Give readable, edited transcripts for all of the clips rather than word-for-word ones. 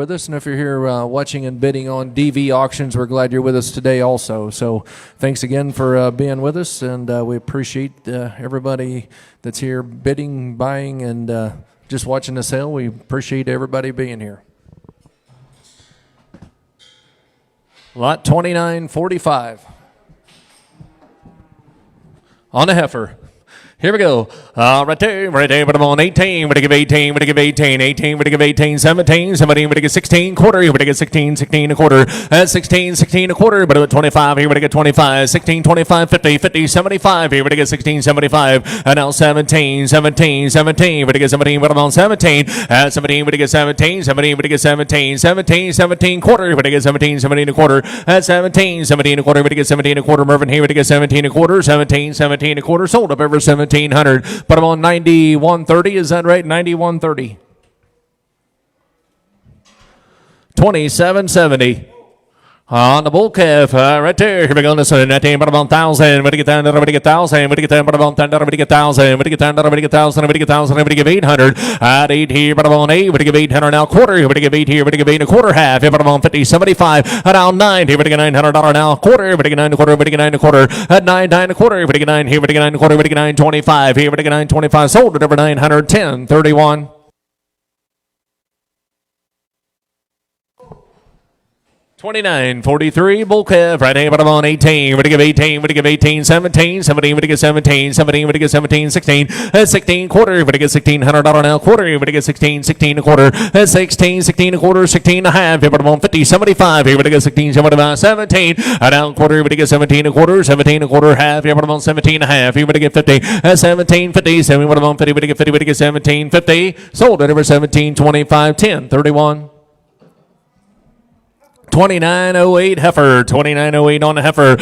with us. And if you're here watching and bidding on DV auctions, we're glad you're with us today also. So thanks again for being with us, and we appreciate everybody that's here bidding, buying, and just watching the sale. We appreciate everybody being here. Lot 2945 on a heifer. Here we go. Right there, but I'm on 18. We're to give 18. We're to give 18. 18. We're to give 18. 17. 17. We're to give 16. Quarter. We're to give 16. 16 a quarter. 16. 16 a quarter. But at 25. Here we're to get 25. 16. 25. 50. 50. 75. Here we're to get 16. 75. And now 17. 17. 17. We're to get 17. But I'm on 17. 17. We're to get 17. 17. We're to get 17. 17. 17 quarter. We're to get 17. 17 a quarter. 17. 17 a quarter. We're to get 17 a quarter. Mervin here. We're to get 17 a quarter. 17. 17 a quarter. Sold up over 1700. But I'm on 9130. Is that right? 9130. 2770. On the bull calf, right there. Here we go. This one, that team, but I'm on 1,000. We're to get down to 1,000. We're to get down, but I'm on 10. We're to get 1,000. We're to get down to 1,000. We're to get 1,000. We're to give 800. At 8 here, but I'm on 8. We're to give 800 now. Quarter. We're to give 8 here. We're to give 8 and a quarter half. Here, but I'm on 50, 75. At now 9 here. We're to get $900 now. Quarter. We're to get 9 and a quarter. We're to get 9 and a quarter. At 9, 9 and a quarter. We're to get 9 here. We're to get 9 and a quarter. We're to get 925 here. We're to get 925. Sold at over 910. 31. 2943 bull calf, right here, but I'm on 18. We're to give 18. We're to give 18. 17. 17. We're to get 17. 17. We're to get 17. 16. 16 quarter. We're to get $1,600 now. Quarter. We're to get 16. 16 a quarter. 16. 16 a quarter. 16 and a half. Here, but I'm on 50. 75. Here, we're to get 16. 75. 17. Down quarter. We're to get 17 a quarter. 17 a quarter half. Here, but I'm on 17 and a half. Here, we're to get 50. 17. 50. 7. But I'm on 50. We're to get 50. We're to get 17. 50. Sold at over 17. 25. 10. 31. 2908 heifer, 2908 on the heifer.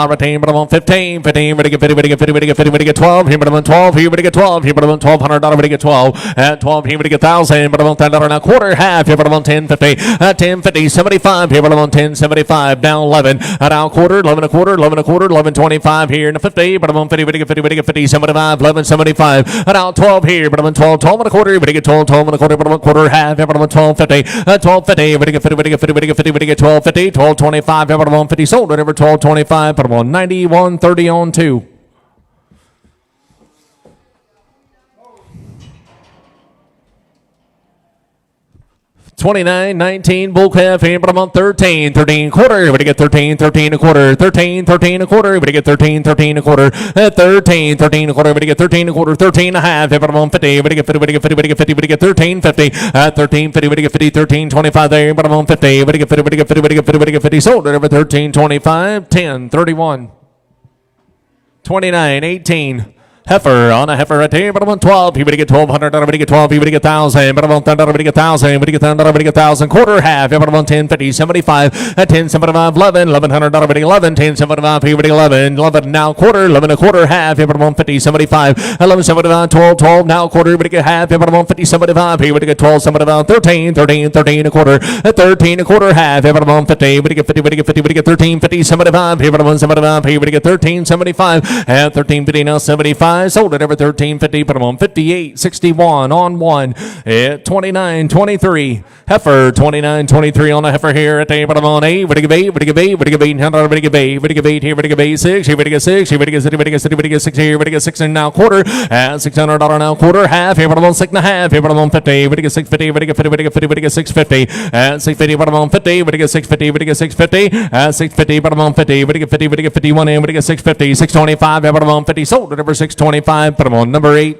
Retain, but I'm on 15. 15, we're to get 50, we're to get 50, we're to get 50, we're to get 12. Here, but I'm on 12. Here, we're to get 12. Here, but I'm on $1,200, we're to get 12. At 12, here, we're to get 1,000, but I'm on $10 now. Quarter, half. Here, but I'm on 10.50. At 10.50, 75. Here, but I'm on 10.75. Down 11. At now quarter, 11 a quarter, 11 a quarter, 11.25 here in the 50. But I'm on 50, we're to get 50, we're to get 50, 75, 11.75. At now 12 here, but I'm on 12, 12 and a quarter, we're to get 12, 12 and a quarter, but I'm on quarter, half. Here, but I'm on 12.50. At 12.50, we're to get 50, we're to get 50, we're to get 50, we're to get 12.50, 12.25, but I'm on 50, sold at over 12.25, but I'm on 91.30 on 2. 29.19 bull calf here, but I'm on 13. 13 quarter. We're to get 13. 13 a quarter. 13. 13 a quarter. We're to get 13. 13 a quarter. 13. 13 a quarter. We're to get 13 a quarter. 13 and a half. But I'm on 50. We're to get 50. We're to get 50. We're to get 50. We're to get 13. 50. 13. 50. We're to get 50. 13. 25 there. But I'm on 50. We're to get 50. We're to get 50. We're to get 50. We're to get 50. Sold at over 13. 25. 10. 31. 29. 18. Heifer on a heifer right here, but I'm on 12. He would get 1,200. I would get 12. He would get 1,000. But I'm on 10. I would get 1,000. Would get 10. I would get 1,000. Quarter half. But I'm on 10, 50, 75. At 10, 75, 11. 1,100. I would get 11. 10, 75. He would get 11. 11 now quarter. 11 a quarter half. But I'm on 50, 75. 11, 75. 12, 12 now quarter. Would get half. But I'm on 50, 75. He would get 12, 75. 13, 13, 13 a quarter. 13 a quarter half. But I'm on 50. Would get 50. Would get 50. Would get 13, 50, 75. But I'm on 75. He would get 13, 75. At 13, 50 now 75. Sold at over 13.50, but I'm on 58.61 on 1 at 29.23. Heifer 29.23 on the heifer here at the, but I'm on 8. We're to give 8. We're to give 8. We're to give 8. We're to give 8. We're to give 8 here. We're to give 8. 6. Here. We're to get 6. Here. We're to get 6. We're to get 6. We're to get 6 here. We're to get 6 and now quarter. At $600 now quarter half. Here. But I'm on 6 and a half. Here. But I'm on 50. We're to get 650. We're to get 50. We're to get 50. We're to get 650. At 650. But I'm on 50. We're to get 650. We're to get 650. At 650. But I'm on 50. We're to get 50. We're to get 51 in. We're to get 650. 625. But I'm on 50. Sold at over 625. But I'm on number 8.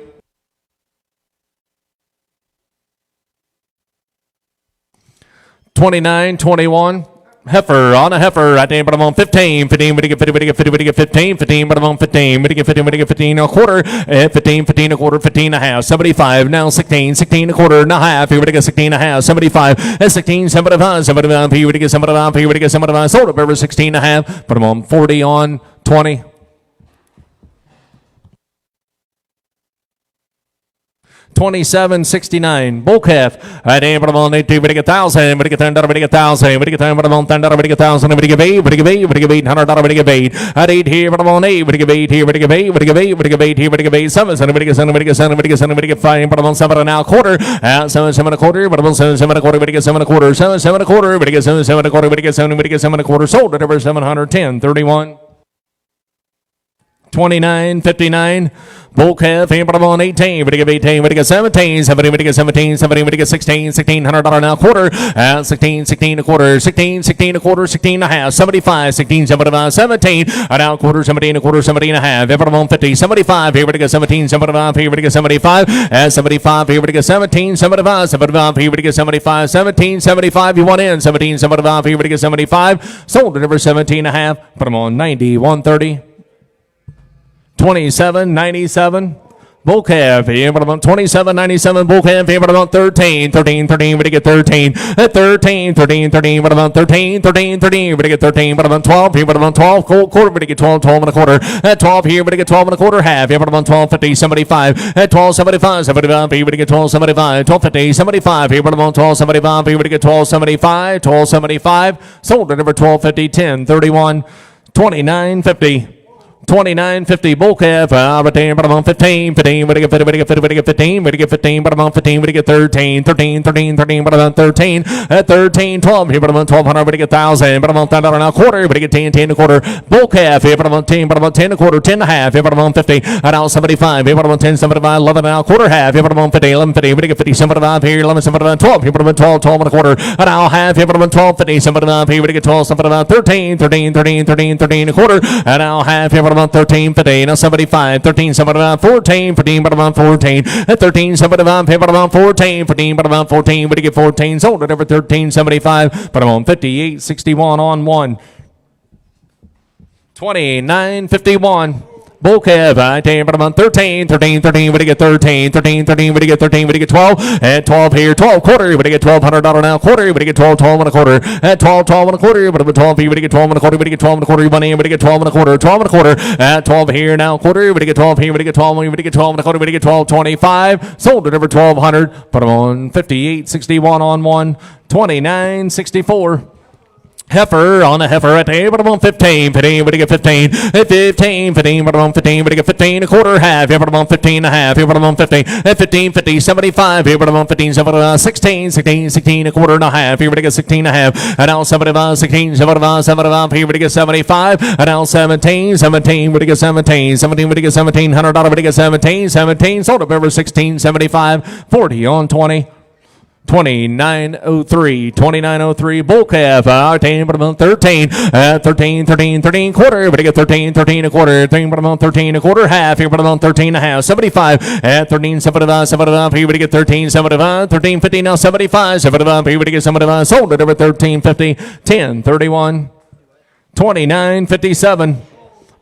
29.21. Heifer on a heifer right there, but I'm on 15. 15, we to get 50, we to get 50, we to get 15. 15, but I'm on 15. We to get 15, we to get 15 a quarter. 15, 15 a quarter, 15 and a half. 75, now 16. 16 a quarter and a half. Here we to get 16 and a half. 75, 16, 75, 75. Here we to get 75. Here we to get 75. Sold up over 16 and a half. But I'm on 40 on 20. 2769. Bull calf. At $8, 1,000. But get $10, but get 1,000. But get $10, but $10, but get 1,000. But get 8, but get 8, but get $800, but get 8. At 8 here, but on 8, but get 8 here, but get 8, but get 8, but get 8 here, but get 8. 7, but get 7, but get 7, but get 7, but get 5, but on 7 and now quarter. At 7, 7 and a quarter, but on 7, 7 and a quarter, but get 7 and a quarter. 7, 7 and a quarter, but get 7, 7 and a quarter, but get 7, but get 7 and a quarter. Sold at over 710. 31. 2959. Bull calf, on 18, but get 18, but get 17, 17, but get 17, 17, but get 16, $1,600 now quarter, 16, 16 a quarter, 16, 16 a quarter, 16 and a half, 75, 16, 75, 17, now quarter, 17 a quarter, 17 and a half, everyone 50, 75, here, but get 17, 75, here, but get 75, 75, here, but get 17, 75, 75, here, but get 75, 17, 75, you want in, 17, 75, here, but get 75, sold at over 17 and a half, put them on 90, 130. 2797. Bull calf, here, but about 2797. Bull calf, here, but about 13, 13, 13, but to get 13. At 13, 13, 13, but about 13, 13, 13, but to get 13, but about 12, here, but about 12, quarter, but to get 12, 12 and a quarter. At 12, here, but to get 12 and a quarter, half, here, but about 12, 50, 75. At 12, 75, 75, here, but to get 12, 75, 12, 50, 75, here, but about 12, 75, here, but to get 12, 75, 12, 75. Sold at number 12, 50, 10, 31, 29, 50. 2950 bull calf, but 15, but I'm 15, 15, but I get 15, but I get 15, but I get 15, but I get 15, but I'm 15, but I get 13, 13, 13, 13, but I'm 13, at 13, 12, here, but I'm 1200, but I get 1,000, but I'm $10 now quarter, but I get 10, 10 a quarter, bull calf, here, but I'm 10, but I'm 10 a quarter, 10 and a half, here, but I'm 50, and now 75, here, but I'm 10, 75, 11 now quarter half, here, but I'm 50, 11, 50, but I get 50, 75, here, 11, 75, 12, here, but I'm 12, 12 and a quarter, and now half, here, but I'm 12, 50, 75, here, but I get 12, 75, 13, 13, 13, 13, 13 a quarter, and now half, here, but I'm 13, 50, now 75, 13, 75, 14, 15, but I'm 14, at 13, 75, here, but I'm 14, 15, but I'm 14, but I get 14, sold at over 13, 75, but I'm on 58, 61 on one. 29.51. Bull calf, I tell you, but I'm on 13, 13, 13, but I get 13, 13, 13, but I get 13, but I get 12, at 12 here, 12 quarter, but I get $1,200 now quarter, but I get 12, 12 and a quarter, at 12, 12 and a quarter, but I'm 12 here, but I get 12 and a quarter, but I get 12 and a quarter, money, but I get 12 and a quarter, 12 and a quarter, at 12 here now quarter, but I get 12 here, but I get 12, but I get 12 and a quarter, but I get 12, 25, sold at over 1,200, but I'm on 58, 61 on one, 29.64. Heifer on a heifer at the but I'm on 15, 15, but I get 15, 15, 15, but I'm on 15, but I get 15, a quarter, half, here, but I'm on 15 and a half, here, but I'm on 15, at 15, 50, 75, here, but I'm on 15, 16, 16, 16, a quarter and a half, here, but I get 16 and a half, and now 75, 16, 75, 75, here, but I get 75, and now 17, 17, but I get 17, 17, but I get $1,700, but I get 17, 17, sold up over 16, 75, 40 on 20. 2903, 2903, bull calf, 13, but I'm on 13, 13, 13, 13, quarter, but I get 13, 13 a quarter, 13, but I'm on 13 a quarter, half, here, but I'm on 13 and a half, 75, at 13, 75, 75, here, but I get 13, 75, 13, 50, now 75, 75, here, but I get 75, sold it over 13, 50, 10, 31, 29, 57.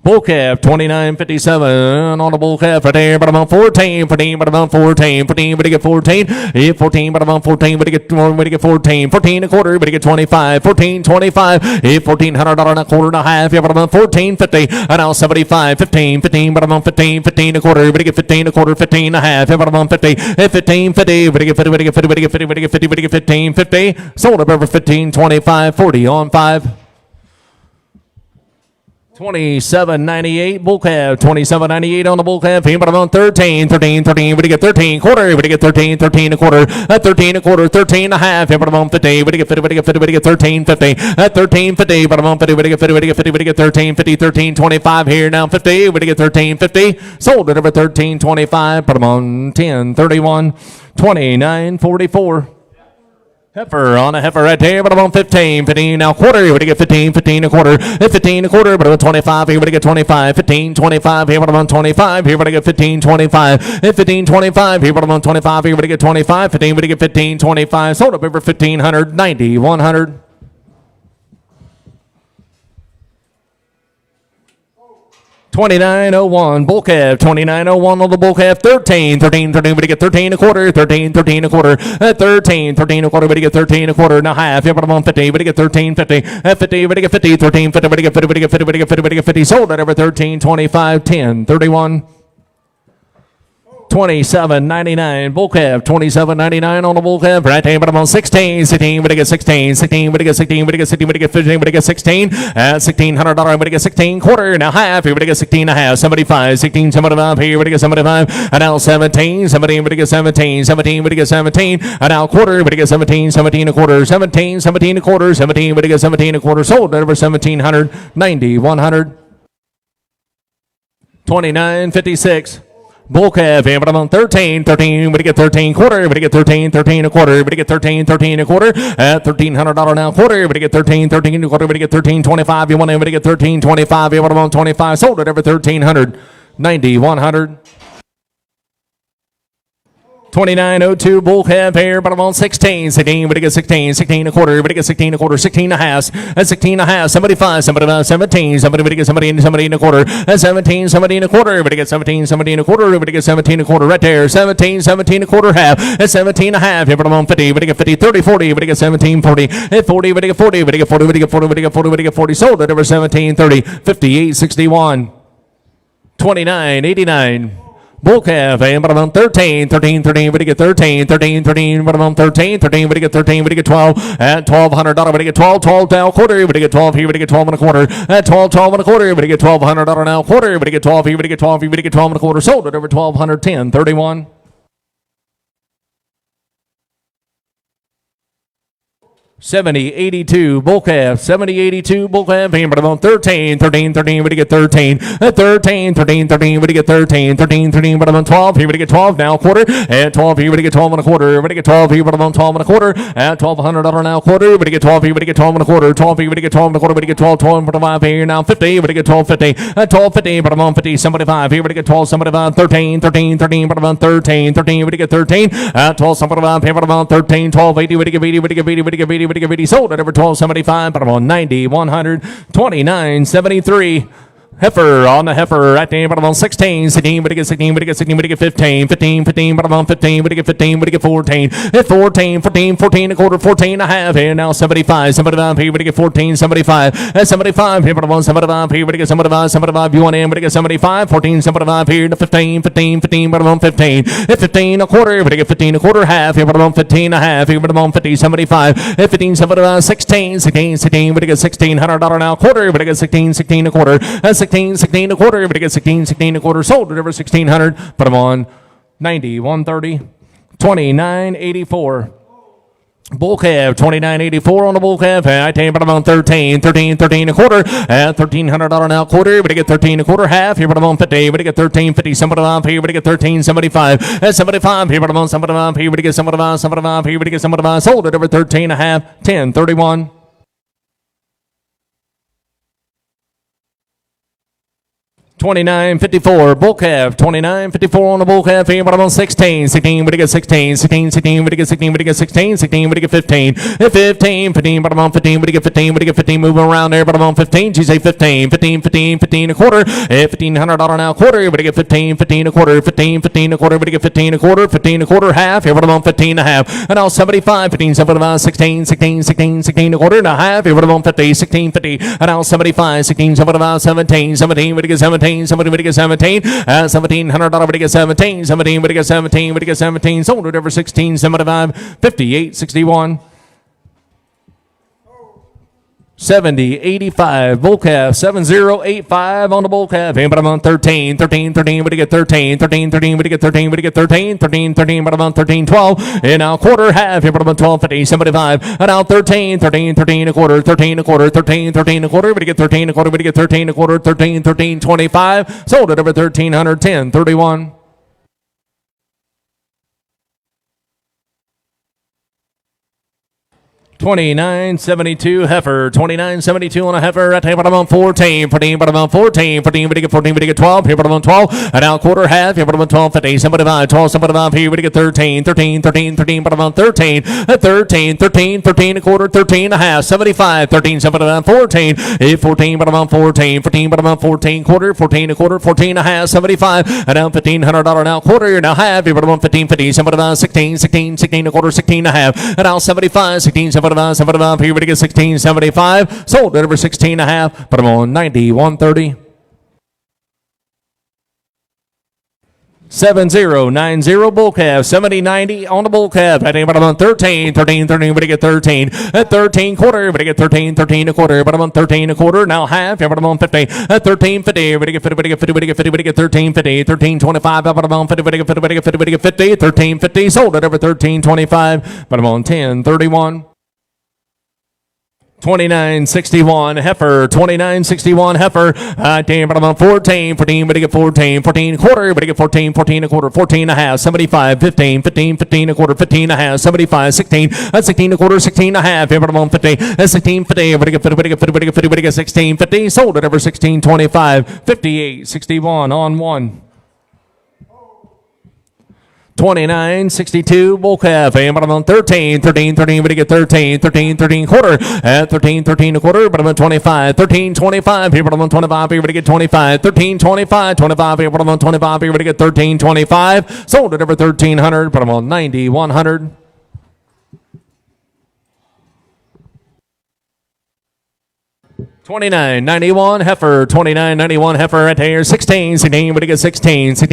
Bull calf, 29.57 on the bull calf right there, but I'm on 14, 14, but I'm on 14, 14, but I get 14, 14, but I'm on 14, but I get 14, 14 a quarter, but I get 25, 14, 25, $1,400 and a quarter and a half, yeah, but I'm on 14.50, and now 75, 15, 15, but I'm on 15, 15 a quarter, but I get 15 a quarter, 15 and a half, yeah, but I'm on 50, 15, 50, but I get 50, but I get 50, but I get 50, but I get 50, but I get 15, 50, sold up over 15, 25, 40 on 5. 27.98 bull calf, 27.98 on the bull calf, but I'm on 13, 13, 13, but I get 13 quarter, but I get 13, 13 a quarter, at 13 a quarter, 13 and a half, but I'm on 50, but I get 50, but I get 50, but I get 13, 50, at 13, 50, but I'm on 50, but I get 50, but I get 50, but I get 13, 50, 13, 25 here, now 50, but I get 13, 50, sold at over 13, 25, but I'm on 10, 31, 29, 44. Heifer on a heifer right there, but I'm on 15, 15 now quarter, but I get 15, 15 a quarter, 15 a quarter, but I'm on 25, here, but I get 25, 15, 25, here, but I'm on 25, here, but I get 15, 25, 15, 25, here, but I'm on 25, here, but I get 25, 15, but I get 15, 25, sold up over 1,500, 90, 100. 29.01 bull calf, 29.01 on the bull calf, 13, 13, 13, but I get 13 a quarter, 13, 13 a quarter, 13, 13 a quarter, but I get 13 a quarter and a half, yeah, but I'm on 50, but I get 13, 50, 50, but I get 50, 13, 50, but I get 50, but I get 50, but I get 50, but I get 50, sold at over 13, 25, 10, 31. $27.99. Bull calf, $27.99 on the bull calf. Right there, but I'm on 16. 16, but I get 16. 16, but I get 16, but I get 16, but I get 15, but I get 16. At $1,600, but I get 16. Quarter, now half. Here, but I get 16 and a half. 75, 16, 75. Here, but I get 75. And now 17. 17, but I get 17. 17, but I get 17. And now quarter, but I get 17. 17 a quarter. 17, 17 a quarter. 17, but I get 17 a quarter. Sold at over 1,700. 90, 100. $29.56. Bull calf, but I'm on 13, 13, but I get 13 quarter, but I get 13, 13 a quarter, but I get 13, 13 a quarter, at $1,300 now quarter, but I get 13, 13 a quarter, but I get 13.25, you want to, but I get 13.25, but I'm on 25, sold it over 1,300, 90, 100. $29.02 bull calf here, but I'm on 16. 16, but I get 16. 16 a quarter, but I get 16 a quarter. 16 and a half. At 16 and a half. 75. 17. Somebody, but I get 17. 17 a quarter. At 17. 17 a quarter, but I get 17. 17 a quarter, but I get 17 a quarter. Right there. 17. 17 a quarter half. At 17 and a half. Here, but I'm on 50. But I get 50. 30. 40. But I get 17. 40. At 40. But I get 40. But I get 40. But I get 40. But I get 40. But I get 40. Sold it over 17. 30. 58.61. $29.89. Bull calf, but I'm on 13, 13, 13, but I get 13, 13, 13, but I'm on 13, 13, but I get 13, but I get 12, at $1,200, but I get 12, 12 now quarter, but I get 12 here, but I get 12 and a quarter, at 12, 12 and a quarter, but I get $1,200 now quarter, but I get 12 here, but I get 12 here, but I get 12 and a quarter, sold it over 1,210, 31. $70.82 bull calf, $70.82 bull calf, but I'm on 13, 13, 13, but I get 13, at 13, 13, 13, but I get 13, 13, 13, but I'm on 12, here, but I get 12 now quarter, at 12 here, but I get 12 and a quarter, but I get 12 here, but I'm on 12 and a quarter, at $1,200 now quarter, but I get 12 here, but I get 12 and a quarter, 12 here, but I get 12 and a quarter, but I get 12, 12, but I'm here now 50, but I get 12.50, at 12.50, but I'm on 50, 75, here, but I get 12, 75, 13, 13, 13, but I'm on 13, 13, but I get 13, at 12, 75, here, but I'm on 13, 12.80, but I get 80, but I get 80, but I get 80, but I get 80, sold at over 12.75, but I'm on 90, 100, 29.73. Heifer on the heifer right there, but I'm on 16, 16, but I get 16, but I get 16, but I get 15, 15, 15, but I'm on 15, but I get 15, but I get 14, at 14, 14, 14 a quarter, 14 and a half, here now 75, 75 here, but I get 14, 75, at 75 here, but I'm on 75 here, but I get 75, 75, you want in, but I get 75, 14, 75 here, to 15, 15, 15, but I'm on 15, at 15 a quarter, but I get 15 a quarter, half, here, but I'm on 15 and a half, here, but I'm on 50, 75, at 15, 75, 16, 16, 16, but I get $1,600 now quarter, but I get 16, 16 a quarter, at 16, 16 a quarter, but I get 16, 16 a quarter, sold at over 1,600, but I'm on 90, 130, 29.84. Bull calf, 29.84 on the bull calf. I tell you, but I'm on 13, 13, 13 a quarter, at $1,300 now quarter, but I get 13 a quarter half, here, but I'm on 50, but I get 13, 50, 75 here, but I get 13, 75, at 75 here, but I'm on 75 here, but I get 75, 75 here, but I get 75, sold at over 13 and a half, 10, 31. $29.54 bull calf, $29.54 on the bull calf here, but I'm on 16, 16, but I get 16, 16, 16, but I get 16, but I get 16, 16, but I get 15, 15, 15, but I'm on 15, but I get 15, but I get 15, moving around there, but I'm on 15, she say 15, 15, 15, 15 a quarter, at $1,500 now quarter, but I get 15, 15 a quarter, 15, 15 a quarter, but I get 15 a quarter, 15 a quarter half, here, but I'm on 15 and a half, and now 75, 15, 75, 16, 16, 16, 16 a quarter and a half, here, but I'm on 50, 16, 50, and now 75, 16, 75, 17, 17, but I get 17, somebody would get 17, $1,700, but I get 17, 17, but I get 17, but I get 17, sold it over 16, 75, 58.61. $70.85 bull calf, $70.85 on the bull calf, but I'm on 13, 13, 13, but I get 13, 13, 13, but I get 13, but I get 13, 13, 13, but I'm on 13, 12, and now quarter half, but I'm on 12.50, 75, and now 13, 13, 13 a quarter, 13 a quarter, 13, 13 a quarter, but I get 13 a quarter, but I get 13 a quarter, 13, 13, 25, sold it over 1,300, 10, 31. $29.72 heifer, $29.72 on a heifer. At but I'm on 14, 14, but I'm on 14, 14, but I get 14, but I get 12. Here, but I'm on 12. And now quarter half. Here, but I'm on 12, 15, 75, 12, 75. Here, but I get 13, 13, 13, 13, but I'm on 13. At 13, 13, 13 a quarter, 13 and a half, 75, 13, 75, 14. 14, but I'm on 14, 14, but I'm on 14 quarter, 14 a quarter, 14 and a half, 75. And now $1,500 now quarter, now half. Here, but I'm on 15, 50, 75, 16, 16, 16 a quarter, 16 and a half. And now 75, 16, 75. 75 here, but I get 16.75, sold at over 16 and a half, but I'm on 90, 130. 7090 bull calf, 7090 on the bull calf. At about on 13, but to get 13. At 13 quarter, but to get 13 a quarter, but on 13 a quarter. Now half, but on 50. At 1350, but to get 50, but to get 50, but to get 50, but to get 1350, 1325, but on 50, but to get 50, but to get 50, but to get 50, 1350. Sold it over 1325, but I'm on 1031. 2961 heifer, 2961 heifer. Damn, but I'm on 14, but to get 14 a quarter, but to get 14 a quarter, 14 and a half, 75, 15 a quarter, 15 and a half, 75, 16 a quarter, 16 and a half, but I'm on 50, 1650, but to get 50, but to get 50, but to get 50, but to get 1650, sold it over 1625, 5861 on one. 2962 bull calf, but I'm on 13, but to get 13 quarter, at 13 a quarter, but I'm on 25, 1325, but I'm on 25, but to get 25, 1325, 25, but I'm on 25, but to get 1325, sold it over 1300, but I'm on 9100. 2991 heifer, 2991 heifer right there, 16 but to get 16 but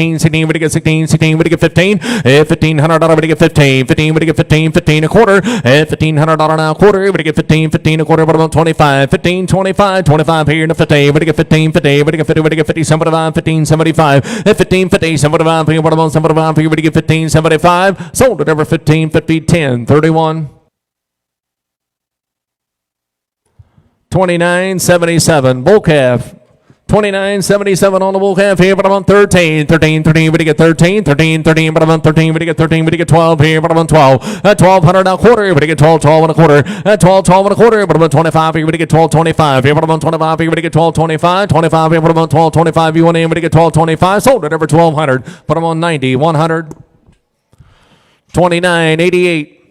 to get 16 but to get 15, $1,500 but to get 15 but to get 15 a quarter, $1,500 now quarter but to get 15 a quarter, but about 25, 25 here in the 50 but to get 15 but to get 50 75, 1575, 1550 75 here, but about 75 here but to get 1575, sold it over 1550, 1031. 2977 bull calf, 2977 on the bull calf here, but I'm on 13 but to get 13 but I'm on 13 but to get 13 but to get 12 here, but I'm on 12, $1,200 now quarter but to get 12 and a quarter, 12 and a quarter, but I'm on 25 here but to get 12.25 here, but I'm on 25 here but to get 12.25 here, but I'm on 12.25 you want in but to get 12.25, sold it over 1200, but I'm on 9100. 2988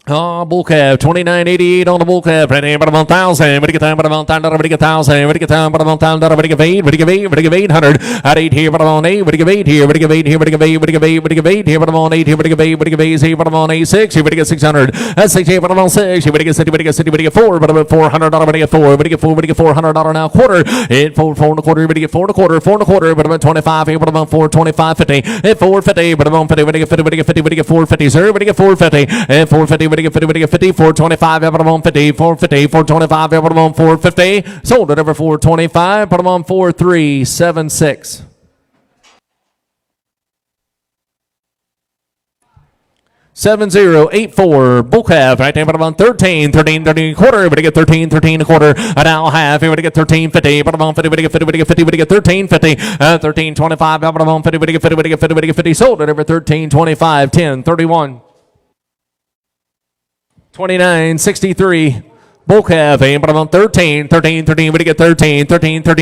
bull calf, 2988 on the bull calf, right here, but I'm on 1,000, but to get time, but I'm on 1,000, but to get 1,000, but to get time, but I'm on 1,000, but to get 8, but to get 8, but to get 800, at 8 here, but I'm on 8, but to get 8 here, but to get 8 here, but to get 8, but to get 8, but to get 8 here, but I'm on 8 here, but to get 8, but to get 8 here, but I'm on 8, 6 here, but to get 600, at 6 here, but I'm on 6 here, but to get 60, but to get 60, but to get 4, but I'm at $400, but to get 4, but to get 4, but to get $400 now quarter, at 4 and a quarter, but to get 4 and a quarter, 4 and a quarter, but I'm at 25 here, but I'm on 425, 50, at 450, but I'm on 50, but to get 50, but to get 50, but to get 450, sir, but to get 450, at 450, but to get 50, but to get 50, 425, but I'm on 50, 450, 425, but I'm on 450, sold it over 425, but I'm on 4376. 7084 bull calf, right there, but I'm on 13 a quarter, but to get 13 a quarter, an hour half, but to get 1350, but I'm on 50, but to get 50, but to get 50, but to get 1350, 1325, but I'm on 50, but to get 50, but to get 50, but to get 50, sold it over 1325, 1031. 2963 bull calf, but I'm on 13 but to get 13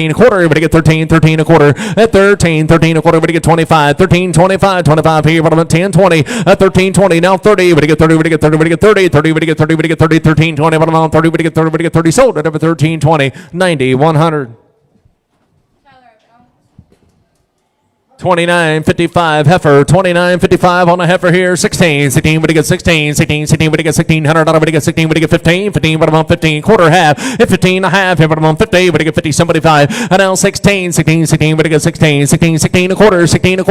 a quarter, but to get 13 a quarter, at 13 a quarter, but to get 25, 25 here, but I'm at 1020, at 1320, now 30, but to get 30, but to get 30, but to get 30, but to get 30, but to get 30, 1320, but I'm on 30, but to get 30, but to get 30, sold it over 1320, 9100. 2955 heifer, 2955 on a heifer here, 16 but to get 16 but to get $1,600, but to get 16 but to get 15 but I'm on 15 quarter half, at 15 and a half, but I'm on 50 but to get 50 75, and now 16 but to get 16 a quarter, 16 and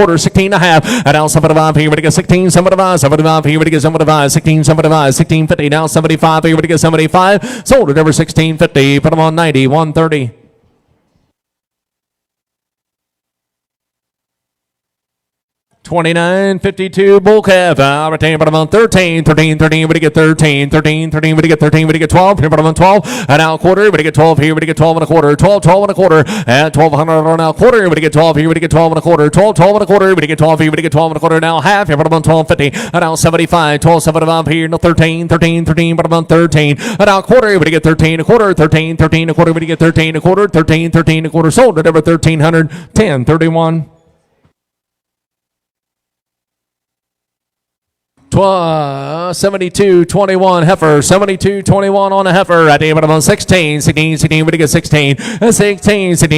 a half, and now 75 here but to get 16 75 here but to get 75, 16 75, 1650, now 75 here but to get 75, sold it over 1650, but I'm on 90 130. 2952 bull calf, but I'm on 13 but to get 13 but to get 13 but to get 12 here, but I'm on 12, and now quarter, but to get 12 here, but to get 12 and a quarter, 12 and a quarter, and $1,200 now quarter, but to get 12 here, but to get 12 and a quarter, 12 and a quarter, but to get 12 here, but to get 12 and a quarter, now half here, but I'm on 1250, and now 75, 75 here, no 13 but I'm on 13, and now quarter, but to get 13 a quarter, 13 a quarter, but to get 13 a quarter, 13 a quarter, sold it over 1300, 1031. 7221 heifer, 7221 on a heifer, right there, but I'm on 16 but to get 16 but to get 16 but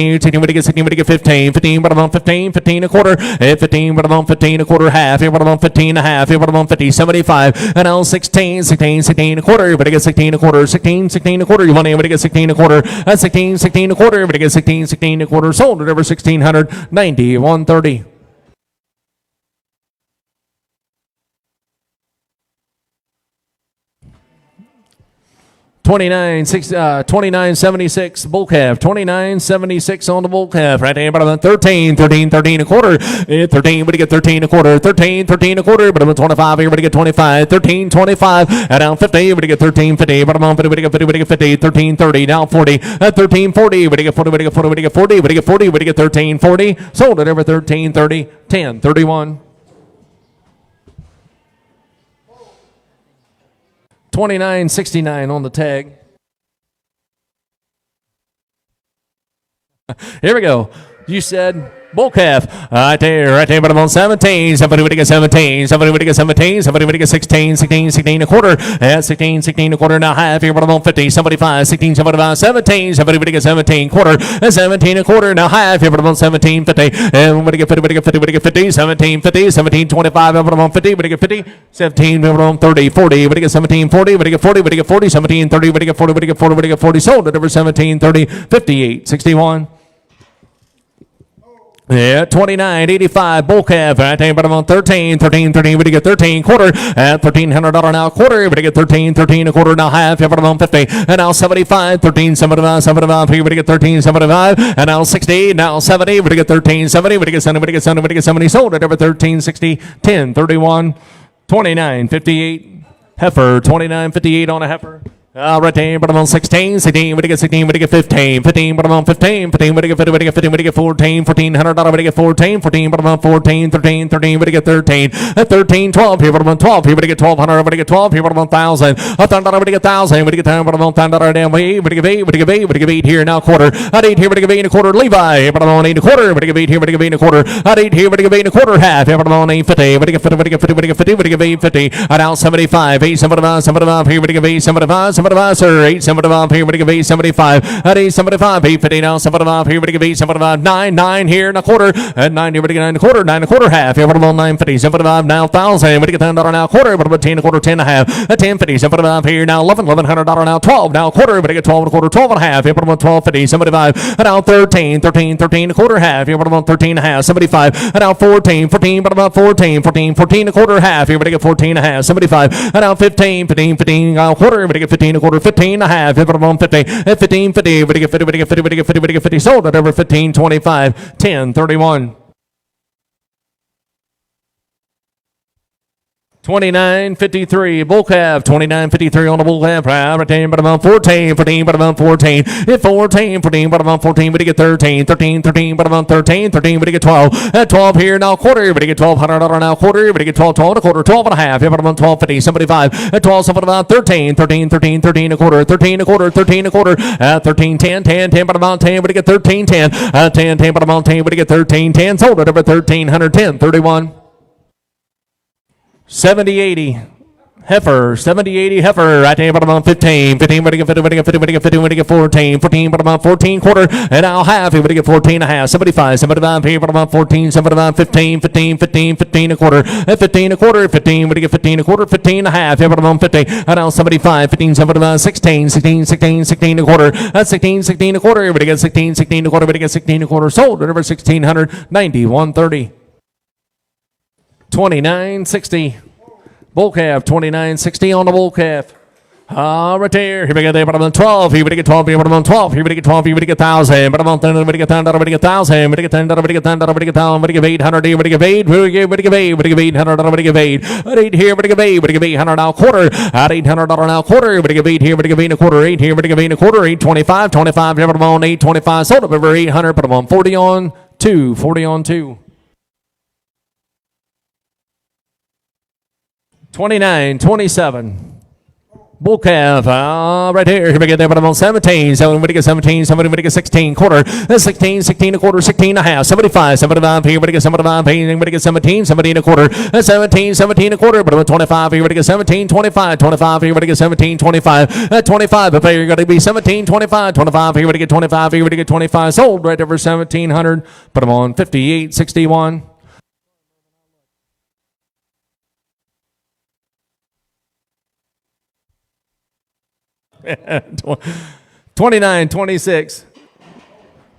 to get 15 but I'm on 15 a quarter, 15 but I'm on 15 a quarter half, but I'm on 15 and a half, but I'm on 50 75, and now 16 a quarter, but to get 16 a quarter, 16 a quarter, you want in but to get 16 a quarter, 16 a quarter, but to get 16 a quarter, sold it over 1600, 90 130. 29.76 bull calf, 29.76 on the bull calf, right there, bottom 13 a quarter, 13, we get 13 a quarter, 13 a quarter, bottom 25, here we get 25, 13.25, and now 50, we get 13.50, bottom 50, we get 50, we get 50, 13.30, now 40, 13.40, we get 40, we get 40, we get 40, we get 40, we get 13.40, sold it over 13.30, 10.31. 29.69 on the tag. Here we go. You said bull calf. Right there, but I'm on 17. Somebody would get 17. Somebody would get 17. Somebody would get 16, 16 a quarter. 16 a quarter now half. Here, but I'm on 50. Somebody 5, 16, somebody 5, 17. Somebody would get 17 quarter. 17 a quarter now half. Here, but I'm on 17, 50. And we get 50, we get 50, we get 50. 17, 50, 17, 25. But I'm on 50, we get 50. 17, but I'm on 30, 40. We get 17, 40. We get 40, we get 40. 17, 30. We get 40, we get 40, we get 40. Sold it over 17, 30, 58, 61. Yeah, 29.85 bull calf. Right there, but I'm on 13, we get 13 quarter at $1,300 now quarter. We get 13 a quarter now half. But I'm on 50 and now 75, 75. Here we get 75 and now 60, now 70. We get 13.70. We get 70. We get 70. We get 70. Sold it over 13.60, 10.31, 29.58 heifer. 29.58 on a heifer. Right there, but I'm on 16, 16, we get 16, we get 15, 15, but I'm on 15, 15, we get 50, we get 50, we get 14, $1,400, we get 14, 14, but I'm on 14, 13, 13, we get 13, 13, 12, here, but I'm on 12, here, we get 1,200, we get 12, here, but I'm on 1,000, $1,000, we get 1,000, we get 10, but I'm on $10, damn, we get 8, we get 8, we get 8 here, now quarter, I'd 8 here, we get 8 and a quarter, Levi, but I'm on 8 and a quarter, we get 8 here, we get 8 and a quarter, I'd 8 here, we get 8 and a quarter, half, here, but I'm on 8.50, we get 50, we get 50, we get 50, we get 8.50, and now 75, 8, 75, 75, here, we get 8, 75, 75, sir, 8, 75, here, we give 8, 75, at 8, 75, 8.50 now, 75, here, we give 8, 75, 9, 9 here, and a quarter, and 9 here, we get 9 and a quarter, 9 and a quarter, half, here, what about 9.50, 75 now, 1,000, we get $10 now, quarter, what about 10 and a quarter, 10 and a half, at 10.50, 75 here, now, $1,100 now, 12 now, quarter, we get 12 and a quarter, 12 and a half, here, what about 12.50, 75, and now 13 and a quarter, half, here, what about 13 and a half, 75, and now 14, but about 14 and a quarter, half, here, we get 14 and a half, 75, and now 15, quarter, we get 15 and a quarter, 15 and a half, here, but I'm on 50, at 15, 50, we get 50, we get 50, we get 50, we get 50, sold at over 15, 25, 10, 31. 29.53 bull calf, 29.53 on the bull calf, right there, but I'm on 14, but I'm on 14, at 14, but I'm on 14, we get 13, but I'm on 13, we get 12, at 12 here, now quarter, we get $1,200 now quarter, we get 12 and a quarter, 12 and a half, but I'm on 12.50, 75, at 12, 75, 13 a quarter, 13 a quarter, at 13, 10, but I'm on 10, we get 13, 10, at 10, but I'm on 10, we get 13, 10, sold it over 1,310, 31. 70-80 heifer, 70-80 heifer, right there, but I'm on 15, we get 50, we get 50, we get 50, we get 14, but I'm on 14 quarter, and now half, we get 14 and a half, 75 here, but I'm on 14, 75, 15 a quarter, 15 a quarter, 15, we get 15 a quarter, 15 and a half, but I'm on 50, and now 75, 15, 75, 16 a quarter, 16 a quarter, we get 16 a quarter, we get 16 a quarter, sold at over 1,690, 130. 29.60 bull calf, 29.60 on the bull calf. Right there. Here we go there, but I'm on 12. Here we get 12. Here, but I'm on 12. Here we get 12. Here we get 1,000. But I'm on 10. We get 10. We get 1,000. We get 10. We get 10. We get 1,000. We get 800. Here we get 8. We get 8. We get 800. We get 8. At 8 here, we get 8. We get 800 now quarter. At $800 now quarter. We get 8 here. We get 8 and a quarter. 8 here. We get 8 and a quarter. 825. 25. Here, but I'm on 825. Sold up over 800. But I'm on 40 on 2. 40 on 2. 29.27 bull calf, right here. Here we get there, but I'm on 17. So we get 17. Somebody we get 16 quarter. 16 a quarter, 16 and a half. 75 here. We get 75 here. We get 17 and a quarter. 17 a quarter, but I'm on 25 here. We get 17, 25 here. We get 17, 25. 25 up here. You're going to be 17, 25 here. We get 25 here. We get 25. Sold right over 1,700. But I'm on 58.61. 29.26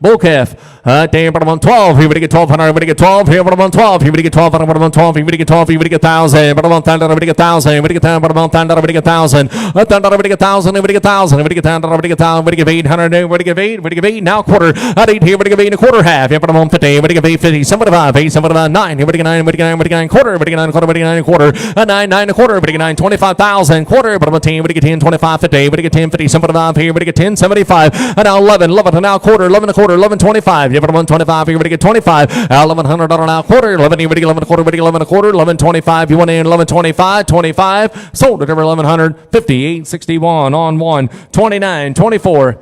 Bull calf. Damn, bottom on 12. Here we get 1200. Everybody get 12. Here, bottom on 12. Here we get 12. Bottom on 12. Here we get 12. Here we get 1000. Bottom on 1000. Everybody get 1000. Everybody get 10. Bottom on 1000. Everybody get 1000. 1000. Everybody get 1000. Everybody get 1000. Everybody get 1000. Everybody get 1000. Everybody get 800. Everybody get 8. Everybody get 8. Now quarter. At 8 here. Everybody get 8 and a quarter half. Here, bottom on 50. Everybody get 8 50. 75. 8 75 9. Everybody get 9. Everybody get 9. Everybody get 9 quarter. Everybody get 9 quarter. Everybody get 9 quarter. 9 9 a quarter. Everybody get 9 25,000 quarter. Bottom on 10. Everybody get 10 25 50. Everybody get 10 50. 75 here. Everybody get 10 75. And now 11 11 and now quarter. 11 a quarter. 11 25. Here, bottom on 25. Everybody get 25. $1,100 now quarter. 11 everybody 11 a quarter. Everybody 11 a quarter. 11 25. You want in 11 25. 25. Sold at over 1100. 58 61 on 1. 29 24.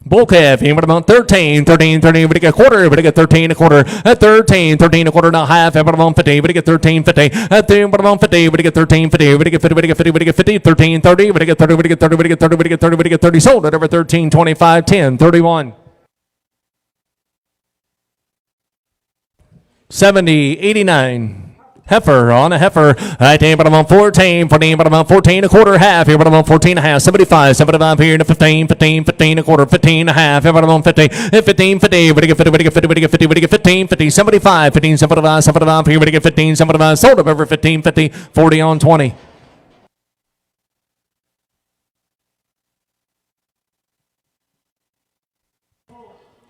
Bull calf, here about 13, 13, 13, everybody get a quarter, everybody get 13 a quarter, at 13, 13 a quarter, now half, everybody on 50, everybody get 13, 50, at 3, everybody on 50, everybody get 13, 50, everybody get 50, everybody get 50, everybody get 50, 13, 30, everybody get 30, everybody get 30, everybody get 30, everybody get 30, everybody get 30, sold at over 13, 25, 10, 31. 70, 89. Heifer on a heifer. I think but I'm on 14, 14, but I'm on 14 a quarter half. Here, but I'm on 14 and a half. 75, 75 here to 15, 15, 15 a quarter, 15 and a half. Here, but I'm on 50, 15, 50. Everybody get 50, everybody get 50, everybody get 50, everybody get 15, 50, 75, 15, 75, 75. Here, everybody get 15, 75. Sold up over 15, 50, 40 on 20.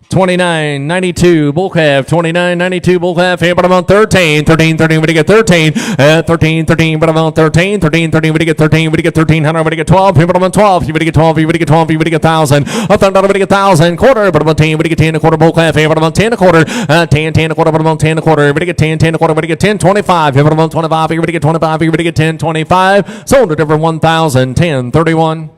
29.92 bull calf, 29.92 bull calf. Here, but I'm on 13, 13, 13. We get 13, 13, 13. But I'm on 13, 13, 13. We get 13, we get 1300. We get 12. Here, but I'm on 12. You get 12. You get 12. You get 1,000. A thunder. We get 1,000 quarter. But I'm on 10. We get 10 a quarter bull calf. Here, but I'm on 10 a quarter. 10, 10 a quarter. But I'm on 10 a quarter. We get 10, 10 a quarter. We get 10, 25. Here, but I'm on 25. Here, we get 25. Here, we get 10, 25. Sold at over 1,000, 10, 31.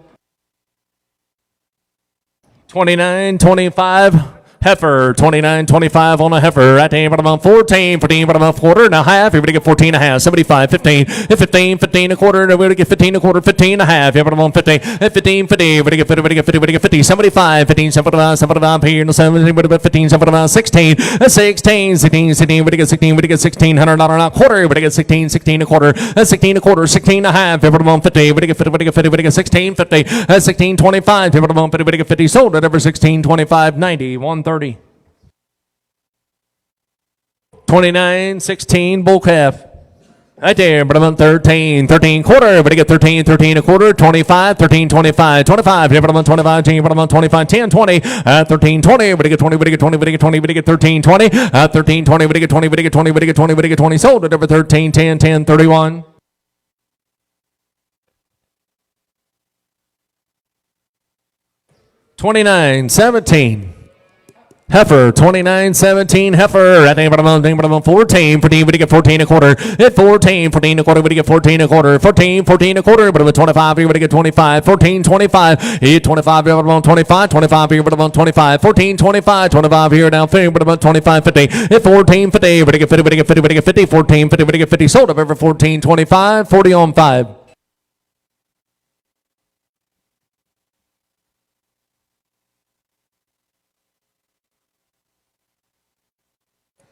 29.25. Heifer, 29.25 on a heifer. Right there, but I'm on 14, 14, but I'm on quarter and a half. Everybody get 14 and a half. 75, 15, 15, 15 a quarter. Everybody get 15 a quarter, 15 and a half. Yeah, but I'm on 50, 15, 50. Everybody get 50, everybody get 50, everybody get 50. 75, 15, 75, 75 here in the 17. Everybody get 15, 75, 16, 16, 16, 16. Everybody get 16, everybody get $1,600 a quarter. Everybody get 16, 16 a quarter, 16 a quarter, 16 and a half. Everybody on 50, everybody get 50, everybody get 50, everybody get 16, 50, 16, 25. Everybody on 50, everybody get 50. Sold at over 16, 25, 90, 130. 29.16 bull calf. Right there, but I'm on 13, 13 quarter. Everybody get 13, 13 a quarter, 25, 13, 25, 25. Here, but I'm on 25, 10, but I'm on 25, 10, 20, 13, 20. Everybody get 20, everybody get 20, everybody get 20, everybody get 13, 20, 13, 20, everybody get 20, everybody get 20, everybody get 20, everybody get 20. Sold at over 13, 10, 10, 31. 29.17. Heifer, 29.17 heifer. I think but I'm on 14, 14, but you get 14 a quarter. At 14, 14 a quarter, but you get 14 a quarter. 14, 14 a quarter, but I'm 25, you get 25. 14, 25, hit 25, but I'm on 25, 25 here, but I'm on 25. 14, 25, 25 here, down 50, but I'm on 25, 50. At 14, 50, but you get 50, but you get 50, but you get 50. 14, 50, but you get 50. Sold up over 14, 25, 40 on 5.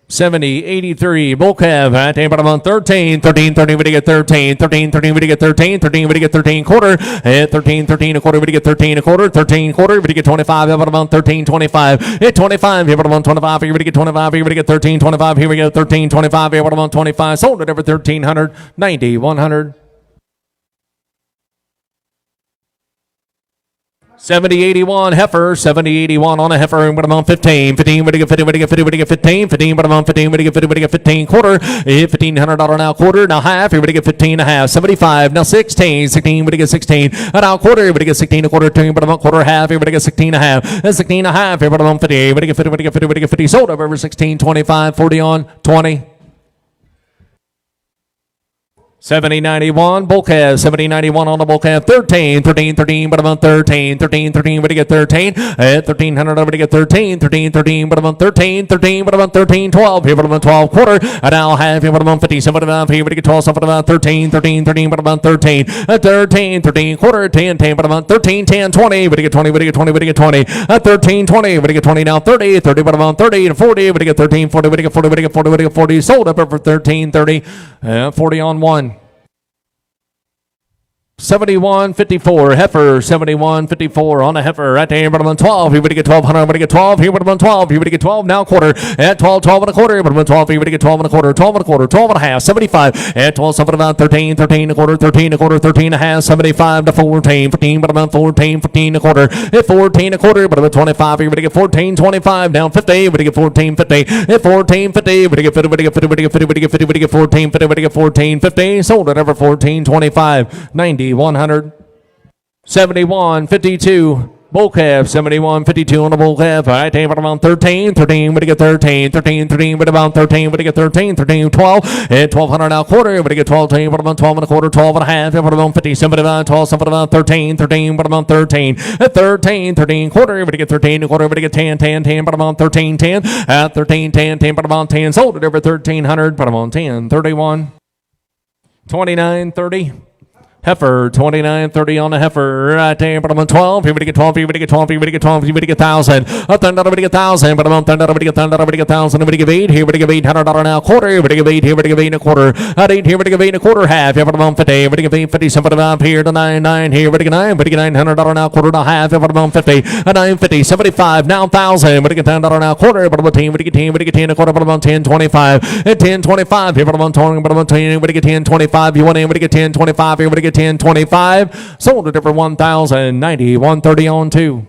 70, 83, bull calf. I think but I'm on 13, 13, 13, we get 13, 13, 13, we get 13, 13, we get 13 quarter, at 13, 13 a quarter, we get 13 a quarter, 13 quarter, we get 25, but I'm on 13, 25, at 25, here but I'm on 25, here we get 25, here we get 13, 25, here we get 13, 25, here but I'm on 25, sold it over 1,300, 90, 100. 70-81 heifer, 70-81 on a heifer, but I'm on 15, 15, but I get 50, but I get 50, but I get 15, 15, but I'm on 15, but I get 50, but I get 15 quarter, $1,500 now quarter, now half, everybody get 15 and a half, 75, now 16, 16, but I get 16, now quarter, everybody get 16 a quarter, 2, but I'm on quarter half, everybody get 16 and a half, 16 and a half, everybody on 50, but I get 50, but I get 50, but I get 50, sold up over 16, 25, 40 on 20. 70-91 bull calf, 70-91 on the bull calf, 13, 13, 13, but I'm on 13, 13, 13, but I get 13, at 1,300, but I get 13, 13, 13, but I'm on 13, 13, but I'm on 13, 12, here, but I'm on 12 quarter, and now half, here, but I'm on 50, so but I'm on here, but I get 12, so but I'm on 13, 13, 13, but I'm on 13, 13, 13, quarter, 10, 10, but I'm on 13, 10, 20, but I get 20, but I get 20, but I get 20, 13, 20, but I get 20, now 30, 30, but I'm on 30, and 40, but I get 13, 40, but I get 40, but I get 40, but I get 40, sold up over 13, 30, 40 on 1. 71.54 heifer, 71.54 on a heifer right there, but I'm on 12. Here we get 1200, I'm going to get 12. Here, but I'm on 12. Here we get 12 now, quarter at 12, 12 and a quarter. But I'm on 12. Here we get 12 and a quarter, 12 and a quarter, 12 and a half, 75 at 12, something about 13, 13 and a quarter, 13 and a quarter, 13 and a half, 75 to 14, 15, but I'm on 14, 15 and a quarter, at 14 and a quarter, but I'm at 25. Here we get 14, 25 down 50. We get 14, 50 at 14, 50. We get 50, we get 50, we get 50, we get 50, we get 14, 50, we get 14, 50. Sold it over 14, 25, 90. 100, 71.52 bull calf, 71.52 on the bull calf. All right, they put about 13, 13, we get 13, 13, 13, but about 13, we get 13, 13, 12, and 1200 now quarter, we get 12, put about 12 and a quarter, 12 and a half, put about 50, somebody about 12, somebody about 13, 13, put about 13, at 13, 13 quarter, we get 13 a quarter, we get 10, 10, 10, put about 13, 10, at 13, 10, 10, put about 10, sold it over 1300, put about 10, 31, 29, 30. Heifer, 29.30 on the heifer, right there, but I'm on 12, here we get 12, here we get 12, here we get 12, here we get 1,000, a thunder, we get 1,000, but I'm on thunder, we get thunder, we get 1,000, we get 8, here we get $800 now, quarter, here we get 8, here we get 8 and a quarter, at 8, here we get 8 and a quarter, half, here but I'm on 50, we get 8, 50, somebody up here to 9, 9, here we get 9, we get $900 now, quarter and a half, here but I'm on 50, at 950, 75, now 1,000, we get $10 now, quarter, but I'm on 10, we get 10, we get 10 and a quarter, but I'm on 10, 25, at 10, 25, here but I'm on 20, but I'm on 10, we get 10, 25, you want in, we get 10, 25, here we get 10, 25, sold it over 1,090, 130 on 2.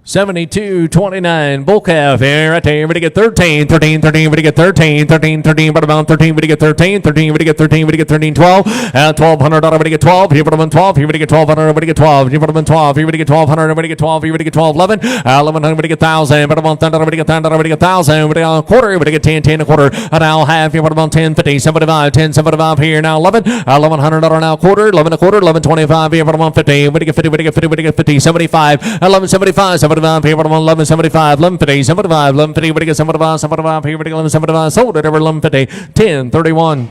$72.29 bull calf here right there. We get 13, 13, 13. We get 13, 13, 13. But about 13, we get 13, 13. We get 13, we get 13, 12. At $1,200, we get 12. Here, but I'm 12. Here, we get 1,200. We get 12. Here, but I'm 12. Here, we get 1,200. We get 12. Here, we get 12, 11. 1,100. We get 1,000. But I'm on thunder. We get thunder. We get 1,000. We get a quarter. We get 10, 10 a quarter. An hour half. Here, but I'm on 10, 50, 75, 10, 75 here now 11. $1,100 now quarter. 11 a quarter. 11.25 here, but I'm on 50. We get 50. We get 50. We get 50. 75. 11.75. 75 here, but I'm on 11.75. 11.50. 75. 11.50. We get 75. 75 here. We get 11.75. Sold it over 11.50. 10.31.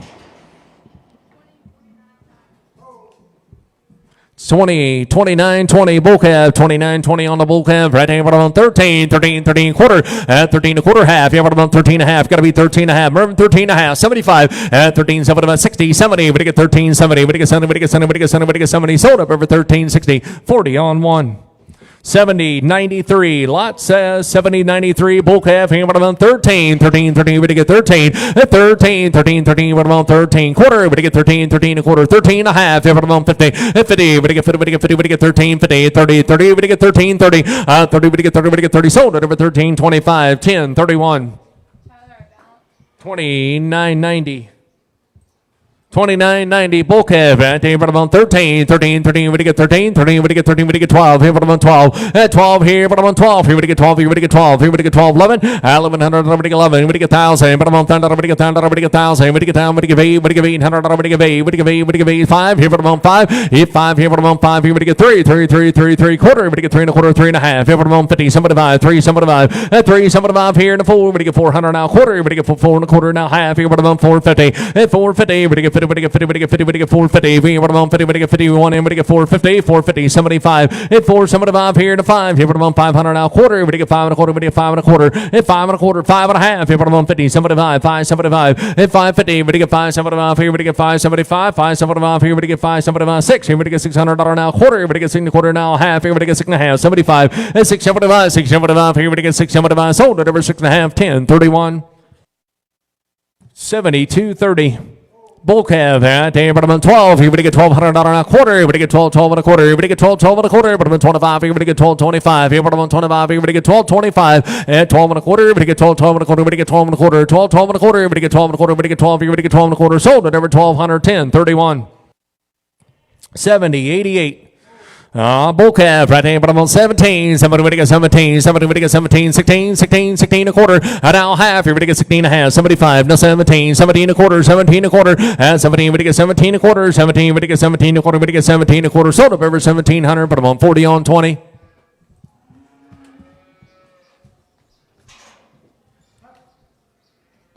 20, 29, 20 bull calf, 29, 20 on the bull calf, right here, but I'm on 13, 13, 13 quarter, at 13 a quarter half, yeah, but I'm on 13 and a half, got to be 13 and a half, Mervin 13 and a half, 75, at 13, 70, 60, 70, we get 13, 70, we get 70, we get 70, we get 70, we get 70, sold up over 13, 60, 40 on 1. 70.93. Lot says 70.93. Bull calf. Here, but I'm on 13. 13. 13. We get 13. At 13. 13. 13. But I'm on 13. Quarter. We get 13. 13 a quarter. 13 and a half. Here, but I'm on 50. At 50. We get 50. We get 50. We get 13. 50. 30. 30. We get 13. 30. 30. We get 30. We get 30. Sold it over 13. 25. 10. 31. 29.90. 29.90 bull calf at the bottom on 13, 13, 13, we get 13, 13, we get 13, we get 12, here bottom on 12, at 12 here, bottom on 12, here we get 12, here we get 12, here we get 12, 11, 1100, we get 11, we get 1,000, bottom on 10, we get 10, we get 1,000, we get 10, we get 8, we get 800, we get 8, we get 8, we get 8, 5, here bottom on 5, here 5, here bottom on 5, here we get 3, 3, 3, 3, 3 quarter, we get 3 and a quarter, 3 and a half, here bottom on 50, 75, 3, 75, at 3, 75 here in the 4, we get 400 now quarter, we get 4 and a quarter now half, here bottom on 450, at 450, we get 50, we get 50, we get 50, we get 450, we get 50, we get 51, and we get 450, 450, 75, at 475 here to 5, here bottom on 500 now quarter, we get 5 and a quarter, we get 5 and a quarter, at 5 and a quarter, 5 and a half, here bottom on 50, 75, 575, at 550, we get 575 here, we get 575, 575 here, we get 575, 6, here we get $600 now quarter, we get 6 and a quarter now half, here we get 6 and a half, 75, at 675, 675 here, we get 675, sold it over 6 and a half, 10, 31, 72.30. Bull calf at the bottom on 12. Here we get $1,200 a quarter. Here we get 12, 12 and a quarter. Here we get 12, 12 and a quarter. Bottom on 25. Here we get 12, 25. Here bottom on 25. Here we get 12, 25. At 12 and a quarter. Here we get 12, 12 and a quarter. Here we get 12 and a quarter. 12, 12 and a quarter. Here we get 12 and a quarter. Here we get 12. Here we get 12 and a quarter. Sold it over 1,210. 31. 70.88. Bull calf right there, but I'm on 17. Somebody would get 17. Somebody would get 17. 16, 16, 16 a quarter. And now half. Here we get 16 and a half. 75. No 17. 17 a quarter. 17 a quarter. And 17 would get 17 a quarter. 17 would get 17 a quarter. Would get 17 a quarter. Sold up over 1,700. But I'm on 40 on 20.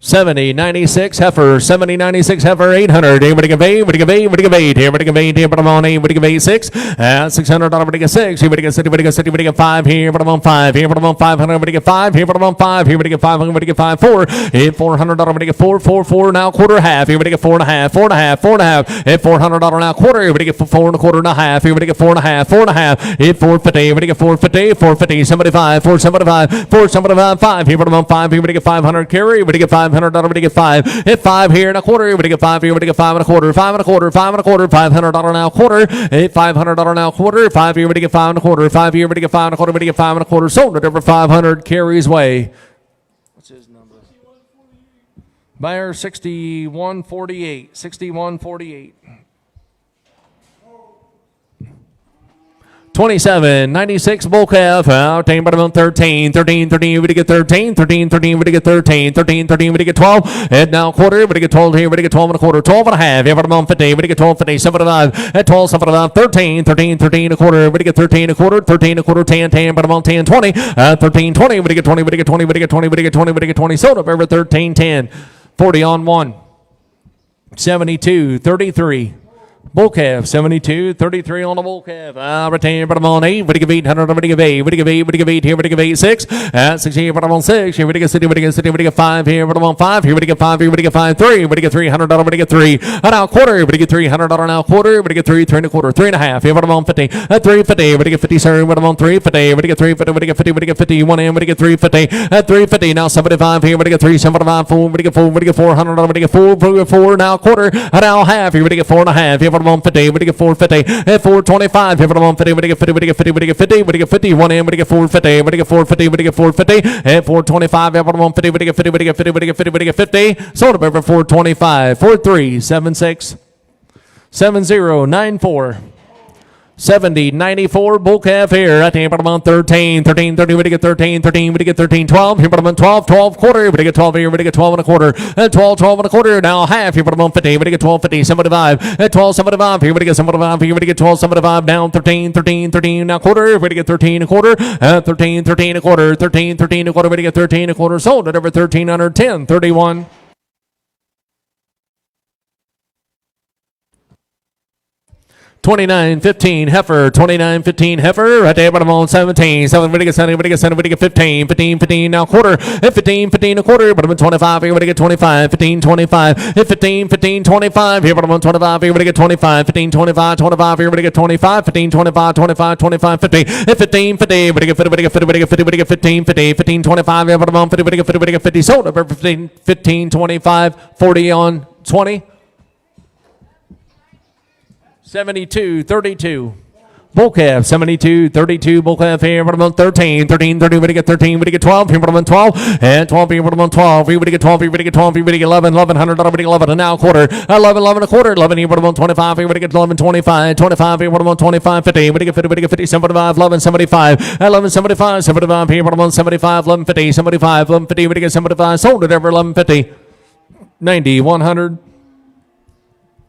70, 96 heifer, 70, 96 heifer, 800. Everybody give 8, everybody give 8, everybody give 8, everybody give 8, here, but I'm on 8, everybody give 8, 6, $600, everybody give 6, everybody give 6, everybody give 6, everybody give 5, here, but I'm on 5, here, but I'm on 500, everybody give 5, here, but I'm on 5, here, everybody give 5, everybody give 5, 4, here, $400, everybody give 4, 4, 4, now quarter half, everybody give 4 and a half, 4 and a half, 4 and a half, here, $400 now quarter, everybody give 4 and a quarter and a half, everybody give 4 and a half, 4 and a half, here, 450, everybody give 450, 450, 75, 475, 475, 5, here, but I'm on 5, everybody give 500, carry, everybody give 500, everybody give 5, hit 5 here and a quarter, everybody get 5 here, everybody get 5 and a quarter, 5 and a quarter, 5 and a quarter, $500 now quarter, hit $500 now quarter, 5 here, everybody get 5 and a quarter, 5 here, everybody get 5 and a quarter, everybody get 5 and a quarter, sold it over 500, carries way. What's his number? Buyer 6148, 6148. 27, 96 bull calf, 13, but I'm 13, 13, 13, we get 13, 13, 13, we get 13, 13, 13, we get 12, head now quarter, we get 12 here, we get 12 and a quarter, 12 and a half, every month 50, we get 12, 50, 75, at 12, 75, 13, 13, 13 a quarter, we get 13 a quarter, 13 a quarter, 10, 10, but I'm on 10, 20, 13, 20, we get 20, we get 20, we get 20, we get 20, we get 20, sold up every 13, 10, 40 on 1, 72, 33. Bull calf, 72, 33 on the bull calf. Retain, but I'm on 8. Would give 800, would give 8, would give 8, would give 8 here, would give 8, 6. 6 here, but I'm on 6. Here, would give 60, would give 60, would give 5 here, but I'm on 5. Here, would give 5, here, would give 5, 3. Would give $300, would give 3. Now quarter, would give $300 now quarter, would give 3, 3 and a quarter, 3 and a half. Here, but I'm on 50. 350, would give 50, sir, but I'm on 350. Would give 350, would give 50, would give 50. 1 in, would give 350. 350, now 75 here, would give 3, 75, 4, would give 4, would give 400, would give 4, 4, now quarter, now half. Here, would give 4 and a half. Here, but I'm on 50, would give 450, 425, here, but I'm on 50, would get 50, would get 50, would get 50, would get 50, 1 in, would get 450, would get 450, would get 450, 425, here, but I'm on 50, would get 50, would get 50, would get 50, would get 50, sold up over 425, 4376, 7094. 70, 94, bull calf here. I think I'm on 13, 13, 13, we get 13, 13, we get 13, 12, here, but I'm on 12, 12 quarter, we get 12 here, we get 12 and a quarter, 12, 12 and a quarter, now half, here, but I'm on 50, we get 12, 50, 75, 12, 75, here, we get 75, here, we get 12, 75, down 13, 13, 13, now quarter, we get 13 a quarter, 13, 13 a quarter, 13, 13 a quarter, we get 13 a quarter, sold at over 1310, 31. 29-15 heifer, 29-15 heifer, right there, but I'm on 17, 7, we get 7, we get 7, we get 15, 15, 15, now quarter, 15, 15 a quarter, but I'm on 25, here, we get 25, 15, 25, 15, 15, 25, here, but I'm on 25, here, we get 25, 15, 25, 25, here, we get 25, 15, 25, 25, 25, 50, 15, 50, we get 50, we get 50, we get 50, we get 15, 50, 15, 25, here, but I'm on 50, we get 50, we get 50, sold over 15, 15, 25, 40 on 20. 72, 32. Bull calf, 72, 32, bull calf here, but I'm on 13, 13, 30, we get 13, we get 12, here, but I'm on 12, and 12 here, but I'm on 12, here, we get 12, here, we get 12, here, we get 11, 1100, we get 11, and now quarter, 11, 11 a quarter, 11 here, but I'm on 25, here, we get 11, 25, 25 here, but I'm on 25, 50, we get 50, we get 50, 75, 11, 75, 11, 75, 75 here, but I'm on 75, 11, 50, 75, 11, 50, we get 75, sold it over 11, 50, 90, 100.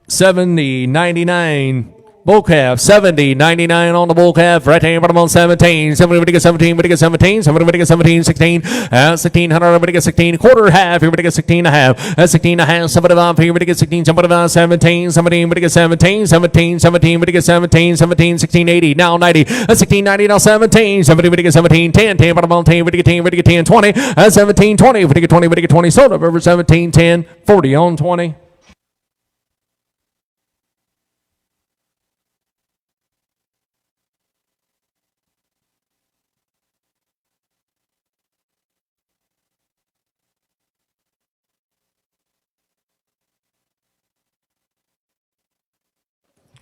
70, 99, bull calf, 70, 99 on the bull calf, right hand, but I'm on 17, 70, we get 17, we get 17, 70, we get 17, 16, 1600, we get 16, quarter half, here we get 16 and a half, 16 and a half, 75, here we get 16, 75, 17, 17, we get 17, 17, 17, we get 17, 17, 16, 80, now 90, 16, 90, now 17, 70, we get 17, 10, 10, but I'm on 10, we get 10, we get 10, 20, 17, 20, we get 20, we get 20, sold up over 17, 10, 40 on 20.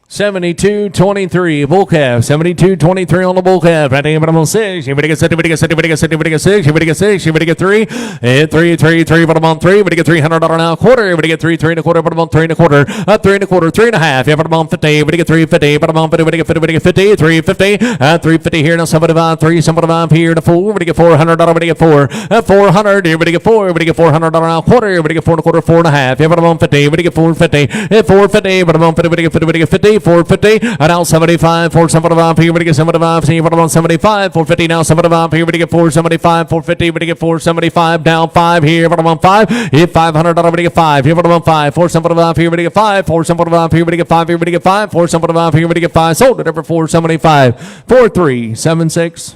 72-23, bull calf, 72-23 on the bull calf, right there, but I'm on 6, here we get 60, we get 60, we get 60, we get 6, here we get 6, here we get 3, and 3, 3, 3, but I'm on 3, we get $300 now, quarter, here we get 3, 3 and a quarter, but I'm on 3 and a quarter, 3 and a quarter, 3 and a half, yeah, but I'm on 50, we get 350, but I'm on 50, we get 50, we get 50, 350, 350 here, now 75, 3, 75 here, to 4, we get $400, we get 4, 400, here we get 4, we get $400 now, quarter, here we get 4 and a quarter, 4 and a half, yeah, but I'm on 50, we get 450, 450, but I'm on 50, we get 50, we get 50, 450. And now 75, 475. Here we get 75. See, 75, 450. Now 75. Here we get 475, 450. We get 475. Down 5 here. 5. Hit 500. We get 5. Here 5. 475. Here we get 5. 475. Here we get 5. Here we get 5. 475. Here we get 5. Sold it over 475. 4376.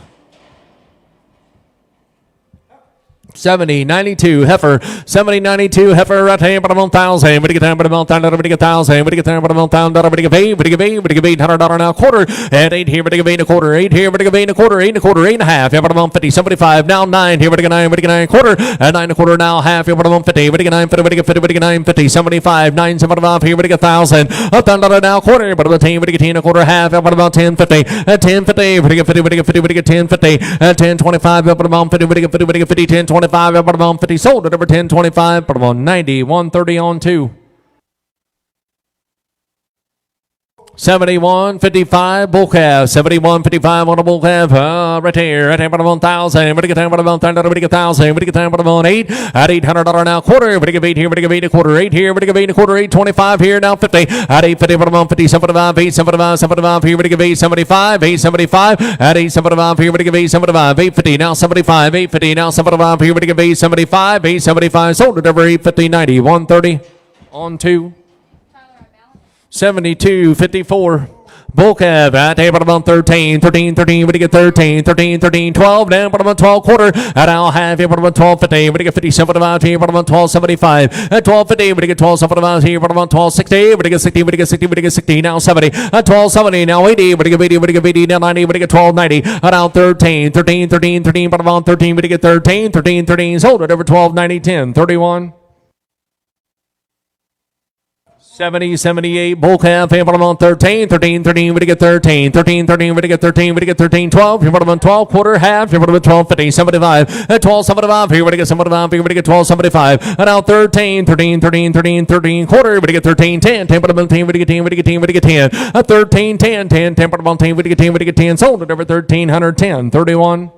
70.92 heifer, 70.92 heifer right here, but I'm on 1,000. We get down, but I'm on 1,000. We get 1,000. We get down, but I'm on 1,000. We get $800 now quarter. At 8 here, we get 8 a quarter. 8 here, we get 8 a quarter. 8 a quarter, 8 and a half. Yeah, but I'm on 50. 75 now 9 here, we get 9. We get 9 quarter. At 9 a quarter now half. Yeah, but I'm on 50. We get 9 50. We get 50. We get 9 50. 75 9 75 here, we get 1,000. $1,000 now quarter. But I'm on 10. We get 10 a quarter half. Yeah, but I'm on 10 50. At 10 50. We get 50. We get 50. We get 10 50. At 10 25. Yeah, but I'm on 50. We get 50. We get 50. 10 25. But I'm on 50, sold at over 10.25, but I'm on 90, 130 on 2. 71.55 bull calf, 71.55 on a bull calf, right here, but I'm on 1,000, but I get down, but I'm on 1,000, but I get 1,000, but I get down, but I'm on 8, at $800 now quarter, but I get 8 here, but I get 8 a quarter, 8 here, but I get 8 a quarter, 8.25 here, now 50, at 850, but I'm on 50, 75, 875, 75 here, but I get 875, 875, at 875 here, but I get 875, 850, now 75, 850, now 75 here, but I get 875, 875, sold it over 850, 90, 130 on 2. 72.54 bull calf at table about 13, 13, 13, we get 13, 13, 13, 12, down bottom of 12 quarter, at I'll have here, bottom of 12, 50, we get 50, 75 here, bottom of 12, 75, at 12, 50, we get 12, 75 here, bottom of 12, 60, we get 60, we get 60, we get 60, now 70, at 12, 70, now 80, we get 80, we get 80, now 90, we get 12, 90, at out 13, 13, 13, 13, bottom of 13, we get 13, 13, 13, sold it over 12, 90, 10, 31. 70, 78, bull calf, here bottom on 13, 13, 13, we get 13, 13, 13, we get 13, we get 13, 12, here bottom on 12, quarter, half, here bottom on 12, 50, 75, at 12, 75, here we get 75, here we get 12, 75, and now 13, 13, 13, 13, 13, quarter, we get 13, 10, 10 bottom on 10, we get 10, we get 10, we get 10, at 13, 10, 10, 10 bottom on 10, we get 10, we get 10, sold it over 1,310, 31,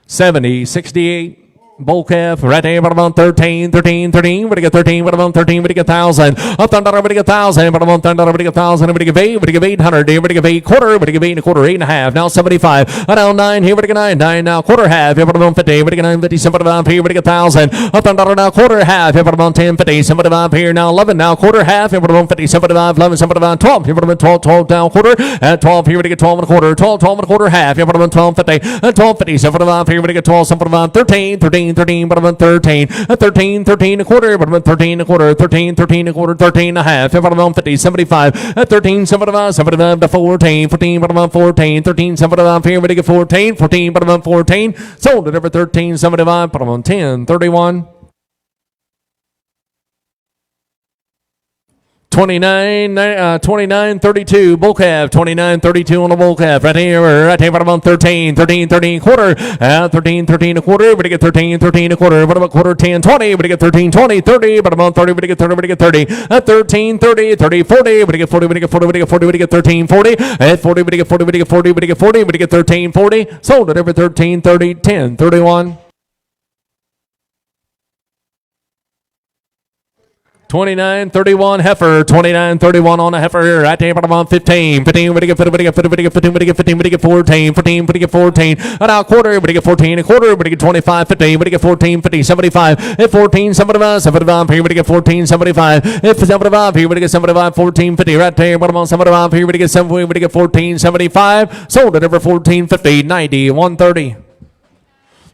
70, 68. Bull calf, right there, but I'm on 13, 13, 13, we get 13, but I'm on 13, we get 1,000, up $1,000, we get 1,000, but I'm on $1,000, we get 1,000, we get 8, we get 800, we get 8 quarter, we get 8 and a quarter, 8 and a half, now 75, now 9, here we get 9, 9 now quarter half, here but I'm on 50, we get 9, 50, 75, here we get 1,000, up $1,000 now quarter half, here but I'm on 10, 50, 75 here now 11, now quarter half, here but I'm on 50, 75, 11, 75, 12, here but I'm on 12, 12 down quarter, at 12, here we get 12 and a quarter, 12, 12 and a quarter half, here but I'm on 12, 50, at 12, 50, 75, here we get 12, 75, 13, 13, 13, but I'm on 13, 13, 13 a quarter, but I'm at 13 a quarter, 13, 13 a quarter, 13 and a half, if I'm on 50, 75, at 13, 75, 75 to 14, 14, but I'm on 14, 13, 75, here we get 14, 14, but I'm on 14, sold it over 13, 75, but I'm on 10, 31. 29, 32, bull calf, 29, 32 on the bull calf, right here, but I'm on 13, 13, 13 quarter, 13, 13 a quarter, but I get 13, 13 a quarter, but I'm a quarter, 10, 20, but I get 13, 20, 30, but I'm on 30, but I get 30, but I get 30, at 13, 30, 30, 40, but I get 40, but I get 40, but I get 40, but I get 13, 40, at 40, but I get 40, but I get 40, but I get 40, but I get 13, 40, sold it over 13, 30, 10, 31. 29, 31 heifer, 29, 31 on a heifer, right there, but I'm on 15, 15, we get 15, we get 15, we get 15, we get 14, 14, we get 14, and now quarter, we get 14, a quarter, we get 25, 50, we get 14, 50, 75, at 14, 75, 75, here we get 14, 75, at 75, here we get 75, 14, 50, right there, but I'm on 75, here we get 7, we get 14, 75, sold it over 14, 50, 90, 130,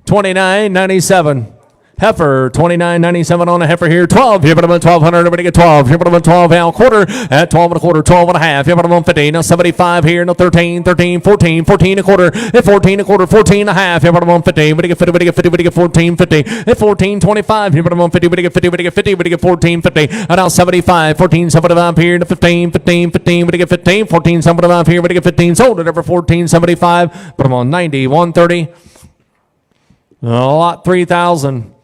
29, 97. Heifer, 29.97 on a heifer here. 12, here but I'm on 1,200. Everybody get 12. Here but I'm on 12 now quarter. At 12 and a quarter, 12 and a half. Here but I'm on 50. Now 75 here. Now 13, 13, 14, 14 a quarter. At 14 a quarter, 14 and a half. Here but I'm on 50. We get 50, we get 50, we get 14, 50. At 14, 25. Here but I'm on 50. We get 50, we get 50, we get 14, 50. And now 75, 14, 75 here. To 15, 15, 15. We get 15, 14, 75 here. We get 15. Sold it over 14, 75. But I'm on 90, 130. Lot 3,000.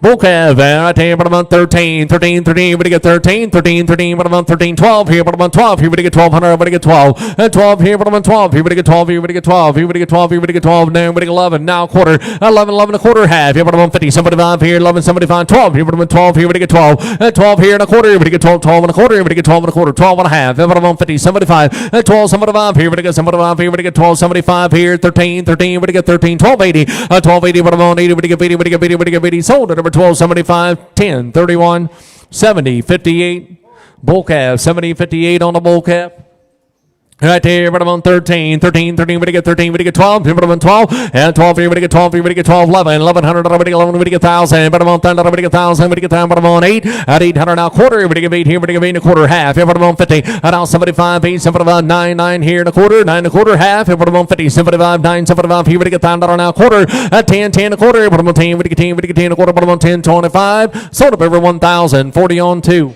Bull calf, right here, but about 13, 13, 13, we get 13, 13, 13, but about 13, 12 here, but about 12, here we get 1200, everybody get 12, 12 here, but about 12, here we get 12, here we get 12, here we get 12, here we get 12, now we get 11, now quarter, 11, 11 a quarter, half, here, but about 50, 75 here, 11, 75, 12, here, but about 12, here we get 12, 12 here and a quarter, here we get 12, 12 and a quarter, here we get 12 and a quarter, 12 and a half, here, but about 50, 75, 12, 75, here we get 75, here we get 12, 75 here, 13, 13, we get 13, 12, 80, 12, 80, but about 80, we get 80, we get 80, we get 80, sold at number 12, 75. 10, 31, 70, 58, bull calf, 70, 58 on the bull calf. Right there, but I'm on 13, 13, 13, we get 13, we get 12, but I'm on 12, and 12 here, we get 12, we get 12, 11, 1100, we get 11, we get 1,000, but I'm on 10, we get 1,000, we get 10, but I'm on 8, at 800 now quarter, we get 8 here, we get 8 and a quarter, half, here, but I'm on 50, and now 75, 8, 75, 9, 9 here and a quarter, 9 and a quarter, half, here, but I'm on 50, 75, 9, 75, here, we get 10, now quarter, at 10, 10 and a quarter, but I'm on 10, we get 10, we get 10 and a quarter, but I'm on 10, 25, sold up over 1,000, 40 on 2.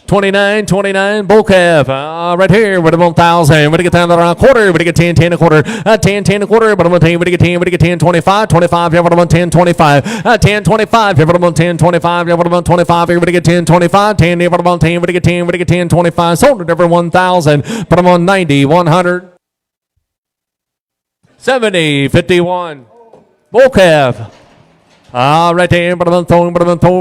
29, 29, bull calf, right here, with 1,000, we get down around a quarter, we get 10, 10 a quarter, 10, 10 a quarter, but I'm on 10, we get 10, we get 10, 25, 25, yeah, but I'm on 10, 25, 10, 25, yeah, but I'm on 10, 25, yeah, but I'm on 25, here, we get 10, 25, 10, yeah, but I'm on 10, we get 10, we get 10, 25, sold it over 1,000, but I'm on 90, 100, 70, 51, bull calf. Right there, but I'm on 14,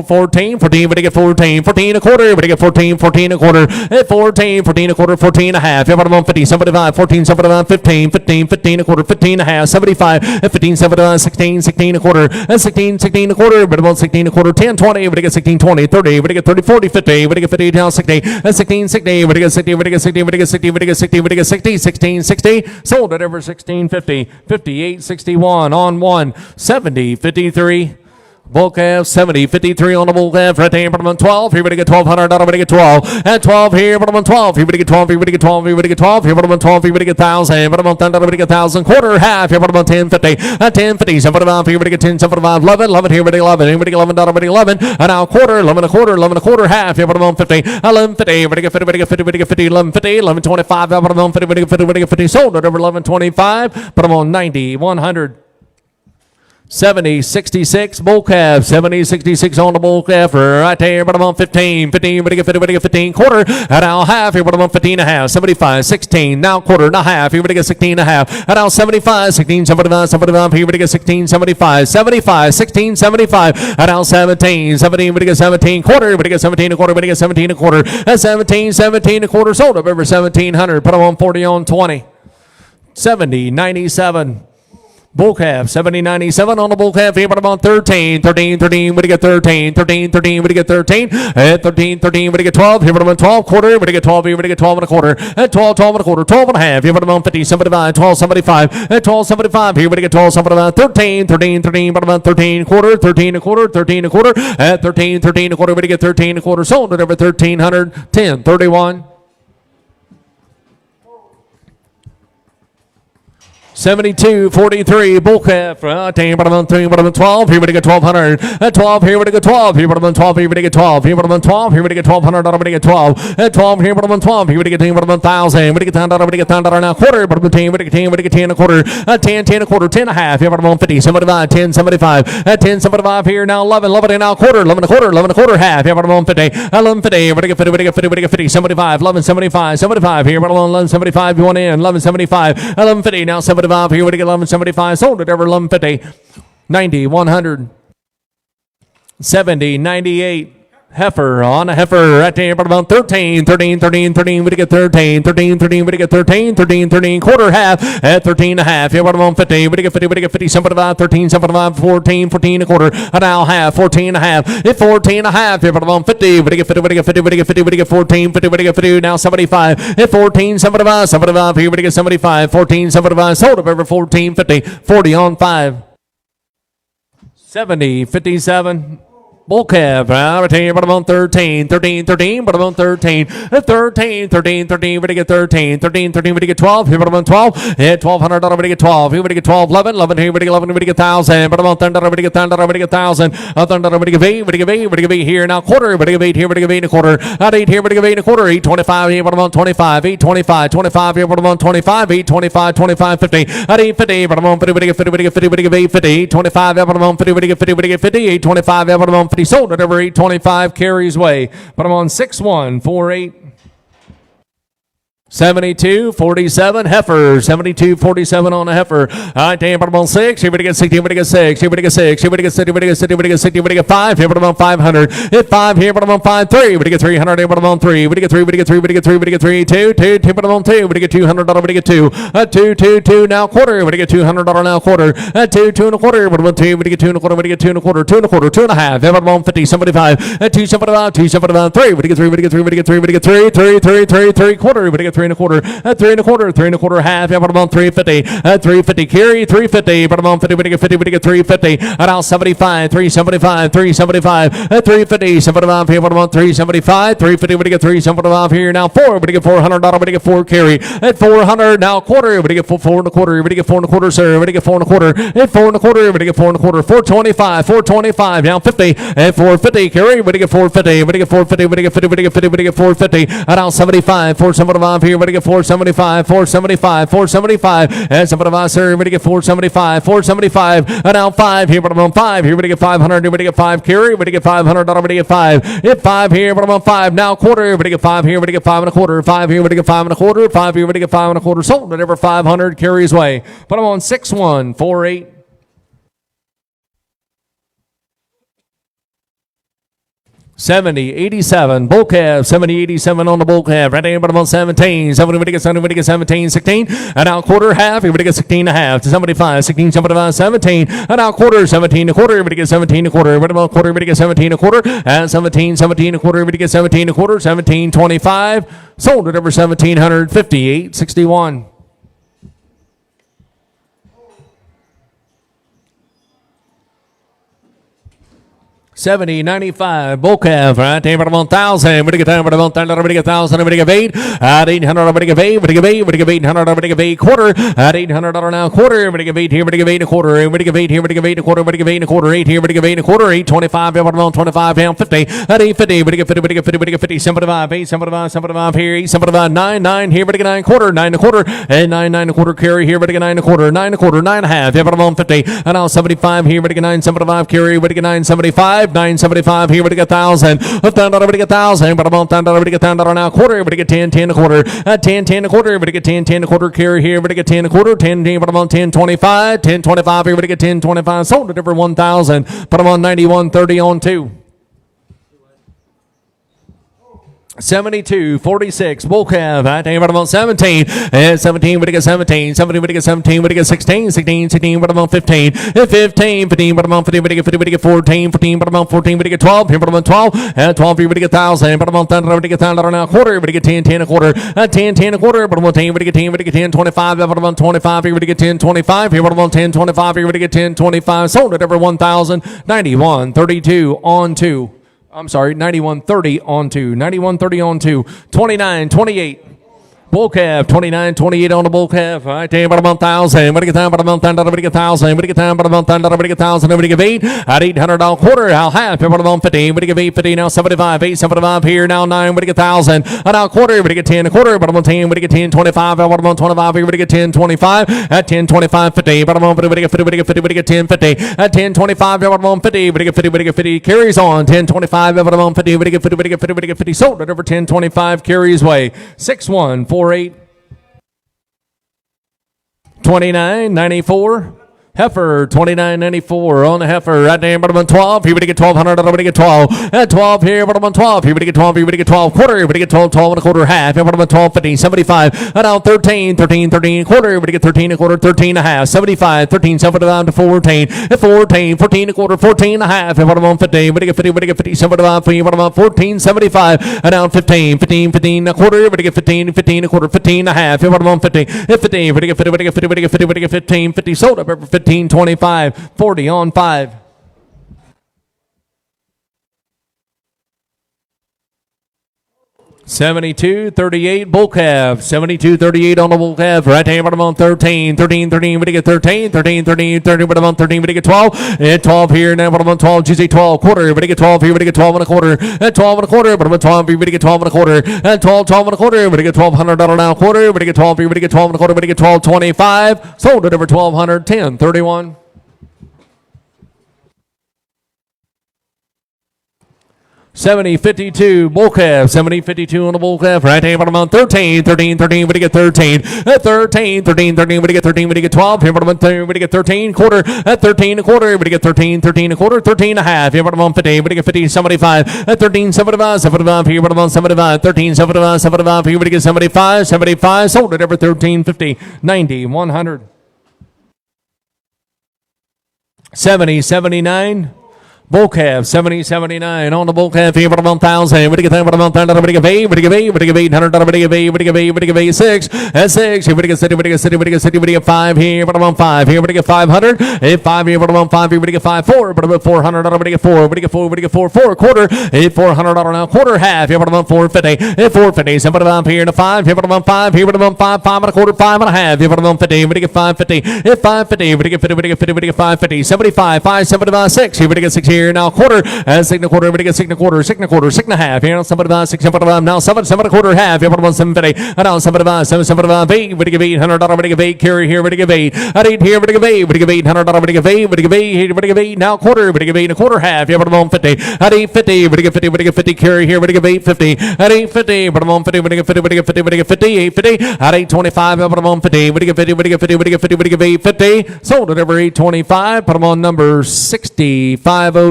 14, but I get 14, 14 a quarter, but I get 14, 14 a quarter, 14, 14 a quarter, 14 and a half, yeah, but I'm on 50, 75, 14, 75, 15, 15, 15 a quarter, 15 and a half, 75, 15, 75, 16, 16 a quarter, 16, 16 a quarter, but I'm on 16 a quarter, 10, 20, but I get 16, 20, 30, but I get 30, 40, 50, but I get 50 down 60, 16, 60, but I get 60, but I get 60, but I get 60, but I get 60, but I get 60, 16, 60, sold it over 16, 50, 58, 61 on 1, 70, 53. Bull calf, 70, 53 on the bull calf, right there, but I'm on 12, here we get 1,200, I'm going to get 12, and 12 here, but I'm on 12, here we get 12, here we get 12, here we get 12, here, but I'm on 12, here we get 1,000, but I'm on 10, I'm going to get 1,000, quarter, half, here, but I'm on 10, 50, 10, 50, 75, here we get 10, 75, 11, 11, here we get 11, here we get 11, I'm going to get 11, and now quarter, 11 a quarter, 11 a quarter, half, here, but I'm on 50, 11, 50, here we get 50, we get 50, we get 50, 11, 50, 11, 25, but I'm on 50, we get 50, we get 50, sold it over 11, 25, but I'm on 90, 100. 70, 66, bull calf, 70, 66 on the bull calf, right there, but I'm on 15, 15, but I get 50, but I get 15, quarter, and now half, here, but I'm on 15 and a half, 75, 16, now quarter, now half, here, but I get 16 and a half, and now 75, 16, 75, 75, here, but I get 16, 75, 75, 16, 75, and now 17, 17, but I get 17, quarter, but I get 17 a quarter, but I get 17 a quarter, and 17, 17 a quarter, sold up over 1,700, put them on 40 on 20, 70, 97. Bull calf, 70, 97 on the bull calf, here, but I'm on 13, 13, 13, we get 13, 13, 13, we get 13, and 13, 13, we get 12, here, but I'm on 12, quarter, we get 12, here, we get 12 and a quarter, and 12, 12 and a quarter, 12 and a half, here, but I'm on 50, 75, 12, 75, and 12, 75, here, we get 12, 75, 13, 13, 13, but I'm on 13, quarter, 13 a quarter, 13 a quarter, and 13, 13 a quarter, we get 13 a quarter, sold it over 1,300, 10, 31. 72, 43, bull calf, right there, but I'm on 3, but I'm on 12, here we get 1,200, 12, here we get 12, here but I'm on 12, here we get 12, here but I'm on 12, here we get 1,200, I'm going to get 12, 12, here but I'm on 12, here we get 10, but I'm on 1,000, we get 10, I'm going to get 10, now quarter, but I'm on 10, we get 10, we get 10 a quarter, 10, 10 a quarter, 10 and a half, here but I'm on 50, 75, 10, 75, 10, 75, here now 11, 11, now quarter, 11 a quarter, 11 a quarter, half, here but I'm on 50, 11, 50, we get 50, we get 50, we get 50, 75, 11, 75, 75, here but I'm on 11, 75, you want in, 11, 75, 11, 50, now 75, here we get 11, 75, sold it over 11, 50, 90, 100, 70, 98, heifer on a heifer right there, but about 13, 13, 13, 13, we get 13, 13, 13, we get 13, 13, 13, quarter, half, at 13 and a half, here, but about 50, we get 50, we get 50, 75, 13, 75, 14, 14 a quarter, and now half, 14 and a half, at 14 and a half, here, but about 50, we get 50, we get 50, we get 50, we get 14, 50, we get 50, now 75, at 14, 75, 75, here, we get 75, 14, 75, sold up over 14, 50, 40 on 5, 70, 57, Bull calf, retain, but I'm on 13, 13, 13, but I'm on 13, 13, 13, 13, we get 13, 13, 13, we get 12, here, but I'm on 12, hit $1,200, we get 12, here, we get 12, 11, 11, here, we get 11, we get 1,000, but I'm on thunder, we get thunder, we get 1,000, thunder, we get 8, we get 8, we get 8 here, now quarter, we get 8 here, we get 8 and a quarter, at 8 here, we get 8 and a quarter, 825 here, but I'm on 25, 825, 25 here, but I'm on 25, 825, 25, 50, at 850, but I'm on 50, we get 50, we get 50, we get 850, 25, but I'm on 50, we get 50, we get 50, 825, but I'm on 50, sold at over 825 carries way, but I'm on 6148. 72.47 heifer, 72.47 on a heifer. All right, damn, but I'm on 6. Here we get 60, we get 6, here we get 6, here we get 60, we get 60, we get 60, we get 5. Here, but I'm on 500. Hit 5 here, but I'm on 5, 3. We get 300 here, but I'm on 3. We get 3, we get 3, we get 3, we get 3, 2, 2, 2, but I'm on 2. We get $200, we get 2. 2, 2, 2 now quarter. We get $200 now quarter. 2, 2 and a quarter, but I'm on 2. We get 2 and a quarter, we get 2 and a quarter, 2 and a quarter, 2 and a half. Here, but I'm on 50, 75. 275, 275, 3. We get 3, we get 3, we get 3, we get 3, 3, 3, 3, 3 quarter. We get 3 and a quarter. 3 and a quarter, 3 and a quarter half. Yeah, but I'm on 350. 350 carry, 350. But I'm on 50. We get 50. We get 350. Now 75, 375, 375, 350, 75 here. But I'm on 375, 350. We get 375 here. Now 4. We get $400. We get 4 carry. At 400 now quarter. We get 4 and a quarter. We get 4 and a quarter, sir. We get 4 and a quarter. At 4 and a quarter. We get 4 and a quarter. 425, 425. Now 50. At 450 carry. We get 450. We get 450. We get 50. We get 50. We get 450. Now 75, 475 here. We get 475. 475, 475, and 75, sir. We get 475, 475, and now 5 here, but I'm on 5 here. We get 500, we get 5 carry, we get $500, we get 5. Hit 5 here, but I'm on 5 now quarter. We get 5 here, we get 5 and a quarter. 5 here, we get 5 and a quarter. 5 here, we get 5 and a quarter. Sold at over 500 carries way. But I'm on 6148. 70.87 bull calf, 70.87 on the bull calf. Right there, but I'm on 17. 70, we get 70, we get 17, 16. And out quarter half, we get 16 and a half to 75, 16, 75, 17. And out quarter, 17 and a quarter, we get 17 and a quarter. Right about quarter, we get 17 and a quarter. And 17, 17 and a quarter, we get 17 and a quarter. 17.25. Sold at over 1,758.61. 70.95 bull calf, right there, but I'm on 1,000. We get down, but I'm on 1,000. We get 1,000. We get 8 at 800. We get 8. We get 8. We get 800. We get 8 quarter at $800 now quarter. We get 8 here. We get 8 and a quarter. We get 8 here. We get 8 and a quarter. We get 8 and a quarter. 8 here. We get 8 and a quarter. 825. But I'm on 25 down 50 at 850. We get 50. We get 50. We get 50. 75. 8 75. 75 here. 8 75. 9 9 here. We get 9 quarter. 9 and a quarter and 9 9 and a quarter carry here. We get 9 and a quarter. 9 and a quarter. 9 and a half. Yeah, but I'm on 50 and now 75 here. We get 9 75 carry. We get 9 75. 975 here, we get 1,000. $1,000, we get 1,000. But I'm on $1,000, we get $1,000 now quarter. We get 10, 10 a quarter. 10, 10 a quarter. We get 10, 10 a quarter carry here. We get 10 a quarter. 10, 10. But I'm on 10, 25. 10, 25 here. We get 10, 25. Sold it over 1,000. But I'm on 91.30 on 2. 72.46 bull calf. I tell you what, I'm on 17 and 17. We get 17. 17. We get 17. We get 16. 16. 16. But I'm on 15. 15. 15. But I'm on 15. We get 50. We get 14. 14. But I'm on 14. We get 12. Here, but I'm on 12. And 12. Here, we get 1,000. But I'm on 1,000. We get 1,000 now quarter. We get 10. 10 a quarter. 10. 10 a quarter. But I'm on 10. We get 10. We get 10. 25. But I'm on 25. Here, we get 10. 25. Here, but I'm on 10. 25. Here, we get 10. 25. Sold it over 1,000. 91.32 on 2. I'm sorry, 91.30 on 2. 91.30 on 2. 29.28. Bull calf, 29.28 on the bull calf. All right, damn, but I'm on 1,000. What do you get down, but I'm on 1,000. What do you get 1,000? What do you get down, but I'm on 1,000. What do you get 1,000? What do you get 8? At $800 quarter, I'll half. But I'm on 15. What do you get 850? Now 75. 875 here, now 9. What do you get 1,000? And now quarter, what do you get 10 a quarter? But I'm on 10. What do you get 10? 25. What I'm on 25 here. What do you get 10? 25. At 10, 25, 50. But I'm on 50. What do you get 50? What do you get 50? What do you get 10? 50. At 10, 25. What I'm on 50. What do you get 50? What do you get 50? Carries on. 10, 25. What I'm on 50. What do you get 50? What do you get 50? What do you get 50? Sold it over 10, 25. Carries way. 6148. 29.94 heifer, 29.94 on the heifer. Right there, but I'm on 12. Here we get 1,200. I'm going to get 12. At 12 here, but I'm on 12. Here we get 12. Here we get 12 quarter. Here we get 12. 12 and a quarter half. Here, but I'm on 12. 15. 75. And now 13. 13. 13 quarter. Here we get 13 and a quarter. 13 and a half. 75. 13. 75 to 14. At 14. 14 and a quarter. 14 and a half. Here, but I'm on 15. We get 50. We get 50. 75. Here, but I'm on 14. 75. And now 15. 15. 15 and a quarter. Here we get 15. 15 and a quarter. 15 and a half. Here, but I'm on 50. At 15. We get 50. We get 50. We get 50. We get 15. 50 sold up over 15. 25, 40 on 5. 72-38 bull calf. 72-38 on the bull calf. Right hand bottom on 13. 13-13. We get 13. 13-13. 13 bottom on 13. We get 12. And 12 here. Now bottom on 12. GC 12 quarter. We get 12 here. We get 12 and a quarter. And 12 and a quarter. Bottom on 12 here. We get 12 and a quarter. And 12 and a quarter. We get $1,200 now quarter. We get 12 here. We get 12 and a quarter. We get 12.25. Sold at over 1,200. 10-31. 70-52 bull calf. 70-52 on the bull calf. Right hand bottom on 13. 13-13. We get 13. At 13. 13-13. We get 13. We get 12. Here bottom on 13. We get 13 quarter. At 13 a quarter. We get 13. 13 a quarter. 13 and a half. Here bottom on 50. We get 50. 75. At 13. 75. 75. Here bottom on 75. 13. 75. 75. Here we get 75. 75. Sold at over 13. 50. 90. 100. 70-79. Bull calf, 70-79 on the bull calf here, but about 1,000. We get that, but about 1,000. We get 8, we get 8, we get 800. We get 8, we get 8, we get 8, 6 and 6. Here we get city, we get city, we get city, we get 5 here, but about 5 here. We get 500. 5 here, but about 5 here. We get 5 4, but about 400. We get 4. We get 4. We get 4 4 quarter. $400 now quarter half. Here, but about 450. 450. Some about here to 5. Here, but about 5. Here, but about 5. 5 and a quarter. 5 and a half. Here, but about 50. We get 550. 550. We get 50. We get 50. We get 550. 75. 5 75 6. Here we get 6 here now quarter. And 6 and a quarter. We get 6 and a quarter. 6 and a quarter. 6 and a half. Here, 75 6 75. Now 7 7 and a quarter half. Here, but about 750. And now 75 7 75 8. We get $800. We get 8 carry here. We get 8. At 8 here. We get 8. We get $800. We get 8. We get 8 here. We get 8 now quarter. We get 8 and a quarter half. Here, but about 50. At 850. We get 50. We get 50 carry here. We get 850. At 850. But about 50. We get 50. We get 50. We get 50. 850. At 825. But about 50. We get 50. We get 50. We get 50. We get 850. Sold at over 825. Put them on number 6503.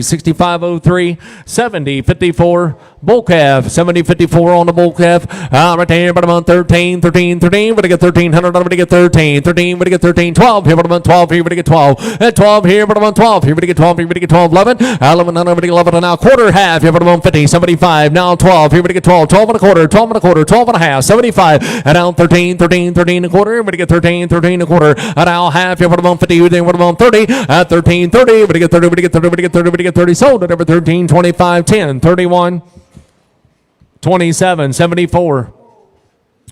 6503. 7054. Bull calf, 70-54 on the bull calf. Right there, but I'm on 13, 13, 13. But I get 1,300. But I get 13, 13. But I get 13, 12. Here, but I'm on 12. Here, but I get 12. At 12 here, but I'm on 12. Here, but I get 12. Here, but I get 12, 11. 11, but I get 11. And now quarter half. Here, but I'm on 50, 75. Now 12. Here, but I get 12. 12 and a quarter. 12 and a quarter. 12 and a half. 75. And now 13, 13, 13 and a quarter. But I get 13, 13 and a quarter. And now half. Here, but I'm on 50. Then what I'm on 30. At 13, 30. But I get 30. But I get 30. But I get 30. But I get 30. Sold at over 13, 25, 10, 31. 27, 74.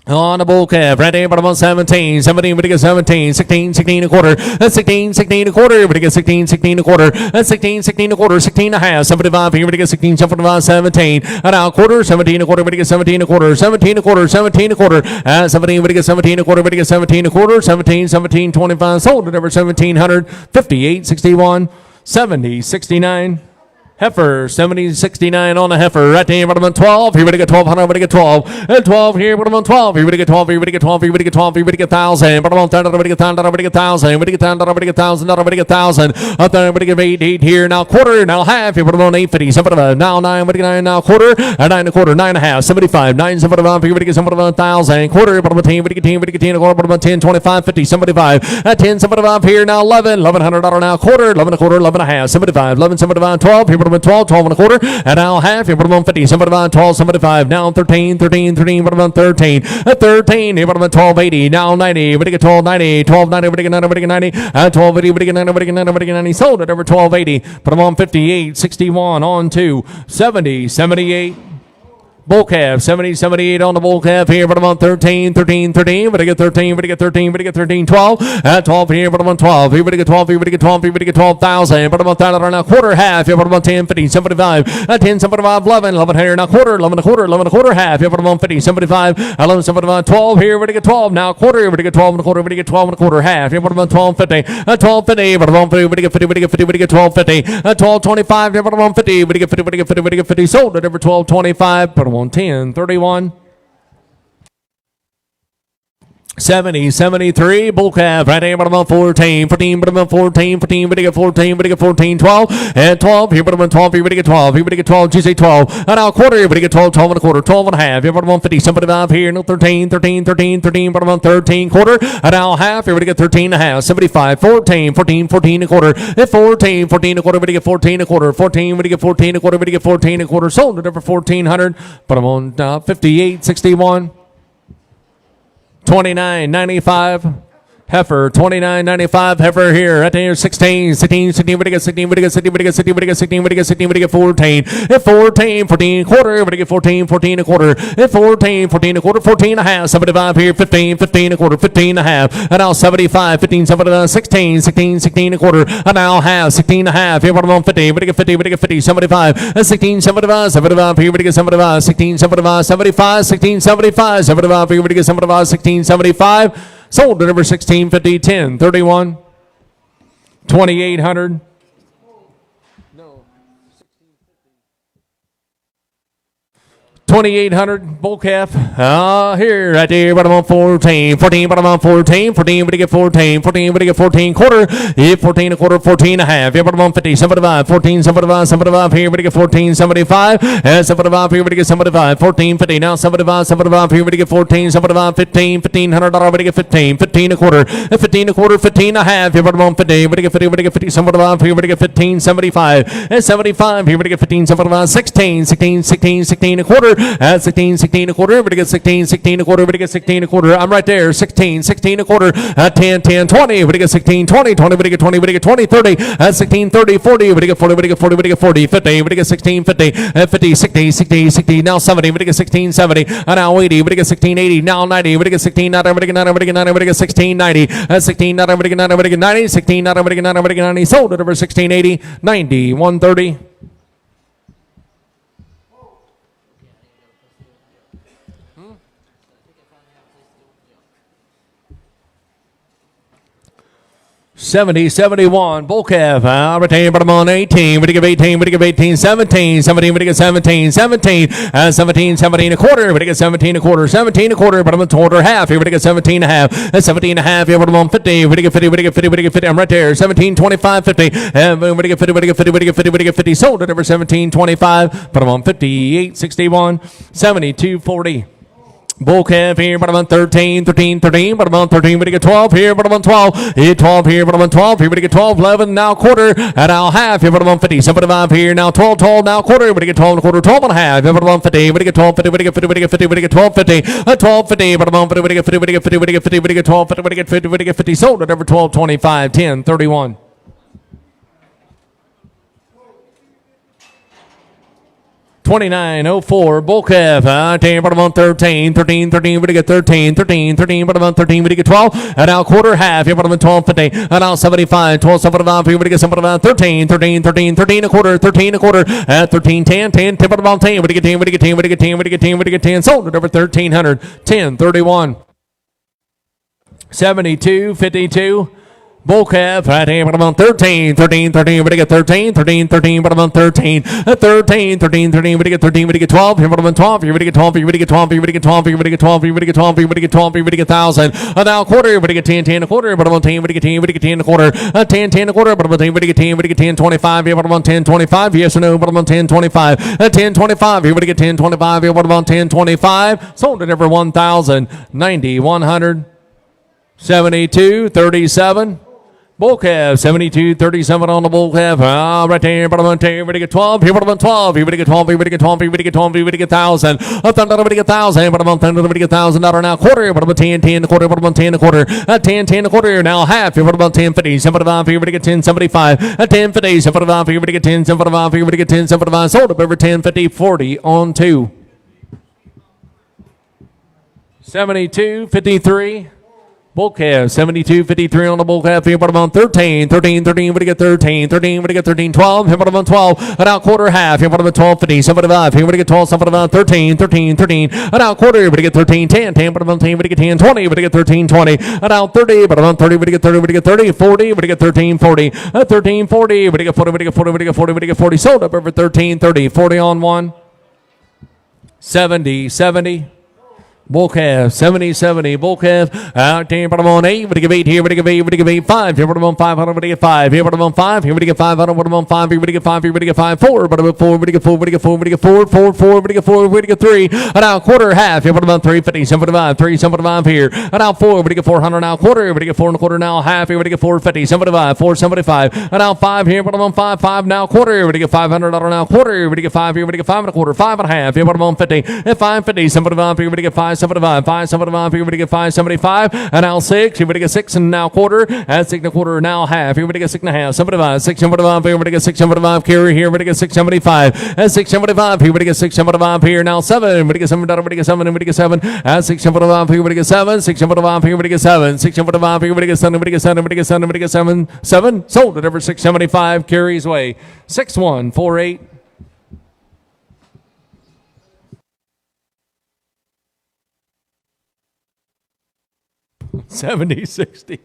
On the bull calf, right there, bottom on 17. 17, we get 17. 16, 16 a quarter. That's 16, 16 a quarter. We get 16, 16 a quarter. That's 16, 16 a quarter. 16 and a half. 75 here, we get 16, 75, 17. And now quarter, 17 a quarter. We get 17 a quarter. 17 a quarter. 17 a quarter. 17, we get 17 a quarter. We get 17 a quarter. 17, 17, 25. Sold at over 1,700. 58, 61. 70, 69. Heifer, 70-69 on the heifer. Right there, bottom on 12. Here we get 1,200. We get 12. And 12 here, bottom on 12. Here we get 12. Here we get 12. Here we get 12. Here we get 1,000. Bottom on 10. We get 1,000. We get 1,000. We get 1,000. We get 1,000. We get 1,000. Up there, we get 8 here. Now quarter. Now half. Here bottom on 850. 75. Now 9. We get 9. Now quarter. And 9 and a quarter. 9 and a half. 75. 9 75. Here we get 1,000. Quarter. Bottom on 10. We get 10. We get 10. Quarter. Bottom on 10. 25. 50. 75. At 10. 75 here. Now 11. $1,100 now quarter. 11 and a quarter. 11 and a half. 75. 11 75. 12. Here bottom on 12. 12 and a quarter. And now half, here, bottom on 50, 75, 12, 75, now 13, 13, 13, bottom on 13, at 13, here, bottom on 12, 80, now 90, we get 12, 90, 12, 90, we get 90, we get 90, at 12, 80, we get 90, we get 90, we get 90, sold at over 12, 80, bottom on 58, 61, on to 70, 78, bull calf, 70, 78 on the bull calf here, but I'm on 13, 13, 13, but I get 13, but I get 13, but I get 13, 12, at 12 here, but I'm on 12, here, but I get 12, here, but I get 12, here, but I get 12,000, but I'm on 1,000 now, quarter half, here, but I'm on 10, 50, 75, at 10, 75, 11, 11 here, now quarter, 11 and a quarter, 11 and a quarter half, here, but I'm on 50, 75, 11, 75, 12 here, but I get 12, now quarter, here, but I get 12 and a quarter, but I get 12 and a quarter half, here, but I'm on 12, 50, at 12, 50, but I'm on 50, but I get 50, but I get 50, but I get 12, 50, at 12, 25, here, but I'm on 50, but I get 50, but I get 50, but I get 50, sold at over 12, 25, but I'm on 10, 31. 70, 73, bull calf, right there, bottom on 14, 14, bottom on 14, 14, we get 14, we get 14, 12, and 12, here, bottom on 12, here, we get 12, here, we get 12, GC 12, and now quarter, here, we get 12, 12 and a quarter, 12 and a half, here, bottom on 50, 75 here, no 13, 13, 13, 13, bottom on 13, quarter, and now half, here, we get 13 and a half, 75, 14, 14, 14 and a quarter, and 14, 14 and a quarter, we get 14 and a quarter, 14, we get 14 and a quarter, we get 14 and a quarter, sold at over 1,400, bottom on 58, 61. 29.95. Heifer, $29.95. Heifer here at the 16, 16, 16, we get 16, we get 16, we get 16, we get 16, we get 16, we get 14. At 14, 14 quarter, we get 14, 14 a quarter. At 14, 14 a quarter, 14 and a half. 75 here, 15, 15 a quarter, 15 and a half. And now 75, 15, 75, 16, 16, 16 a quarter. And now half, 16 and a half. Here, 50, we get 50, we get 50, 75, 16, 75, 75 here, we get 75, 16, 75, 75, 16, 75, 75 here, we get 75, 16, 75. Sold at number 1650, 10, 31, 2800. 2800 bull calf. Here, right there, bottom on 14, 14, bottom on 14, 14, we get 14, 14, we get 14 quarter, 14 a quarter, 14 and a half, here, bottom on 50, 75, 14, 75, 75, here, we get 14, 75, and 75, here, we get 75, 14, 50, now 75, 75, here, we get 14, 75, 15, $1,500, we get 15, 15 a quarter, 15 a quarter, 15 and a half, here, bottom on 50, we get 50, we get 50, 75, here, we get 15, 75, and 75, here, we get 15, 75, 16, 16, 16, 16 a quarter, at 16, 16 a quarter, everybody gets 16, 16 a quarter, everybody gets 16 a quarter. I'm right there, 16, 16 a quarter, at 10, 10, 20, everybody gets 16, 20, 20, everybody get 20, everybody get 20, 30, at 16, 30, 40, everybody get 40, everybody get 40, everybody get 40, 50, everybody get 16, 50, at 50, 60, 60, 60, now 70, everybody get 16, 70, and now 80, everybody get 16, 80, now 90, everybody get 16, 90, everybody get 90, everybody get 90, everybody get 16, 90, at 16, 90, everybody get 90, everybody get 90, 16, 90, everybody get 90, everybody get 90, sold at over 16, 80, 90, 130. $70, $71, bull calf, retain bottom on 18, we give 18, we give 18, 17, 17, we get 17, 17, 17, 17 a quarter, we get 17 a quarter, 17 a quarter, bottom on quarter half, here we get 17 and a half, 17 and a half, here bottom on 50, we get 50, we get 50, we get 50, I'm right there, 17, 25, 50, and we get 50, we get 50, we get 50, we get 50, sold at number 17, 25, bottom on 58, 61, 72, 40. Bull calf here, bottom on 13, 13, 13, bottom on 13, we get 12 here, bottom on 12, here 12 here, bottom on 12, here we get 12, 11, now quarter, and now half, here bottom on 50, 75 here, now 12, 12, now quarter, we get 12 and a quarter, 12 and a half, here bottom on 50, we get 12, 50, we get 50, we get 50, we get 12, 50, 12, 50, bottom on 50, we get 50, we get 50, we get 50, we get 12, 50, we get 50, we get 50, sold at number 12, 25, 10, 31. $29.04 bull calf. Bottom on 13, 13, 13, we get 13, 13, 13, bottom on 13, we get 12, and now quarter half, here bottom on 12, 50, and now 75, 12, 75, here we get 75, 13, 13, 13, 13 a quarter, 13 a quarter, at 13, 10, 10, 10, bottom on 10, we get 10, we get 10, we get 10, we get 10, we get 10, sold at over 1300, 10, 31. 72, 52. Bull calf, right here, bottom on 13, 13, 13, we get 13, 13, 13, bottom on 13, 13, 13, 13, we get 13, we get 12, here bottom on 12, here we get 12, here we get 12, here we get 12, here we get 12, here we get 12, here we get 12, here we get 1,000, and now quarter, we get 10, 10 a quarter, bottom on 10, we get 10, we get 10 a quarter, 10, 10 a quarter, bottom on 10, we get 10, we get 10, 25, here bottom on 10, 25, yes or no, bottom on 10, 25, 10, 25, here we get 10, 25, here bottom on 10, 25, sold at over 1,000, 90, 100, 72, 37. Bull calf, 72, 37 on the bull calf. Right there, bottom on 10, we get 12, here bottom on 12, here we get 12, here we get 12, here we get 12, here we get 1,000, up down, we get 1,000, bottom on 10, we get $1,000 now, quarter, bottom on 10, 10 a quarter, bottom on 10 a quarter, 10, 10 a quarter, now half, here bottom on 10, 50, 75, here we get 10, 75, 10, 50, 75, here we get 10, 75, here we get 10, 75, sold up over 10, 50, 40 on 2. 72, 53. Bull calf, 72, 53 on the bull calf. Here, bottom on 13, 13, 13, we get 13, 13, we get 13, 12. Here, bottom on 12, and out quarter half. Here, bottom on 12, 50, 75. Here, we get 12, 75, 13, 13, 13, and out quarter. We get 13, 10, 10, bottom on 10, we get 10, 20, we get 13, 20, and out 30, bottom on 30, we get 30, we get 30, 40, we get 13, 40, 13, 40, we get 40, we get 40, we get 40, we get 40, sold up over 13, 30, 40 on 1, 70, 70. Bull calf, 70, 70, bull calf, out there, bottom on 8, we give 8 here, we give 8, we give 8, 5, here, bottom on 500, we get 5, here, bottom on 5, here, we get 500, bottom on 5, here, we get 5, here, we get 5, 4, bottom on 4, we get 4, we get 4, we get 4, 4, 4, we get 4, we get 3, and now quarter half, here, bottom on 3, 50, 75, 3, 75 here, and now 4, we get 400, now quarter, we get 4 and a quarter, now half, here, we get 450, 75, 475, and now 5 here, bottom on 5, 5, now quarter, we get 500, now quarter, we get 5 here, we get 5 and a quarter, 5 and a half, here, bottom on 50, and 550, 75, here, we get 5, 575, 575. Here we get 575, and now 6. Here we get 6 and now quarter. At 6 and a quarter, now half. Here we get 6 and a half. 75, 675. Here we get 675. Carry here. We get 675. At 675. Here we get 675. Here now 7. We get 7. We get 7. And we get 7. At 675. Here we get 7. 675. Here we get 7. 675. Here we get 7. We get 7. We get 7. We get 7. 7. Sold at over 675. Carries way 6148. 70-60.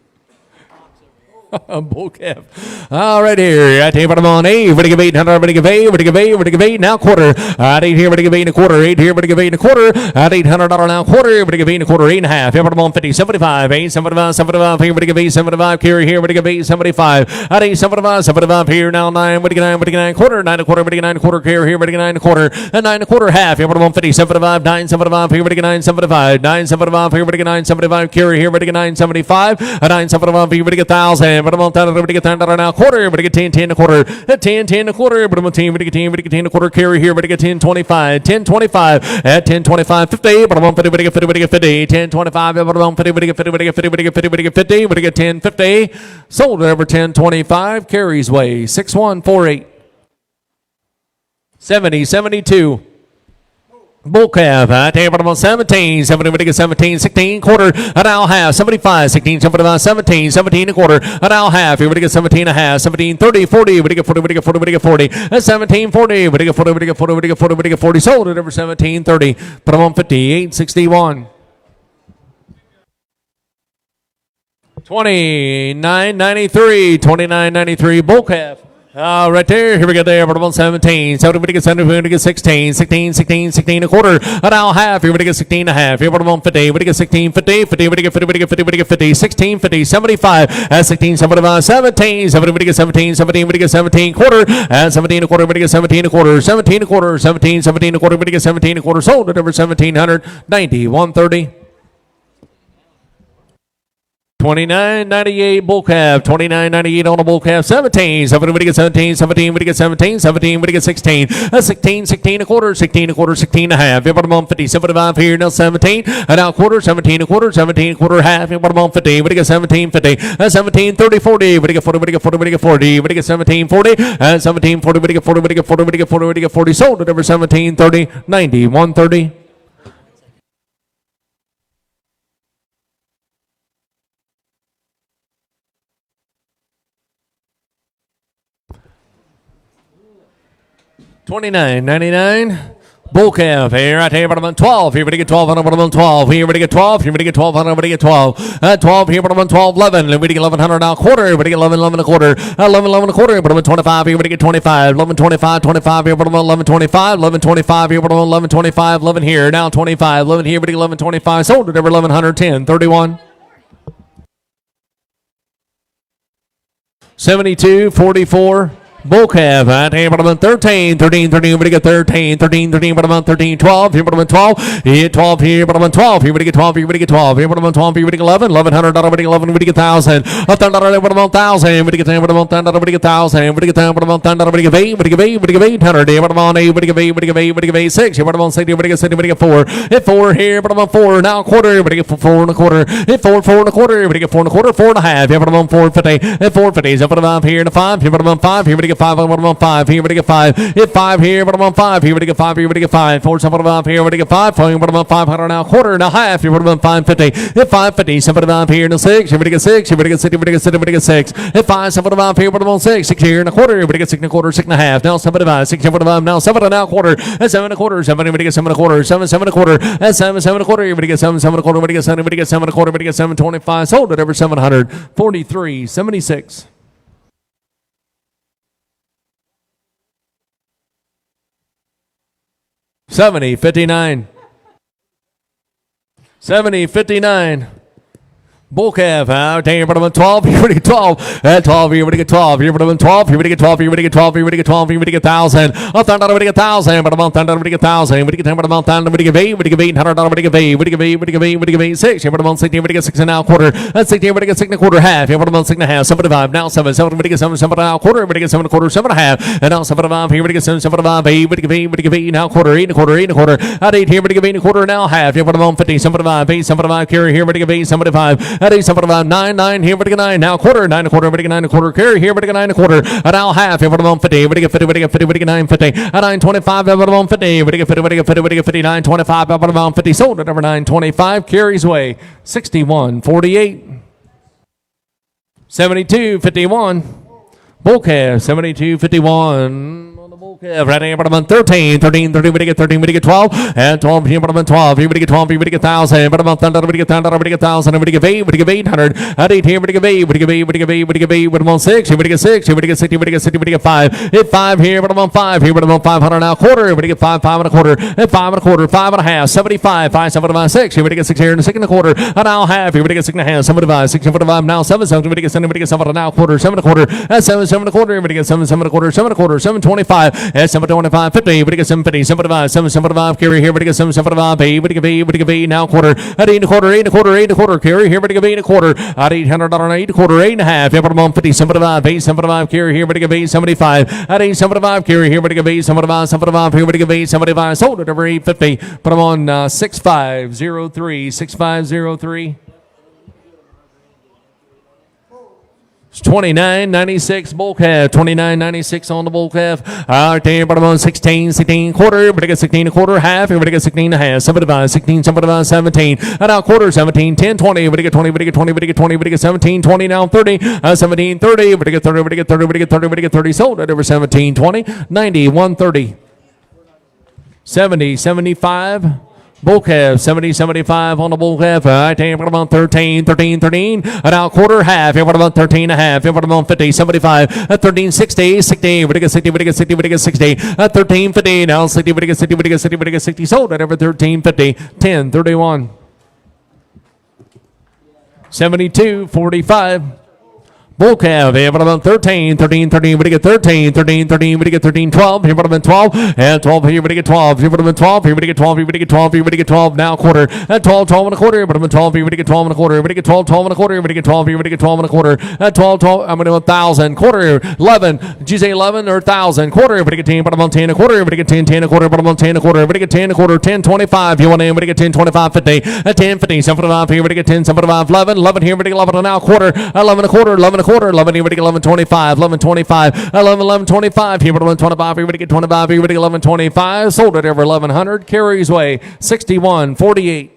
Bull calf. All right here. I take them on 8. We're going to give 800. We're going to give 8. We're going to give 8. We're going to give 8 now quarter. At 8 here. We're going to give 8 and a quarter. 8 here. We're going to give 8 and a quarter. At $800 now quarter. We're going to give 8 and a quarter. 8 and a half. Here. We're going to 50. 75. 8. 75. 75. Here. We're going to give 8. 75. Carry here. We're going to give 8. 75. At 8. 75. 75. Here now 9. We're going to get 9. We're going to get 9 quarter. 9 and a quarter. We're going to get 9 and a quarter. Carry here. We're going to get 9 and a quarter. And 9 and a quarter half. Here. We're going to 50. 75. 9. 75. Here. We're going to get 9. 75. 9. 75. Here. We're going to get 9. 75. Carry here. We're going to get 9. 75. At 9. 75. Here. We're going to get 1,000. We're going to get 10 now quarter. We're going to get 10. 10 and a quarter. 10. 10 and a quarter. We're going to get 10. We're going to get 10 and a quarter. Carry here. We're going to get 10. 25. 10. 25. At 10. 25. 50. We're going to get 50. We're going to get 50. 10. 25. We're going to get 50. We're going to get 50. We're going to get 50. We're going to get 50. We're going to get 50. We're going to get 10. 50. Sold at over 10. 25. Carries way 6148. 70. 72. Bull calf, table 17, 17, we get 17, 16, quarter, an hour half, 75, 16, 75, 17, 17, a quarter, an hour half, here we get 17 and a half, 17, 30, 40, we get 40, we get 40, we get 40, 17, 40, we get 40, we get 40, we get 40, we get 40, sold at over 17, 30, put them on 58, 61. 29.93, 29.93, bull calf. Right there. Here we go there. We're on 17. 17. We get 17. We get 16. 16. 16. 16 a quarter. An hour half. Here we get 16 and a half. Here we're on 50. We get 16. 50. 50. We get 50. We get 50. We get 50. 16. 50. 75. At 16. 75. 17. 17. We get 17. 17. We get 17 quarter. At 17 a quarter. We get 17 a quarter. 17 a quarter. 17. 17 a quarter. We get 17 a quarter. Sold at over 1790. 130. 29.98 bull calf, 29.98 on a bull calf, 17, 17, we get 17, 17, we get 17, 17, we get 16, 16, 16 a quarter, 16 a quarter, 16 and a half, here bottom on 50, 75 here, now 17, and now quarter, 17 a quarter, 17 a quarter, half, here bottom on 50, we get 17, 50, 17, 30, 40, we get 40, we get 40, we get 40, we get 17, 40, and 17, 40, we get 40, we get 40, we get 40, we get 40, sold at over 17, 30, 90, 130. 29.99 bull calf here right here, bottom 12. Here we get 12 on bottom 12. Here we get 12. Here we get 12 on we get 12. 12 here, bottom 12. 11. We get 1100 now quarter. We get 11, 11 a quarter. 11, 11 a quarter. Bottom 25. Here we get 25. 11, 25, 25 here, bottom 11, 25. 11, 25 here, bottom 11, 25. 11 here now 25. 11 here. We get 11, 25. Sold at over 1110. 31. 72, 44. Bull calf at bottom 13, 13, 13, we get 13, 13, 13, bottom 13, 12, here bottom 12, here 12, here bottom 12, here we get 12, here we get 12, here bottom 12, here we get 11, $1,100, we get 11, we get 1,000, $1,000, bottom 1,000, we get 10, bottom 1,000, we get 1,000, we get 10, bottom 1,000, we get 8, we get 8, we get 800, here bottom 8, we get 8, we get 8, we get 8, 6, here bottom 6, we get 6, we get 4, hit 4 here, bottom 4, now quarter, we get 4 and a quarter, hit 4, 4 and a quarter, we get 4 and a quarter, 4 and a half, here bottom 450, hit 450, up bottom here and a 5, here bottom 5, here we get 5, bottom 5, here we get 5, hit 5 here, bottom on 5, here we get 5, here we get 5, 4, 7, bottom here we get 5, bottom on 500 now quarter, now half, here bottom on 550, hit 550, 7 bottom here now 6, here we get 6, here we get 6, here we get 6, here we get 6, hit 5, 7 bottom here, bottom on 6, 6 here and a quarter, here we get 6 and a quarter, 6 and a half, now 7 bottom 6 bottom now 7 and a quarter, and 7 and a quarter, 7, here we get 7 and a quarter, 7, 7 and a quarter, and 7, 7 and a quarter, here we get 7, 7 and a quarter, we get 7, we get 7 and a quarter, we get 725, sold at over 700, 43, 76. 70, 59. 70, 59. Bull calf, here, but 12, here we get 12, at 12, here we get 12, here but 12, here we get 12, here we get 12, here we get 12, here we get 1,000, a thunder, we get 1,000, but about thunder, we get 1,000, we get 10, but about thunder, we get 8, we get 800, we get 8, we get 8, we get 8, we get 8, 6, here but about 16, we get 6 and now quarter, at 16, we get 6 and a quarter, half, here but about 6 and a half, 75, now 7, 7, we get 7, 7 and a quarter, we get 7 and a quarter, 7 and a half, and now 7 and a half, here we get 7, 7 and a half, 8, we get 8, we get 8, now quarter, 8 and a quarter, 8 and a quarter, at 8, here we get 8 and a quarter, now half, here but about 50, 7 and a half, 8, 7 and a half, carry, here we get 8, 75, at 8, 7 and a half, 9, here we get 9, now quarter, 9 and a quarter, we get 9 and a quarter, carry, here we get 9 and a quarter, and now half, here we get 50, we get 50, we get 50, we get 9, 50, at 9.25, we get 50, we get 50, we get 50, we get 50, 9.25, we get 50, sold at number 9.25, carries away, 61.48, 72.51, bull calf, 72.51. Right here, but I'm 13, 13, 13, we get 13, we get 12, and 12, here, but I'm 12, here, we get 12, here, we get 1,000, but I'm 1,000, we get 1,000, we get 1,000, we get 8, we get 800, at 8, here, we get 8, we get 8, we get 8, we get 8, but I'm on 6, here, we get 6, here, we get 60, we get 60, we get 5, hit 5 here, but I'm on 5, here, but I'm on 500 now, quarter, we get 5, 5 and a quarter, and 5 and a quarter, 5 and a half, 75, 5, 7 and 6, here, we get 6 here, and 6 and a quarter, and now half, here, we get 6 and a half, 75, 6 and 5, now 7, 7, we get 7, we get 7 now, quarter, 7 and a quarter, and 7, 7 and a quarter, we get 7, 7 and a quarter, 7 and a quarter, 7.25, and 7.25, 50, we get 750, 75, 775, carry here, we get 775, 8, we get 8, we get 8, now quarter, at 8 and a quarter, 8 and a quarter, 8 and a quarter, carry here, we get 8 and a quarter, at $800, 8 and a quarter, 8 and a half, here, but I'm on 50, 75, 8, 75, carry here, we get 8, 75, at 8, 75, carry here, we get 8, 75, 75, here, we get 8, 75, sold it over 850, but I'm on 6503, 6503. It's 29.96 bull calf, 29.96 on the bull calf. Right there, but I'm on 16, 16 quarter, but I get 16 a quarter, half, and we get 16 and a half, 75, 16, 75, 17, and now quarter, 17, 10, 20, but I get 20, but I get 20, but I get 20, but I get 17, 20, now 30, 17, 30, but I get 30, but I get 30, but I get 30, but I get 30, sold at over 17, 20, 90, 130, 70, 75. Bull calf, 70, 75 on the bull calf. Right there, what about 13, 13, 13. And now quarter, half. Here, what about 13 and a half? Here, what about 50, 75. 13, 60, 60. What do you get 60? What do you get 60? What do you get 60? 13, 50. Now 60, what do you get 60? What do you get 60? What do you get 60? Sold at over 13, 50. 10, 31. 72, 45. Bull calf, here, but about 13, 13, 13, but you get 13, 13, 13, but you get 13, 12, here, but about 12, and 12, here, but you get 12, here, but about 12, here, but you get 12, here, but you get 12, here, but you get 12, now quarter, and 12, 12 and a quarter, but about 12, here, but you get 12 and a quarter, but you get 12, 12 and a quarter, but you get 12, here, but you get 12 and a quarter, and 12, 12, I'm going to 1,000, quarter, 11, did you say 11 or 1,000, quarter, but you get 10, but about 10 a quarter, but you get 10, 10 a quarter, but about 10 a quarter, but you get 10 a quarter, 10, 25, you want in, but you get 10, 25, 50, 10, 50, 75, here, but you get 10, 75, 11, 11 here, but you get 11, now quarter, 11 a quarter, 11 a quarter, 11 here, but you get 11.25, 11.25, 11.25, here, but 11.25, here, but you get 25, here, but you get 11.25, sold it over 1,100, carries away 61.48.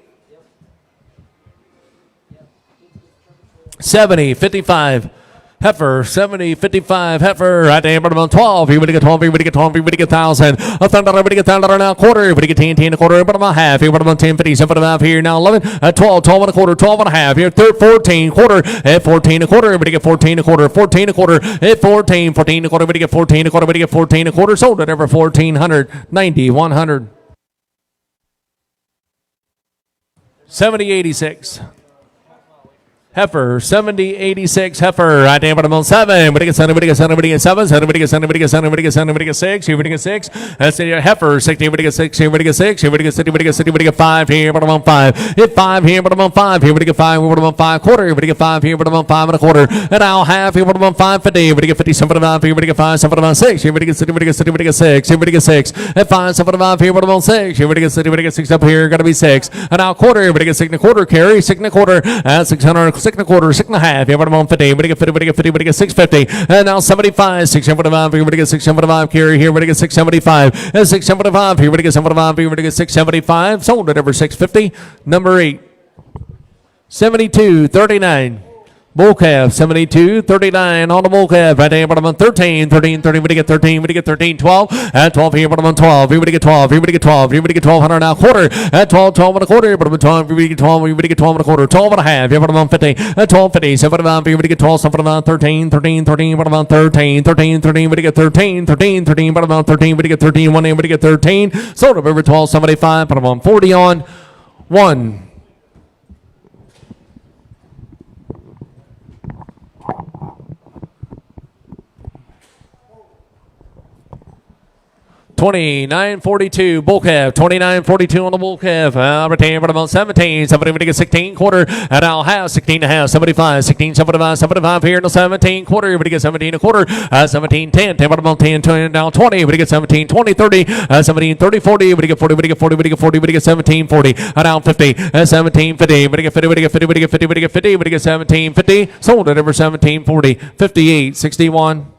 70, 55. Heifer, 70, 55, heifer, right there, but about 12, here we get 12, here we get 12, here we get 1,000, a thunder, we get $1,000 now, quarter, here we get 10, 10 a quarter, but about half, here, but about 10, 50, 75, here, now 11, 12, 12 and a quarter, 12 and a half, here, 14, quarter, at 14 a quarter, we get 14 a quarter, 14 a quarter, at 14, 14 a quarter, we get 14 a quarter, we get 14 a quarter, sold it over 1,400, 90, 100. 70, 86. Heifer, 70, 86, heifer, right there, but I'm on 7, but I get 7, but I get 7, but I get 7, 7, but I get 7, but I get 7, but I get 7, but I get 6, here, but I get 6, that's the heifer, 60, but I get 6, here, but I get 6, here, but I get 60, but I get 60, but I get 5, here, but I'm on 5, hit 5, here, but I'm on 5, here, but I get 5, but I'm on 5, quarter, here, but I get 5, here, but I'm on 5 and a quarter, and now half, here, but I'm on 5, 50, but I get 50, 75, here, but I get 5, 75, 6, here, but I get 60, but I get 60, but I get 6, here, but I get 6, at 5, 75, here, but I'm on 6, here, but I get 60, but I get 6 up here, gotta be 6, and now quarter, here, but I get 6 and a quarter, carry, 6 and a quarter, and 600, 6 and a quarter, 6 and a half. Yeah, but I'm on 50, but I get 50, but I get 50, but I get 650, and now 75, 675, here, but I get 675, carry here, but I get 675, and 675, here, but I get 75, here, but I get 675, sold it over 650, number 8, 72, 39. Bull calf, 72, 39 on the bull calf. Right there, but I'm on 13, 13, 13, but I get 13, but I get 13, 12, and 12 here, but I'm on 12, here, but I get 12, here, but I get 12, here, but I get 1,200 now, quarter, and 12, 12 and a quarter, but I'm on 12, here, but I get 12, here, but I get 12 and a quarter, 12 and a half, here, but I'm on 50, and 12, 50, 75, here, but I get 12, 75, 13, 13, 13, but I'm on 13, 13, 13, but I get 13, 13, 13, but I'm on 13, but I get 13, 1 here, but I get 13, sold up over 12, 75, but I'm on 40 on 1. 29.42 bull calf, 29.42 on the bull calf. Retain for about 17, somebody would get 16 quarter, and I'll have 16 and a half, 75, 16, 75, 75 here in the 17 quarter. Would get 17 a quarter, 17, 10, 10 for about 10, 20, now 20. Would get 17, 20, 30, 17, 30, 40. Would get 40, would get 40, would get 40, would get 17, 40, down 50, 17, 50. Would get 50, would get 50, would get 50, would get 50, would get 17, 50. Sold it over 17, 40, 58, 61.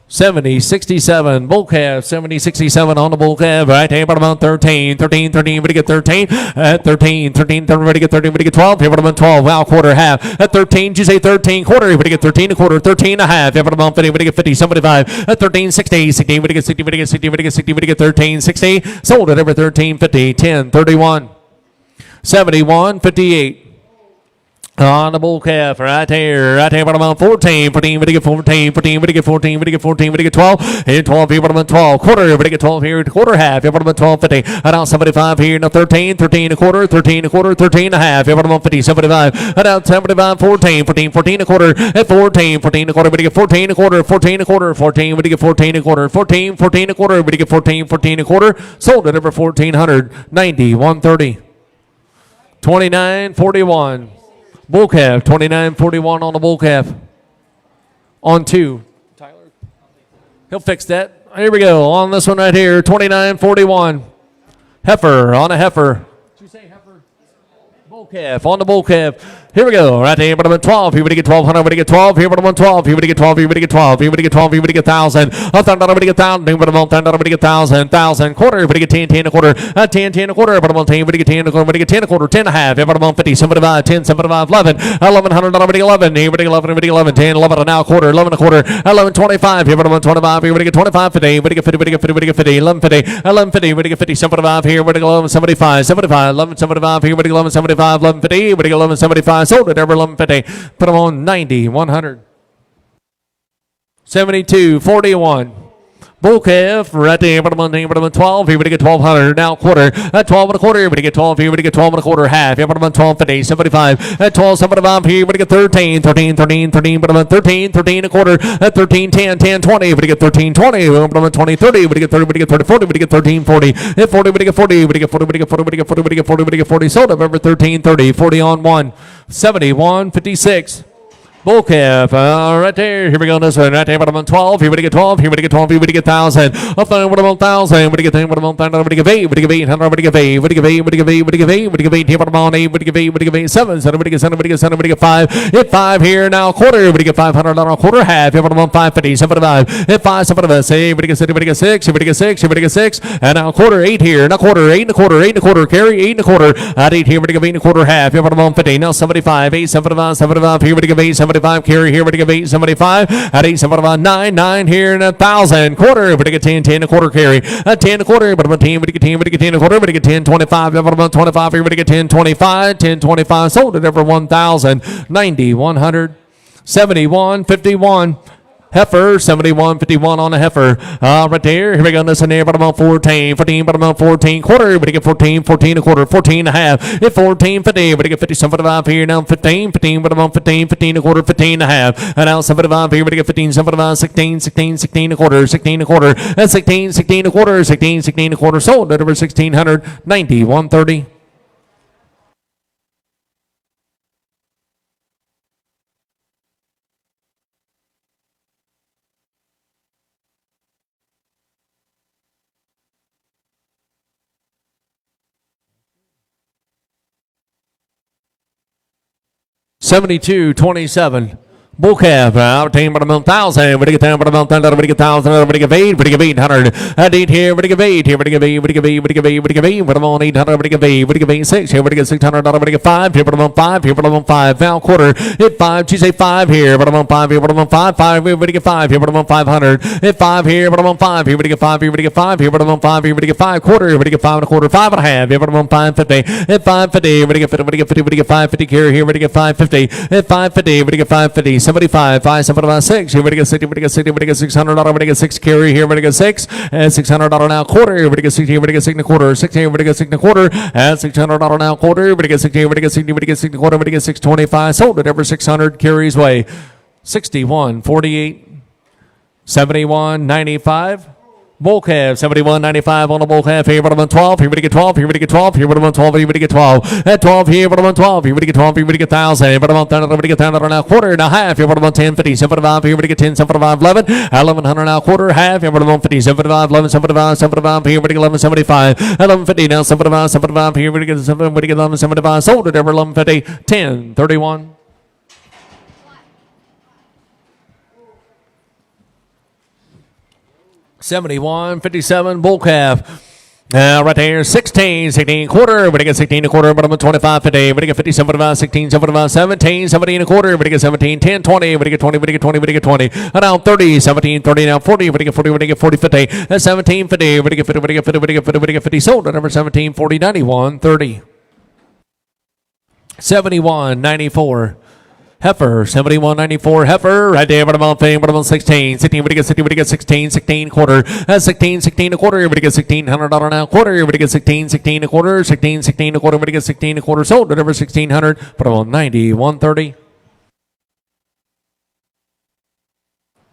70, 67, bull calf, 70, 67 on the bull calf, right here, bottom on 13, 13, 13, we get 13, at 13, 13, we get 13, we get 12, here, bottom on 12, wow, quarter, half, at 13, you say 13, quarter, we get 13, a quarter, 13 and a half, here, bottom on 50, we get 50, 75, at 13, 60, 60, we get 60, we get 60, we get 60, we get 13, 60, sold it over 13, 50, 10, 31, 71, 58. On the bull calf, right here, bottom on 14, 14, we get 14, 14, we get 14, we get 14, we get 12, and 12 here, bottom on 12, quarter, we get 12 here, quarter, half, here, bottom on 12, 50, and now 75 here, now 13, 13 a quarter, 13 a quarter, 13 and a half, here, bottom on 50, 75, and now 75, 14, 14, 14 a quarter, at 14, 14 a quarter, we get 14 a quarter, 14 a quarter, 14, we get 14 a quarter, 14, 14 a quarter, we get 14, 14 a quarter, sold it over 1,490, 130, 29.41. Bull calf, 29.41 on the bull calf. On 2. Tyler? He'll fix that. Here we go. On this one right here, 29.41. Heifer on a heifer. Did you say heifer? Bull calf on the bull calf. Here we go. Right there, bottom 12. Here we get 1,200. We get 12. Here, bottom 12. Here we get 12. Here we get 12. Here we get 12. Here we get 1,000. A $1,000. We get 1,000. Here, bottom 10. We get 1,000. 1,000. Quarter. We get 10. 10 a quarter. 10. 10 a quarter. Bottom 10. We get 10 a quarter. We get 10 a quarter. 10 and a half. Here, bottom 50. 75. 10. 75. 11. 1,100. We get 11. Here we get 11. We get 11. 10. 11 and now quarter. 11 a quarter. 11. 25. Here, bottom 25. Here we get 25. 50. We get 50. We get 50. We get 50. 11. 50. 11. 50. We get 50. 75. Here we get 11. 75. 75. 11. 75. Here we get 11. 75. 11. 50. We get 11. 75. Sold it over 11. 50. Put them on 90, 100. 72, 41. Bull calf, right there, bottom on 12, here we get 1,200, now quarter, at 12 and a quarter, here we get 12, here we get 12 and a quarter, half, here bottom on 12, 50, 75, at 12, 75, here we get 13, 13, 13, 13, bottom on 13, 13 and a quarter, at 13, 10, 10, 20, we get 13, 20, bottom on 20, 30, we get 30, we get 30, 40, we get 13, 40, at 40, we get 40, we get 40, we get 40, we get 40, we get 40, we get 40, sold up over 13, 30, 40 on 1, 71, 56. Bull calf, right there. Here we go on this one. Right there, bottom on 12. Here we get 12. Here we get 12. Here we get 1,000. Up there, bottom on 1,000. We get 10. Bottom on 1,000. We get 8. We get 800. We get 8. We get 8. We get 8. We get 8. We get 8. Here, bottom on 8. We get 8. We get 8. 7. 7. We get 7. We get 7. We get 5. Hit 5 here now. Quarter. We get 500 on a quarter. Half. Here, bottom on 550. 75. Hit 5. 7 of us. Hey, we get 6. We get 6. Here we get 6. Here we get 6. And now quarter. 8 here. Now quarter. 8 and a quarter. 8 and a quarter. Carry. 8 and a quarter. At 8 here. We get 8 and a quarter. Half. Here, bottom on 50. Now 75. 8. 75. 75. Here we get 8. 75. Carry. Here we get 875 at 875 9 here and 1,000 quarter. We get 10 10 a quarter carry at 10 a quarter. But about 10 we get 10 we get 10 a quarter. We get 10 25. About 25 here we get 10 25 10 25 sold it over 1,000 90 100 71 51. Heifer, 71, 51 on the heifer. Right there. Here we go. This in there. Bottom on 14. 14. Bottom on 14. Quarter. We get 14. 14 a quarter. 14 and a half. At 14. 50. We get 50. 75 here. Now 15. 15. Bottom on 15. 15 a quarter. 15 and a half. And now 75 here. We get 15. 75. 16. 16. 16 a quarter. 16 a quarter. And 16. 16 a quarter. 16. 16 a quarter. Sold at over 1,600. 90. 130. 72-27. Bull calf, out team bottom 1,000. We get 10 bottom 1,000. We get 1,000. We get 8. We get 800. At 8 here. We get 8 here. We get 8. We get 8. We get 8. We get 8. Bottom on 800. We get 8. We get 8 6 here. We get 600. We get 5 here. Bottom on 5 here. Bottom on 5. Now quarter. Hit 5. She say 5 here. Bottom on 5 here. Bottom on 5. 5 here. We get 5 here. Bottom on 500. Hit 5 here. Bottom on 5 here. We get 5 here. We get 5 here. Bottom on 5 here. We get 5 quarter. We get 5 and a quarter. 5 and a half. Here. Bottom on 550. Hit 550. We get 50. We get 50. We get 550 carry here. We get 550. Hit 550. We get 550. 75. 5 about 6. Here we get 60, we get 60, we get $600, we get 6 carry here, we get 6, and $600 now quarter. Here we get 60, we get 6 and a quarter, 6 here, we get 6 and a quarter, and $600 now quarter. We get 60, we get 60, we get 6 and a quarter, we get 625. Sold it over 600 carries way. 61-48. 71.95. Bull calf, 71.95 on the bull calf. Here, bottom 12. Here, we get 12. Here, we get 12. Here, bottom 12. Here, we get 12. At 12, here, bottom 12. Here, we get 12. Here, we get 1,000. Bottom 10, we get 10 now, quarter and a half. Here, bottom 10, 50, 75. Here, we get 10, 75, 11. 1,100 now, quarter, half. Here, bottom 50, 75, 11, 75, 75. Here, we get 11, 75. 1150 now, 75, 75. Here, we get 7, we get 11, 75. Sold it over 1150, 10, 31. $71.57 bull calf. Right there, 16 quarter. We get 16 a quarter, bottom 25 50. We get 50, 75, 16, 75, 17, 17 a quarter. We get 17, 10, 20. We get 20, we get 20, we get 20. Now 30, 17, 30, now 40. We get 40, we get 40, 50. 17, 50. We get 50, we get 50, we get 50, we get 50. Sold at number 17, 40, 91, 30. 71.94. Heifer, 71.94. Heifer, right there, bottom on fame, bottom on 16. 16, we get 16, we get 16, 16 quarter. 16, 16 a quarter, we get $1,600 now quarter. We get 16, 16 a quarter, 16, 16 a quarter, we get 16 a quarter. Sold at over 1,600, bottom on 90, 130.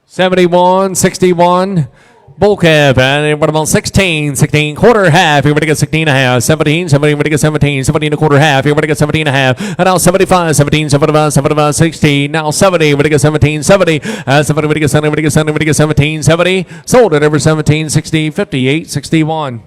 71.61. Bull calf, and what about 16, 16 quarter half, here we get 16 and a half, 17, 17, we get 17, 17 a quarter half, here we get 17 and a half, and now 75, 17, 75, 75, 16, now 70, we get 17, 70, 70, we get 70, we get 70, we get 17, 70, sold at over 17, 60, 58, 61.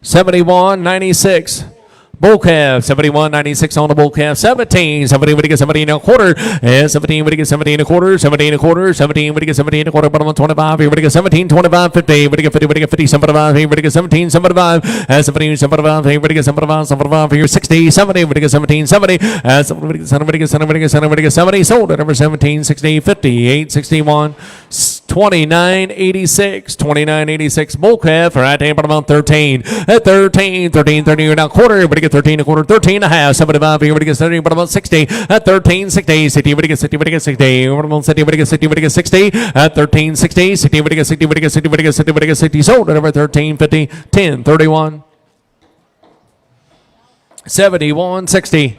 71.96. Bull calf, 71.96 on the bull calf. 17, 17, we get 17 and a quarter. And 17, we get 17 and a quarter. 17 and a quarter. 17, we get 17 and a quarter. Bottom on 25. Here we get 17, 25, 50. We get 50, we get 50, 75. Here we get 17, 75. And 17, 75. Here we get 75, 75. Here 60, 70. We get 17, 70. And 70, we get 70, we get 70, we get 70, we get 70. Sold at number 17, 60, 58, 61. 29.86. 29.86 bull calf. Right there, bottom on 13. At 13, 13, 13 and a quarter. We get 13 a quarter, 13 and a half, 75, here we get 30, but about 60, at 13, 60, 60, we get 60, we get 60, about 60, we get 60, we get 60, at 13, 60, 60, we get 60, we get 60, we get 60, we get 60, sold at over 13, 50, 10, 31. 71.60.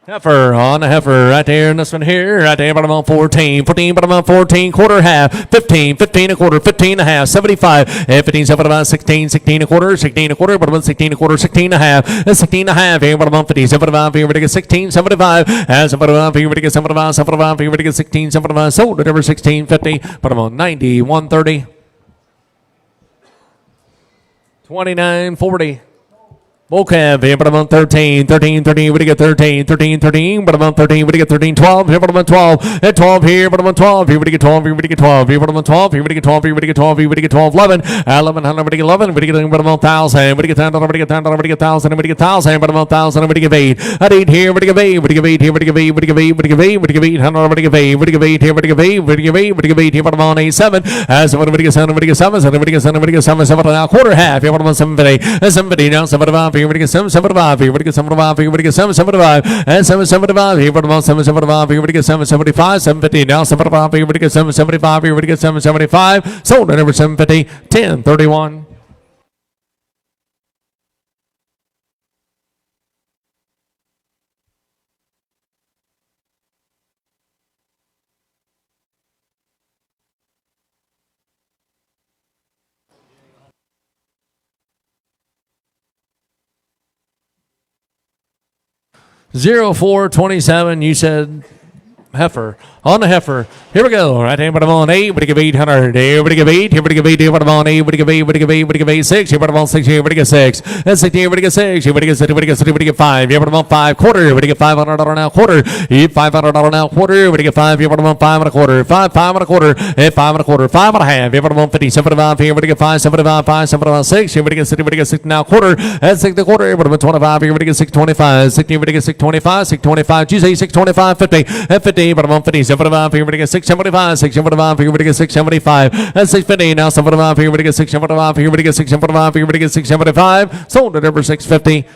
Heifer on a heifer right there in this one here, right there, bottom on 14, 14, bottom on 14, quarter half, 15, 15 a quarter, 15 and a half, 75, 15, 75, 16, 16 a quarter, 16 a quarter, bottom on 16 a quarter, 16 and a half, 16 and a half, here, bottom on 50, 75, here, we get 16, 75, 75, here, we get 75, 75, here, we get 16, 75, sold at over 16, 50, bottom on 90, 130. 29.40. Bull calf, here, bottom on 13, 13, 13, we get 13, 13, 13, bottom on 13, we get 13, 12, here, bottom on 12, at 12, here, bottom on 12, here, we get 12, here, we get 12, here, bottom on 12, here, we get 12, here, we get 12, here, we get 12, 11, 1100, we get 11, we get bottom on 1,000, we get 10, we get 10, we get 1,000, we get 1,000, bottom on 1,000, we get 8, at 8, here, we get 8, we get 8, here, we get 8, we get 8, we get 8, we get 8, 100, we get 8, we get 8, here, we get 8, we get 8, we get 8, here, bottom on 8, 7, as we get 7, we get 7, 7, we get 7, we get 7, 7, now quarter half, here, bottom on 750, 750, now 75, here, we get 7, 75. Here we get 75, here we get 775, and 775, here we get 775, here we get 775, 750, now 75, here we get 775, here we get 775, sold at number 750, 1031. Zero 427. You said heifer on the heifer. Here we go. Right here, bottom on 8. We give 800. Here we give 8. Here we give 8. Here bottom on 8. We give 8. We give 8. We give 8. 6. Here bottom on 6. Here we give 6. And 6. Here we give 6. Here we give 6. We give 6. We give 5. Here bottom on 5 quarter. We give $500 now quarter. Here $500 now quarter. We give 5. Here bottom on 5 and a quarter. 5 and a quarter. Here 5 and a quarter. 5 and a half. Here bottom on 50. 75. Here we give 5. 75. 5. 75. 6. Here we give 6. We give 6 now quarter. And 6 the quarter. Here bottom on 25. Here we give 625. 6. Here we give 625. 625. You say 625. 50. And 50. Bottom on 50. 75. Here we get 675. 675. Here we get 675. And 650. Now 75. Here we get 675. Here we get 675. Here we get 675. Sold at number 650.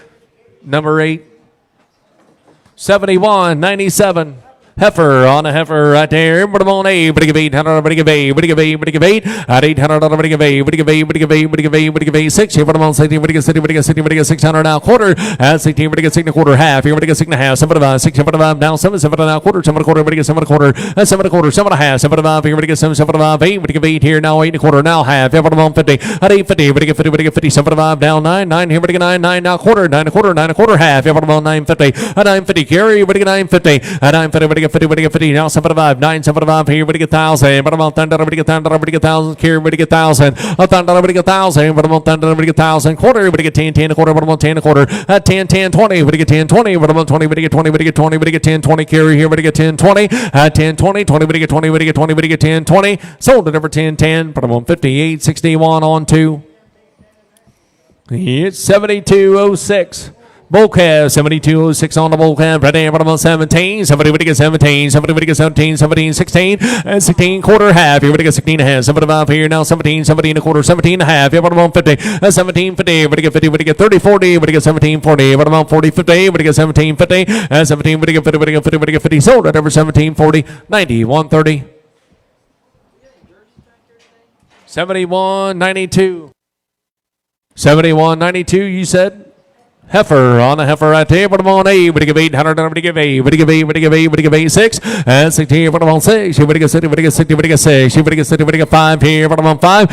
Number 8. 71.97. Heifer on a heifer right there. Everybody on eight. Everybody give 800. Everybody give 8. Everybody give 8. Everybody give 8. At 800. Everybody give 8. Everybody give 8. Everybody give 8. Everybody give 8. Everybody give 8. 6. Everybody on 16. Everybody give 60. Everybody give 60. Everybody give 600 now. Quarter. At 16. Everybody give 6 and a quarter. Half. Everybody give 6 and a half. 7 5. 6. 7 5 now. 7 7 now. Quarter. 7 and a quarter. Everybody give 7 and a quarter. 7 and a quarter. 7 and a half. 7 5. Everybody give 7. 7 5. 8. Everybody give 8 here now. 8 and a quarter now. Half. Everybody on 50. At 850. Everybody give 50. Everybody give 50. 7 5 down 9. 9. Everybody get 9. 9 now. Quarter. 9 and a quarter. 9 and a quarter. Half. Everybody on 950. At 950. Carry. Everybody get 950. At 950. Everybody get 50. Everybody get 50 now. 7 5. 9. 7 5 here. Everybody get 1,000. But I'm on thunder. Everybody get thunder. Everybody get 1,000. Carry. Everybody get 1,000. A thunder. Everybody get 1,000. But I'm on thunder. Everybody get 1,000. Quarter. Everybody get 10. 10 and a quarter. But I'm on 10 and a quarter. At 10. 10. 20. Everybody get 10. 20. But I'm on 20. Everybody get 20. Everybody get 20. Everybody get 10. 20. Carry here. Everybody get 10. 20. At 10. 20. 20. Everybody get 20. Everybody get 20. Everybody get 10. 20. Sold at over 10. 10. But I'm on 58. 61 on 2. It's 72.06. Bull calf, 72.06 on the bull calf. Right there, bottom on 17. Somebody get 17. Somebody get 17. 17, 16. And 16 quarter half. Everybody get 16 and a half. 75 here now. 17. 17 and a quarter. 17 and a half. Everybody on 50. 17, 50. Everybody get 50. Everybody get 30, 40. Everybody get 17, 40. Everybody on 40, 50. Everybody get 17, 50. And 17. Everybody get 50. Everybody get 50. Everybody get 50. Sold at over 17, 40. 90, 130. 71, 92. 71, 92, you said? Heifer on the heifer right there. Put them on 8. Would give 800. Would give 8. Would give 8. Would give 8. Would give 8. 6 and 16. Put them on 6. Would give 60. Would give 60. Would give 6. Would give 60. Would give 5 here. Put them on 5.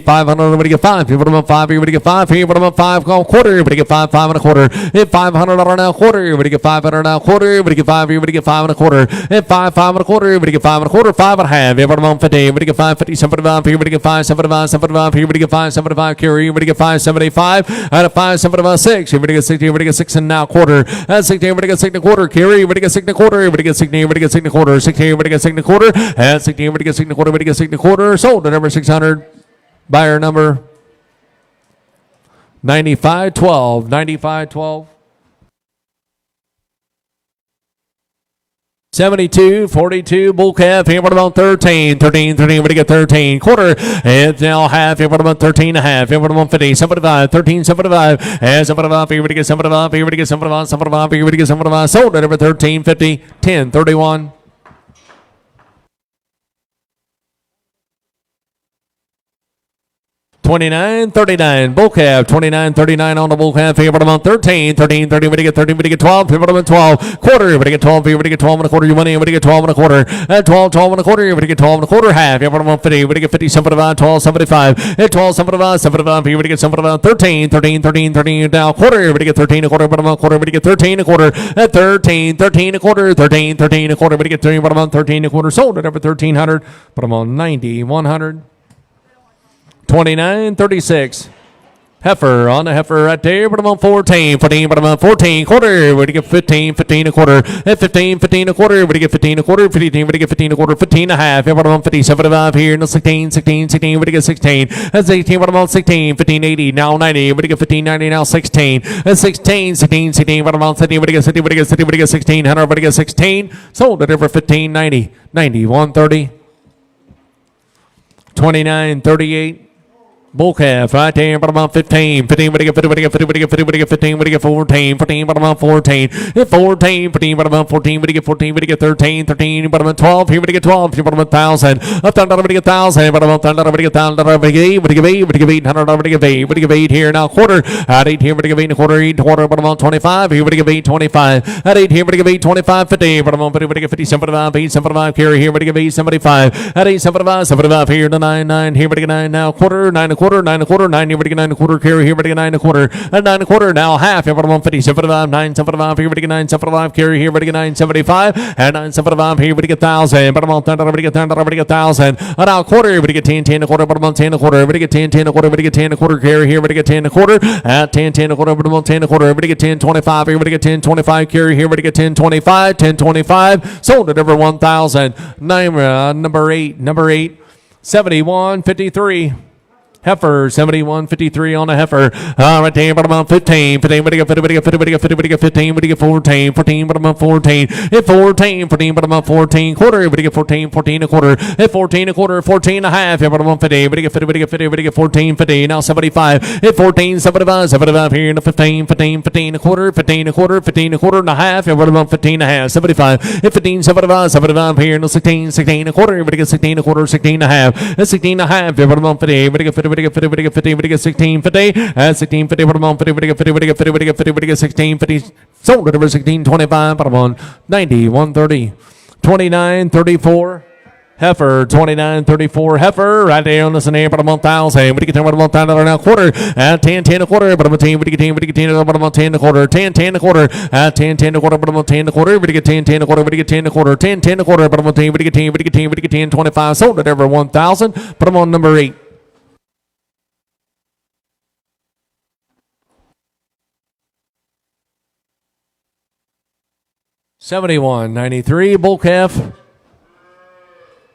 500. Would give 5. Put them on 5. Would give 5 here. Put them on 5. Call quarter. Would give 5. 5 and a quarter. $500 now quarter. Would give 500 now quarter. Would give 5 here. Would give 5 and a quarter. 5. 5 and a quarter. Would give 5 and a quarter. 5 and a half. Put them on 50. Would give 5. 50. 75 here. Would give 5. 75. 75 here. Would give 5. 75 carry. Would give 5. 75 out of 5. 75 6. Would give 60. Would give 6 now quarter. 16, everybody get 6 and a quarter. Carry, everybody get 6 and a quarter. Everybody get 16, everybody get 6 and a quarter. 16, everybody get 6 and a quarter. And 16, everybody get 6 and a quarter. Everybody get 6 and a quarter. Sold at number 600. Buyer number 9512. 9512. 72, 42, bull calf, here what about 13, 13, 13, everybody get 13, quarter, and now half, here what about 13 and a half, here what about 50, 75, 13, 75, and 75, everybody get 75, everybody get 75, 75, everybody get 75, sold at over 13, 50, 10, 31. 29, 39, bull calf, 29, 39 on the bull calf, here bottom on 13, 13, 30, everybody get 30, everybody get 12, here bottom on 12, quarter, everybody get 12, everybody get 12 and a quarter, you money, everybody get 12 and a quarter, 12, 12 and a quarter, everybody get 12 and a quarter, half, here bottom on 50, everybody get 50, 75, 12, 75, 12, 75, 75, everybody get 75, 13, 13, 13, 13, down, quarter, everybody get 13 and a quarter, bottom on quarter, everybody get 13 and a quarter, 13, 13 and a quarter, 13, 13 and a quarter, everybody get 13, bottom on 13 and a quarter, sold at over 1300, bottom on 90, 100. 29, 36. Heifer on the heifer right there, but I'm on 14, 14, but I'm on 14, quarter, we're to get 15, 15 a quarter, 15, 15 a quarter, we're to get 15 a quarter, 15, we're to get 15 a quarter, 15 and a half, but I'm on 50, 75 here, no 16, 16, 16, we're to get 16, that's 18, but I'm on 16, 15, 80, now 90, we're to get 15, 90, now 16, that's 16, 16, 16, but I'm on 60, we're to get 60, we're to get 60, we're to get 16, 100, we're to get 16, sold at over 15, 90, 90, 130, 29, 38, bull calf right there, but I'm on 15. 15, but I get 50, but I get 50, but I get 50, but I get 15, but I get 14. 14, but I'm on 14. 14, 15, but I'm on 14, but I get 14, but I get 13. 13, but I'm on 12. Here, but I get 12. Here, but I'm on 1,000. Up, down, but I get 1,000. But I'm on 1,000, but I get 1,000. But I get 8, but I get 8, but I get 800, but I get 8, but I get 8 here now. Quarter. At 8 here, but I get 8 and a quarter, 8 quarter, but I'm on 25. Here, but I get 8, 25. At 8 here, but I get 8, 25, 50. But I'm on 50, but I get 50, 75, 8, 75. Carry here, but I get 8, 75. At 8, 75, 75 here to 9, 9. Here, but I get 9 now. Quarter, 9 and a quarter, 9 and a quarter, 9. Here, but I get 9 and a quarter. Carry here, but I get 9 and a quarter. And 9 and a quarter now. Half. Here, but I'm on 50, 75, 9, 75. Here, but I get 9, 75. Carry here, but I get 9, 75. And 9, 75. Here, but I get 1,000. But I'm on 10, but I get 10, but I get 1,000. And now quarter, but I get 10, 10 and a quarter. But I'm on 10 and a quarter. But I get 10, 10 and a quarter. But I get 10 and a quarter. Carry here, but I get 10 and a quarter. At 10, 10 and a quarter. But I'm on 10 and a quarter. But I get 10, 25. Here, but I get 10, 25. Carry here, but I get 10, 25. 10, 25. Sold at over 1,000. Number 8. 71, 53. Heifer, 71.53 on the heifer. Right there, bottom on 15. 15, but 15, 14, 14, bottom on 14. At 14, 14, bottom on 14. Quarter, but 14, 14 a quarter. At 14 a quarter, 14 and a half. Bottom on 50, but 14, 50. Now 75. At 14, 75, 75 here in the 15, 15, 15 a quarter, 15 a quarter, 15 a quarter and a half. Bottom on 15 and a half. 75. At 15, 75, 75 here in the 16, 16 a quarter, but 16 a quarter, 16 and a half. At 16 and a half. Bottom on 50, but 50, 16, 50, 16, 50, bottom on 50, 16, 50, sold at over 16, 25, bottom on 90, 130, 29, 34. Heifer, 29.34. Heifer, right there on the snare, bottom on 1,000. We get $10 now quarter. At 10, 10 a quarter. Bottom on 10, we get 10, bottom on 10 a quarter. 10, 10 a quarter. At 10, 10 a quarter. Bottom on 10 a quarter. We get 10, 10 a quarter. We get 10 a quarter. 10, 10 a quarter. Bottom on 10, we get 10, 10, 25. Sold at over 1,000. Bottom on number 8. $71.93. Bull calf.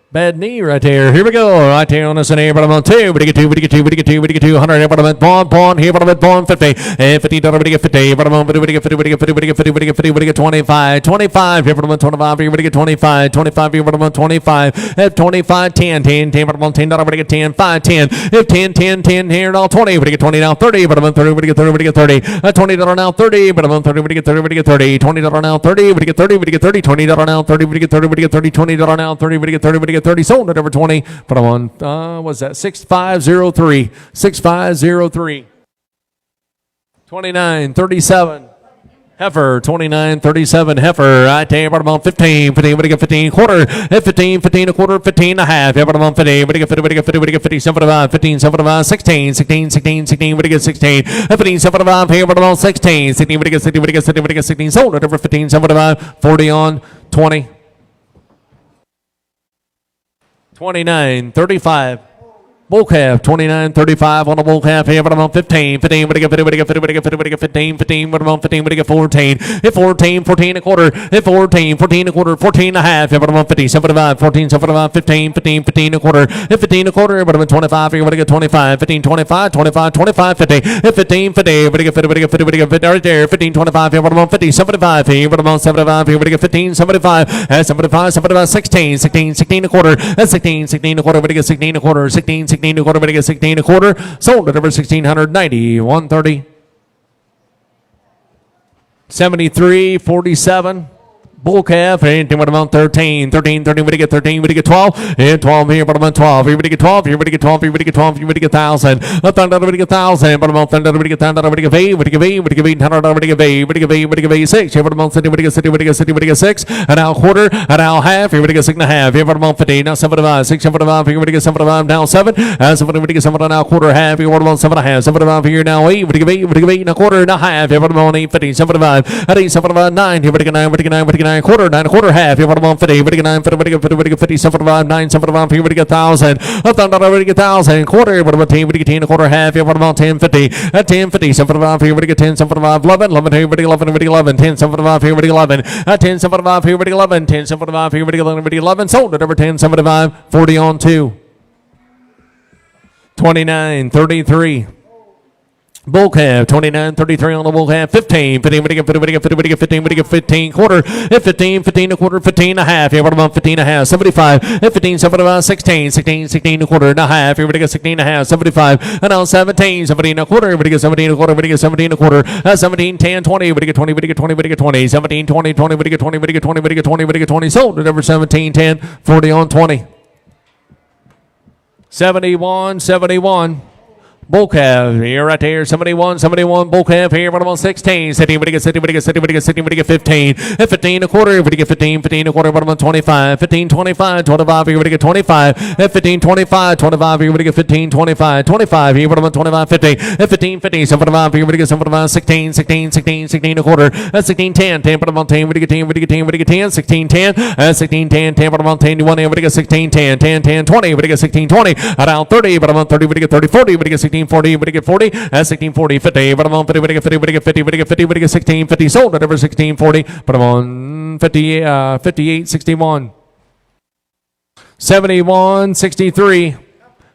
Bad knee right there. Here we go. Right there on the snare. Bottom on 2. We get 2. 100. Bottom at pawn. Here bottom at pawn. 50. And $50. We get 50. Bottom on 50. We get 25. 25. Here bottom on 25. Here we get 25. 25. Here bottom on 25. At 25. 10. 10. Bottom on $10. We get 10. 5. 10. If 10. 10 here now 20. We get 20 now 30. Bottom on 30. We get 30. We get 30. $20 now 30. Bottom on 30. We get 30. We get 30. $20 now 30. We get 30. We get 30. $20 now 30. We get 30. We get 30. $20 now 30. We get 30. We get 30, sold at over 20, but I'm on, what's that, 6503, 6503, 29.37. Heifer, 29.37. Heifer, right there, bottom on 15. 15, we get 15 quarter. At 15, 15 a quarter, 15 and a half. Bottom on 50, we get 50, we get 50, we get 50, 75, 15, 75, 16, 16, 16, 16, we get 16. At 15, 75, here, bottom on 16. 16, we get 60, we get 60, we get 16, sold at over 15, 75, 40 on 20. 29.35. Bull calf, 29.35 on the bull calf. Here, but I'm on 15. 15, we get 50, we get 50, we get 50, we get 15. 15, but I'm on 15, we get 14. At 14, 14 a quarter. At 14, 14 a quarter, 14 and a half. Here, but I'm on 50, 75, 14, 75, 15, 15, 15 a quarter. At 15 a quarter, but I'm on 25. Here, we get 25. 15, 25, 25, 25, 50. At 15, 50, we get 50, we get 50, we get 50 right there. 15, 25. Here, but I'm on 50, 75. Here, but I'm on 75. Here, we get 15, 75. At 75, 75, 16, 16, 16 a quarter. At 16, 16 a quarter, we get 16 a quarter. 16, 16 a quarter, we get 16 a quarter. Sold at over 1,690, 130. 73.47. Bull calf, and what about 13? 13, 13, we get 13, we get 12, and 12 here, but about 12. Here we get 12, here we get 12, here we get 12, here we get 1,000. A thunder, we get 1,000, but about thunder, we get 1,000, we get 8, we get 8, we get 800, we get 8, we get 8, we get 8, 6. Here, but about 60, we get 60, we get 60, we get 6. An hour quarter, an hour half, here we get 6 and a half. Here, but about 50, now 75, 6, 75, here we get 75, now 7. And 7, we get 7 and a quarter, half. Here, what about 7 and a half? 75 here now 8, we get 8, we get 8 and a quarter, and a half. Here, but about 850, 75, at 8, 75, 9. Here we get 9, we get 9, we get 9 quarter, 9 a quarter. Half, here, what about 50, we get 9, 50, we get 50, we get 50, 75, 9, 75, here, we get 1,000, a thunder, we get 1,000, quarter, what about 10, we get 10, a quarter, half, here, what about 10, 50, at 10, 50, 75, here, we get 10, 75, 11, 11, here, we get 11, we get 11, 10, 75, here, we get 11, at 10, 75, here, we get 11, 10, 75, here, we get 11, we get 11, sold at over 10, 75, 40 on 2. 29.33. Bull calf, 29.33 on the bull calf. 15, 15, we get 50, we get 50, we get 15, we get 15 quarter. At 15, 15 a quarter, 15 and a half. Here, what about 15 and a half? 75. At 15, 75, 16, 16, 16 a quarter and a half. Here, we get 16 and a half. 75. And now 17, 17 a quarter. We get 17 a quarter. We get 17 a quarter. 17, 10, 20. We get 20. We get 20. We get 20. 17, 20, 20. We get 20. We get 20. We get 20. We get 20. Sold at number 17, 10, 40 on 20. 71, 71. Bull calf here, right there, 71, 71, bull calf here, what about 16, 16, we get 60, we get 60, we get 60, we get 15, at 15 a quarter, we get 15, 15 a quarter, what about 25, 15, 25, 25, here we get 25, at 15, 25, 25, here we get 15, 25, 25, here what about 25, 50, at 15, 50, 75, here we get 75, 16, 16, 16, 16 a quarter, at 16, 10, 10, what about 10, we get 10, we get 10, we get 10, 16, 10, at 16, 10, 10, what about 10, 1, we get 16, 10, 10, 10, 20, we get 16, 20, around 30, but about 30, we get 30, 40, we get 16, 40, we get 40, 16, 40, 50, but I'm on 50, we get 50, we get 50, we get 50, we get 16, 50, sold at over 16, 40, but I'm on 50, 58, 61. 71, 63.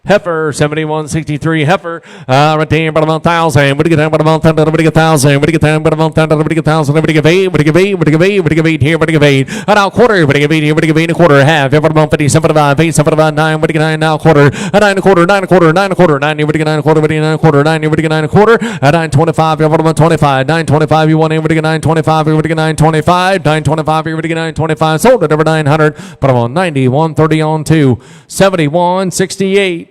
Heifer, 7163 heifer, right there, about 1,000. What do you get? About 1,000, everybody get 1,000. What do you get? About 1,000, everybody get 1,000. Everybody get 8, everybody get 8, everybody get 8, everybody get 8 here, everybody get 8. Now quarter, everybody get 8 here, everybody get 8 and a quarter, half. Everybody about 50, 75, 8, 75, 9, everybody get 9 now, quarter, 9 and a quarter, 9 and a quarter, 9 and a quarter, 9, everybody get 9 and a quarter, everybody get 9 and a quarter, 9, everybody get 9 and a quarter, 925, everybody about 25, 925, you want everybody get 925, everybody get 925, 925, everybody get 925, sold it over 900, but I'm on 90, 130 on 2, 7168.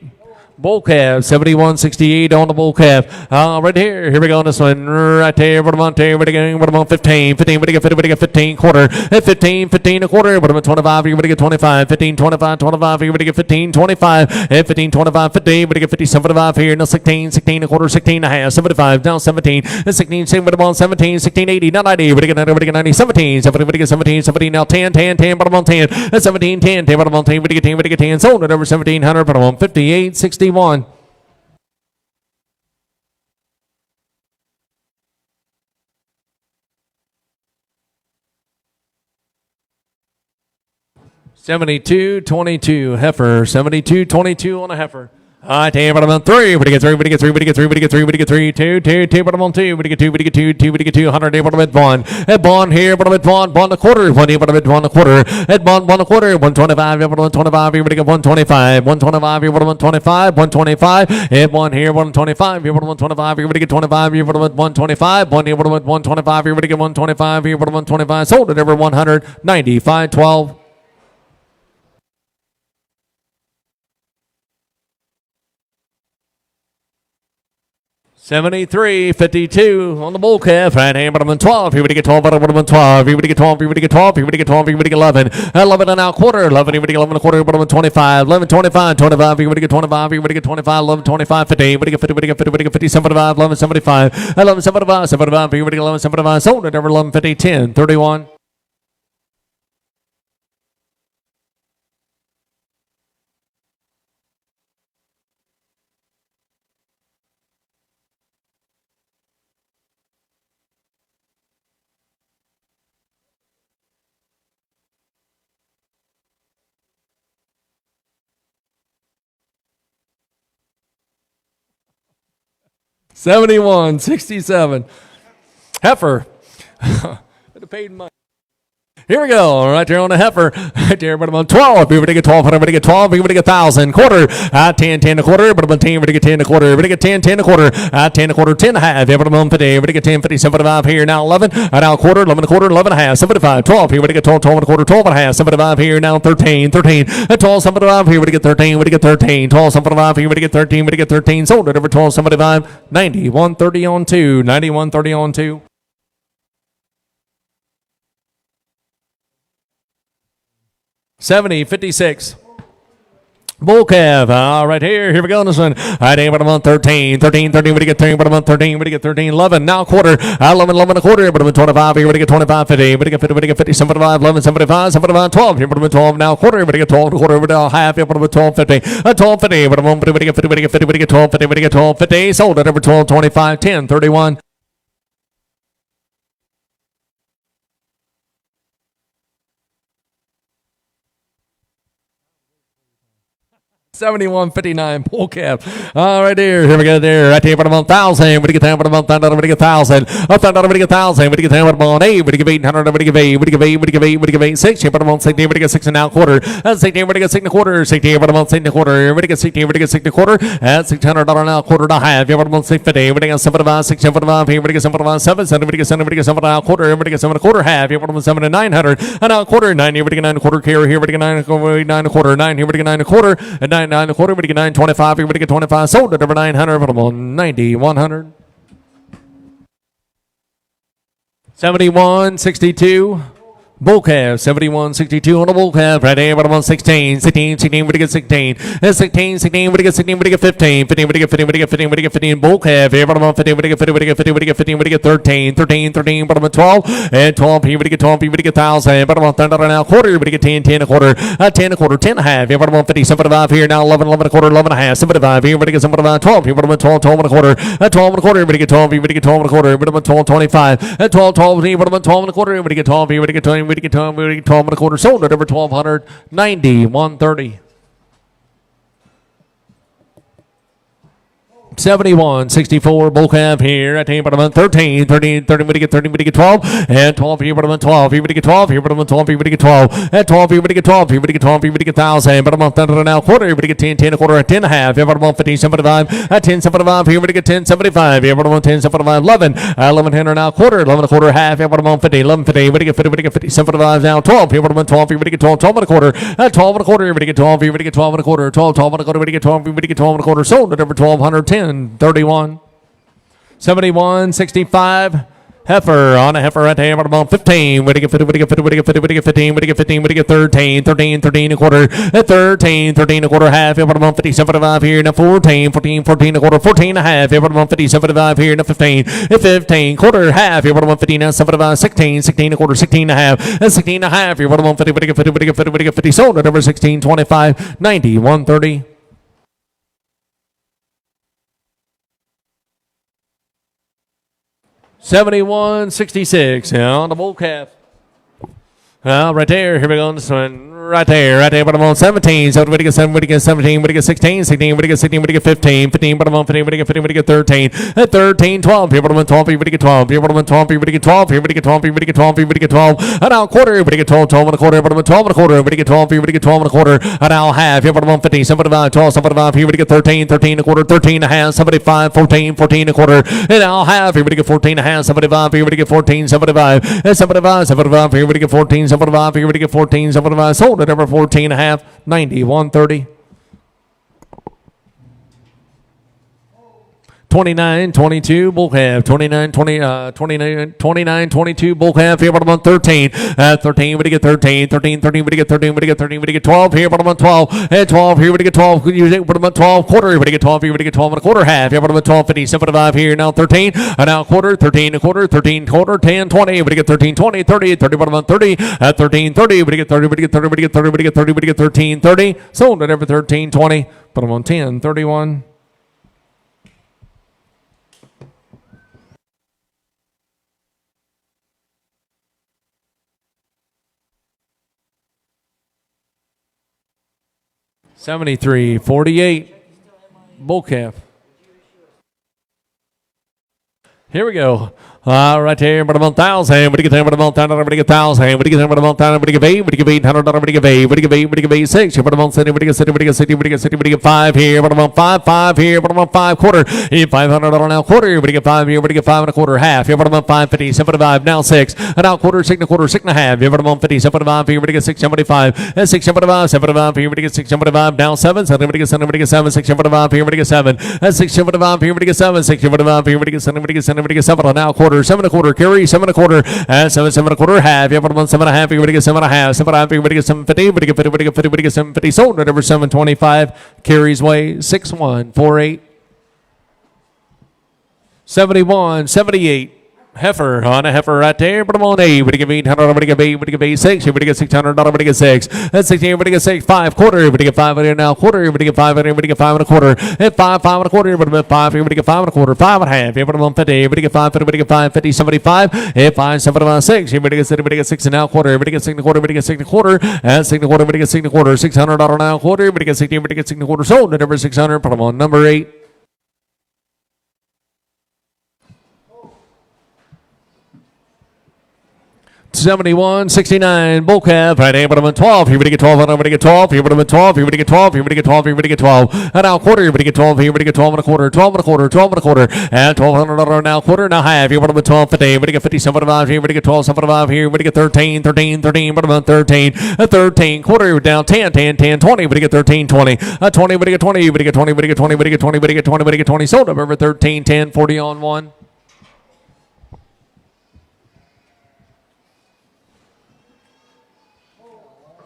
Bull calf, 7168 on the bull calf. Right here. Here we go on this one. Right there. What about there? What about 15? 15. What do you get 15 quarter? 15, 15 a quarter. What about 25? You're going to get 25. 15, 25, 25. You're going to get 15, 25. 15, 25, 50. What do you get 50, 75 here? Now 16, 16 a quarter, 16 and a half. 75, down 17. 16, 17, 17, 16, 80, not 90. What do you get 90? 17. 17, what do you get 17? 17, now 10, 10, 10. What about 10? 17, 10, 10. What about 10? What do you get 10? What do you get 10? Sold it over 1700. But I'm on 58, 61. 72-22 heifer, 72-22 on a heifer. Ten, but I'm on 3. What do you get 3? What do you get 3? What do you get 3? What do you get 3? What do you get 3? 2, 2, 2, but I'm on 2. What do you get 2? What do you get 2? 2, what do you get 2? 100, but I'm at Bond. At Bond here, but I'm at Bond. Bond a quarter. 1, but I'm at Bond a quarter. At Bond, 1 a quarter. 125, but I'm 125. Here, what do you get 125? 125, here, but I'm 125. 125. At 1 here, 125. Here, but I'm 125. Here, what do you get 25? Here, but I'm at 125. 1 here, but I'm at 125. Here, what do you get 125? Here, but I'm 125. Sold it over 100. 95, 12. 73-52 on the bull calf. Right hand, but I'm on 12. Here we get 12, but I'm on 12. Here we get 12. Here we get 12. Here we get 12. Here we get 11. 11 and now quarter. 11. Here we get 11 and a quarter. But I'm on 25. 11, 25, 25. Here we get 25. Here we get 25. 11, 25, 50. Here we get 50. We get 50. We get 50. 75. 11, 75. 11, 75. 75. Here we get 11, 75. Sold it over 11, 50. 10, 31. 71-67. Heifer. Could have paid money. Here we go, right there on the heifer. Right there, but I'm on 12. Here we get 12. Here we get 12. Here we get 1,000. Quarter. 10, 10 a quarter. But I'm on 10. We get 10 a quarter. We get 10, 10 a quarter. 10 a quarter, 10 and a half. Here, but I'm on 50. We get 10, 50, 75 here. Now 11. Now a quarter, 11 a quarter, 11 and a half. 75, 12. Here we get 12, 12 and a quarter, 12 and a half. 75 here. Now 13, 13. 12, 75 here. We get 13. We get 13. 12, 75 here. We get 13. We get 13. Sold it over 12, 75. 90, 130 on 2. 90, 130 on 2. 70-56. Bull calf, right here. Here we go on this one. Right here, but I'm on 13. 13, 13, what do you get 13? But I'm on 13. What do you get 13? 11. Now quarter. 11, 11 a quarter. But I'm on 25. Here, what do you get 25? 50. What do you get 50? What do you get 50? 75, 11, 75, 75, 12. Here, but I'm on 12. Now quarter. What do you get 12? Quarter. What do you get half? Here, but I'm on 12, 50. 12, 50. But I'm on, what do you get 50? What do you get 50? What do you get 12? 50. What do you get 12? 50. Sold it over 12, 25, 10, 31. 71-59 bull calf. Right there. Here we go there. Right there. But I'm on 1,000. What do you get there? But I'm on 1,000. What do you get 1,000? 1,000. What do you get 1,000? What do you get there? But I'm on 8. What do you get 800? What do you get 8? What do you get 8? What do you get 8? What do you get 8? 6. But I'm on 16. What do you get 6 and now quarter? That's 16. What do you get 6 and a quarter? 16. But I'm on 6 and a quarter. What do you get 16? What do you get 6 and a quarter? That's $600 now quarter and a half. But I'm on 650. What do you get 75? 6, 75 here. What do you get 75? 7, 7. What do you get 7? What do you get 7 now quarter? What do you get 7 and a quarter half? But I'm on 7 and 900. And now quarter 9 here. What do you get 9 and a quarter carry here? What do you get 9 and a quarter? 9 here. What do you get 9 and a quarter? And 9 and a quarter. What do you get 925? Here. What do you get 25? Sold it over 900. But I'm on 90, 100. 71-62. Bull calf, 71-62 on the bull calf. Right here, but I'm on 16. 16, 16, what do you get 16? 16, 16, what do you get 16? What do you get 15? 15, what do you get 15? What do you get 15? What do you get 15? Bull calf, here, but I'm on 15. What do you get 15? What do you get 15? What do you get 15? What do you get 13? 13, 13, but I'm on 12. And 12, here, what do you get 12? Here, what do you get 1,000? But I'm on 30 now. Quarter, what do you get 10? 10 a quarter. 10 a quarter, 10 and a half. Here, but I'm on 50. 75 here, now 11, 11 a quarter, 11 and a half. 75 here, what do you get 75? 12. Here, but I'm on 12, 12 and a quarter. 12 and a quarter, what do you get 12? Here, what do you get 12 and a quarter? But I'm on 12, 25. 12, 12, here, but I'm on 12 and a quarter. What do you get 12? Here, what do you get 12? What do you get 12? What do you get 12 and a quarter? Sold it over 1,200. 90, 130. 71-64, bull calf here at table number 13, 13, 30, we get 30, we get 12, and 12 here, but 12, here we get 12, here, but 12, here we get 12, and 12 here, we get 12, here we get 12, here we get 1,000, but I'm on thunder now, quarter, here we get 10, 10, a quarter, 10 and a half, here, but I'm on 15, 75, at 10, 75, here we get 10, 75, here, but I'm on 10, 75, 11, 11 here now, quarter, 11 a quarter, half, here, but I'm on 50, 11, 50, we get 50, we get 50, 75 now, 12, here, but I'm on 12, here we get 12, 12 and a quarter, 12 and a quarter, here we get 12, here we get 12 and a quarter, 12, 12 and a quarter, we get 12, here we get 12 and a quarter, sold at over 1,210, 31. 71-65. Heifer on a heifer right there, about 15. We get 50, we get 50, we get 50, we get 15, we get 15, we get 13, 13, 13 a quarter, 13, 13 a quarter, half, about 50, 75 here, now 14, 14, 14 a quarter, 14 and a half, about 50, 75 here, now 15, 15, quarter, half, about 50, now 75, 16, 16 a quarter, 16 and a half, 16 and a half, about 50, we get 50, we get 50, we get 50, sold at number 16, 25, 90, 130. 71-66 on the bull calf. Right there. Here we go on this one. Right there, but I'm on 17. So we get 7, we get 17, we get 16, 16, we get 16, we get 15, 15, but I'm on 15, we get 15, we get 13, 13, 12, here, but I'm on 12, here, we get 12, here, but I'm on 12, here, we get 12, here, we get 12, here, we get 12, here, we get 12, and now quarter, here, we get 12, 12 and a quarter, but I'm on 12 and a quarter, we get 12, here, we get 12 and a quarter, and now half, here, but I'm on 15, 75, 12, 75, here, we get 13, 13 and a quarter, 13 and a half, 75, 14, 14 and a quarter, and now half, here, we get 14 and a half, 75, here, we get 14, 75, and 75, 75, here, we get 14, 75, here, we get 14, 75, sold at number 14 and a half, 90, 130. 29-22 bull calf, 29-22 bull calf here, bottom on 13, 13, we get 13, 13, 13, we get 13, we get 13, we get 12 here, bottom on 12, and 12 here, we get 12, bottom on 12, quarter, we get 12 here, we get 12 and a quarter, half here, bottom on 12, 50, 75 here, now 13, and now quarter, 13 a quarter, 13 quarter, 10, 20, we get 13, 20, 30, 30, bottom on 30, 13, 30, we get 30, we get 30, we get 30, we get 30, we get 13, 30, sold at every 13, 20, bottom on 10, 31. 73-48 bull calf. Here we go. Right here, but about 1,000. We get there, but about 1,000. We get 1,000. We get there, but about 1,000. We get 8. We get 800. We get 8. We get 8. We get 8. 6. But about 60. We get 60. We get 60. We get 60. We get 5 here. But about 5. 5 here. But about 5 quarter. 500 now quarter. We get 5 here. We get 5 and a quarter half. Here. But about 550. 75. Now 6. And now quarter. 6 and a quarter. 6 and a half. Here. But about 50. 75 here. We get 675. And 675. 75 here. We get 675. Now 7. 7. We get 7. We get 7. 675 here. We get 7. And 675 here. We get 7. 675 here. We get 7. We get 7. We get 7. Now quarter. 7 and a quarter, carry 7 and a quarter, and 7, 7 and a quarter, half. You have 7 and a half. You're going to get 7 and a half. 7 and a half. You're going to get 750. You're going to get 50. You're going to get 50. You're going to get 750. Sold at number 725. Carries way 6148. 71-78. Heifer on a heifer right there, but I'm on 8. We give 800, I'm going to give 8, we give 8, 6, we get 600, I'm going to get 6. That's 16, we get 6, 5 quarter, we get 5 in here now, quarter, we get 5 in here, we get 5 and a quarter, and 5, 5 and a quarter, but I'm 5 here, we get 5 and a quarter, 5 and a half, here, but I'm on 50, we get 5, 50, we get 5, 50, 75, and 5, 7, 6, here, we get 6, we get 6 and now quarter, we get 6 and a quarter, we get 6 and a quarter, and 6 and a quarter, we get 6 and a quarter, $600 now quarter, we get 16, we get 6 and a quarter, sold at number 600, put them on number 8. 71-69 bull calf right here, but I'm 12. Here we get 12, and I'm going to get 12. Here, but I'm 12. Here we get 12. Here we get 12. Here we get 12. And now quarter. Here we get 12. Here we get 12 and a quarter. 12 and a quarter. 12 and a quarter. And $1,200 now quarter. Now half. Here, but I'm 12. 50. Here we get 50. 75. Here we get 12. 75. Here we get 13. 13. 13. But I'm 13. 13 quarter. Down 10. 10. 10. 20. We get 13. 20. 20. We get 20. We get 20. We get 20. We get 20. We get 20. We get 20. Sold up over 13. 10. 40 on 1.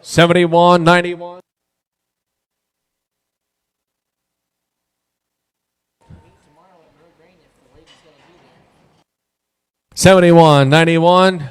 71-91. 71-91.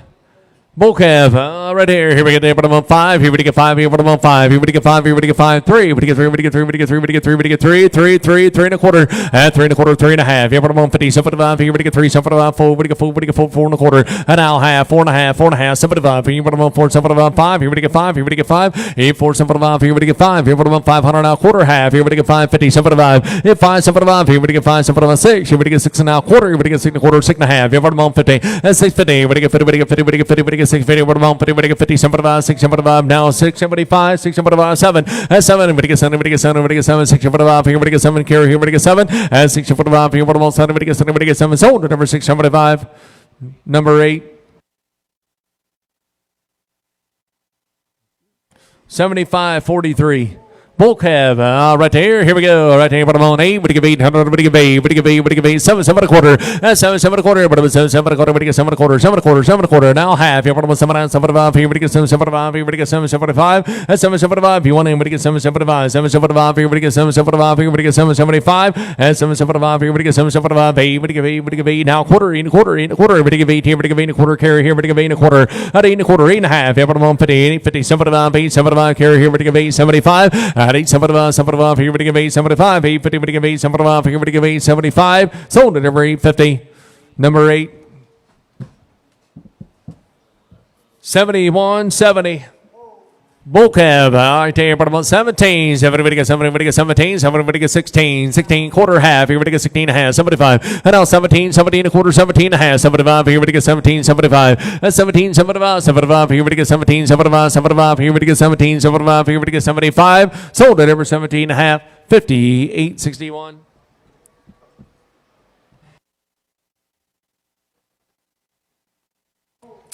Bull calf, right here. Here we get bottom of 5. Here we get 5. Here bottom of 5. Here we get 5. Here we get 5. 3. We get 3. We get 3. We get 3. We get 3. We get 3. We get 3. 3. 3. 3 and a quarter. 3 and a quarter. 3 and a half. Here bottom of 50. 75. Here we get 3. 75. 4. We get 4. We get 4. 4 and a quarter. And now half. 4 and a half. 4 and a half. 75. Here bottom of 4. 75. 5. Here we get 5. Here we get 5. Here 4. 75. Here we get 5. Here bottom of 500 now quarter half. Here we get 5. 50. 75. Here 5. 75. Here we get 5. 75. 6. Here we get 6 and now quarter. Here we get 6 and a quarter. 6 and a half. Here bottom of 50. 650. Here we get 50. We get 50. We get 50. We get 650. Bottom of 50. We get 50. 75. 675. Now 675. 675. 7. 7. We get 7. We get 7. We get 7. 675. Here we get 7. Carry. Here we get 7. 675. Here bottom of 7. We get 7. We get 7. Sold at number 675. Number 8. 75.43. Bull calf, right there. Here we go. Right there, bottom on 8. What do you give 800? What do you give 8? What do you give 8? What do you give 8? 7, 7 and a quarter. 7, 7 and a quarter. But it was 7, 7 and a quarter. What do you get 7 and a quarter? 7 and a quarter. 7 and a quarter. Now half. Here, bottom on 7, 7 and 5. Here, what do you get 7, 7 and 5? Here, what do you get 7, 7 and 5? 7, 7 and 5. You want in, what do you get 7, 7 and 5? 7, 7 and 5. Here, what do you get 7, 7 and 5? Here, what do you get 7, 75? 7, 7 and 5. Here, what do you get 7, 7 and 5? 8. What do you give 8? What do you give 8? Now quarter, 8 and a quarter, 8 and a quarter. What do you give 8? Here, what do you give 8 and a quarter? Carry here, what do you give 8 and a quarter? 8 and a quarter, 8 and a half. Here, bottom on 50, 50, 75, 8, 75. Carry here, what do you give 8? 75. 8, 75, 75. Here, what do you give 8? 75, 850, what do you give 8? 75. Here, what do you give 8? 75. Sold at number 850. Number 8. 71.70. Bull calf, right there, bottom of 17. Everybody get 7, everybody get 17. Everybody get 16. 16, quarter half. Everybody get 16 and a half. 75. And now 17, 17 and a quarter, 17 and a half. 75. Everybody get 17, 75. 17, 75, 75. Everybody get 17, 75, 75. Everybody get 17, 75. Everybody get 75. Sold at number 17 and a half. 58.61.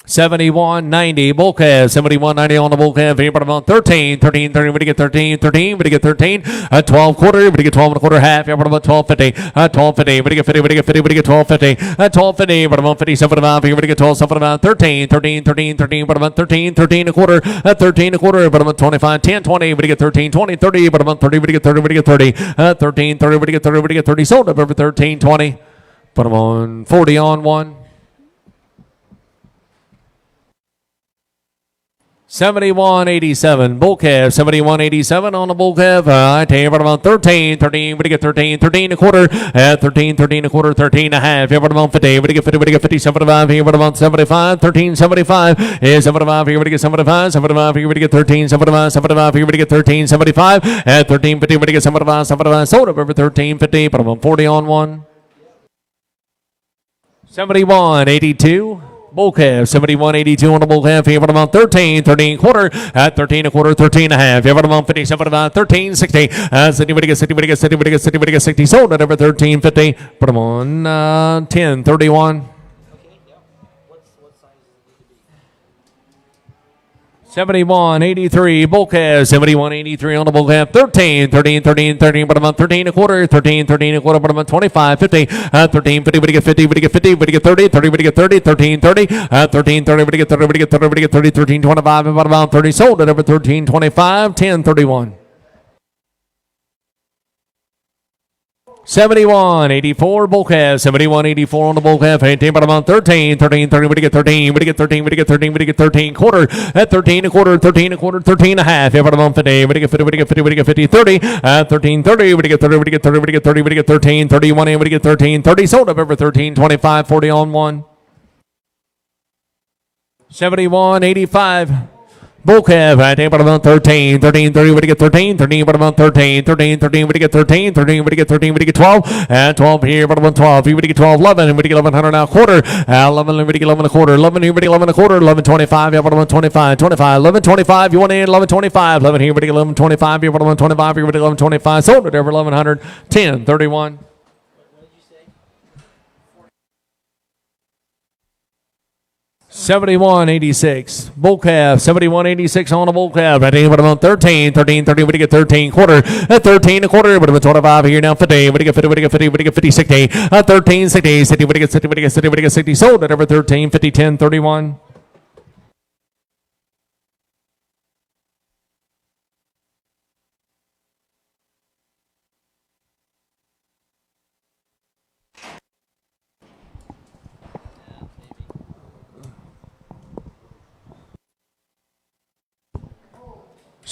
71.90 bull calf. 71.90 on the bull calf. Here bottom on 13. 13, 30. We get 13. 13. We get 13. 12 quarter. We get 12 and a quarter half. Here bottom on 12.50. 12.50. We get 50. We get 50. We get 12.50. 12.50. Bottom on 50. 75. Here we get 12. 75. 13. 13. 13. 13. Bottom on 13. 13 and a quarter. 13 and a quarter. Bottom on 25. 10. 20. We get 13. 20. 30. Bottom on 30. We get 30. We get 30. 13. 30. We get 30. We get 30. Sold up over 13. 20. Bottom on 40 on 1. 71.87 bull calf. 71.87 on the bull calf. I tell you right about 13. 13. We get 13. 13 and a quarter. 13. 13 and a quarter. 13 and a half. Here about 50. We get 50. We get 50. 75. Here about 75. 13. 75. 75. Here we get 75. 75. Here we get 13. 75. 75. Here we get 13. 75. 13. 50. We get 75. 75. Sold up over 13. 50. But about 40 on 1. 71.82. Bull calf, 71.82 on the bull calf. Here for about 13, 13 quarter, 13 a quarter, 13 and a half. Here for about 50, 75, 13, 60. 60, we get 60, we get 60, we get 60, we get 60. Sold at number 13, 50. Put them on 10, 31. 71.83 bull calf. 71.83 on the bull calf. 13, 13, 13, 13. But about 13 a quarter. 13, 13 a quarter. But about 25, 50. 13, 50. We get 50. We get 50. We get 30. 30. We get 30. 13, 30. 13, 30. We get 30. We get 30. We get 30. 13, 25. And about 30. Sold at number 13, 25. 10, 31. 71.84 bull calf. 71.84 on the bull calf. 18 but about 13. 13, 30. We get 13. We get 13. We get 13. We get 13 quarter. At 13 a quarter. 13 a quarter. 13 and a half. Here but about 50. We get 50. We get 50. We get 50. 30. 13, 30. We get 30. We get 30. We get 30. We get 13. 31. And we get 13. 30. Sold up over 13. 25. 40 on 1. 71.85. Bull calf, I think about 13, 13, 30, we get 13, 13, but about 13, 13, 13, we get 13, 13, we get 13, we get 12, 12 here, but about 12, we get 12, 11, and we get 1100 now quarter, 11, we get 11 a quarter, 11 here, we get 11 a quarter, 11, 25, yeah, but about 25, 25, 11, 25, you want in 11, 25, 11 here, we get 11, 25, here, but about 25, here, we get 11, 25, sold it over 1100, 10, 31. 71.86 bull calf. 71.86 on the bull calf. I think what about 13, 13, 30. We get 13 quarter. 13 a quarter. What about 25 here now? 50. We get 50. We get 50. We get 50. 60. 13, 60. 60. We get 60. We get 60. We get 60. Sold at number 13, 50, 10, 31.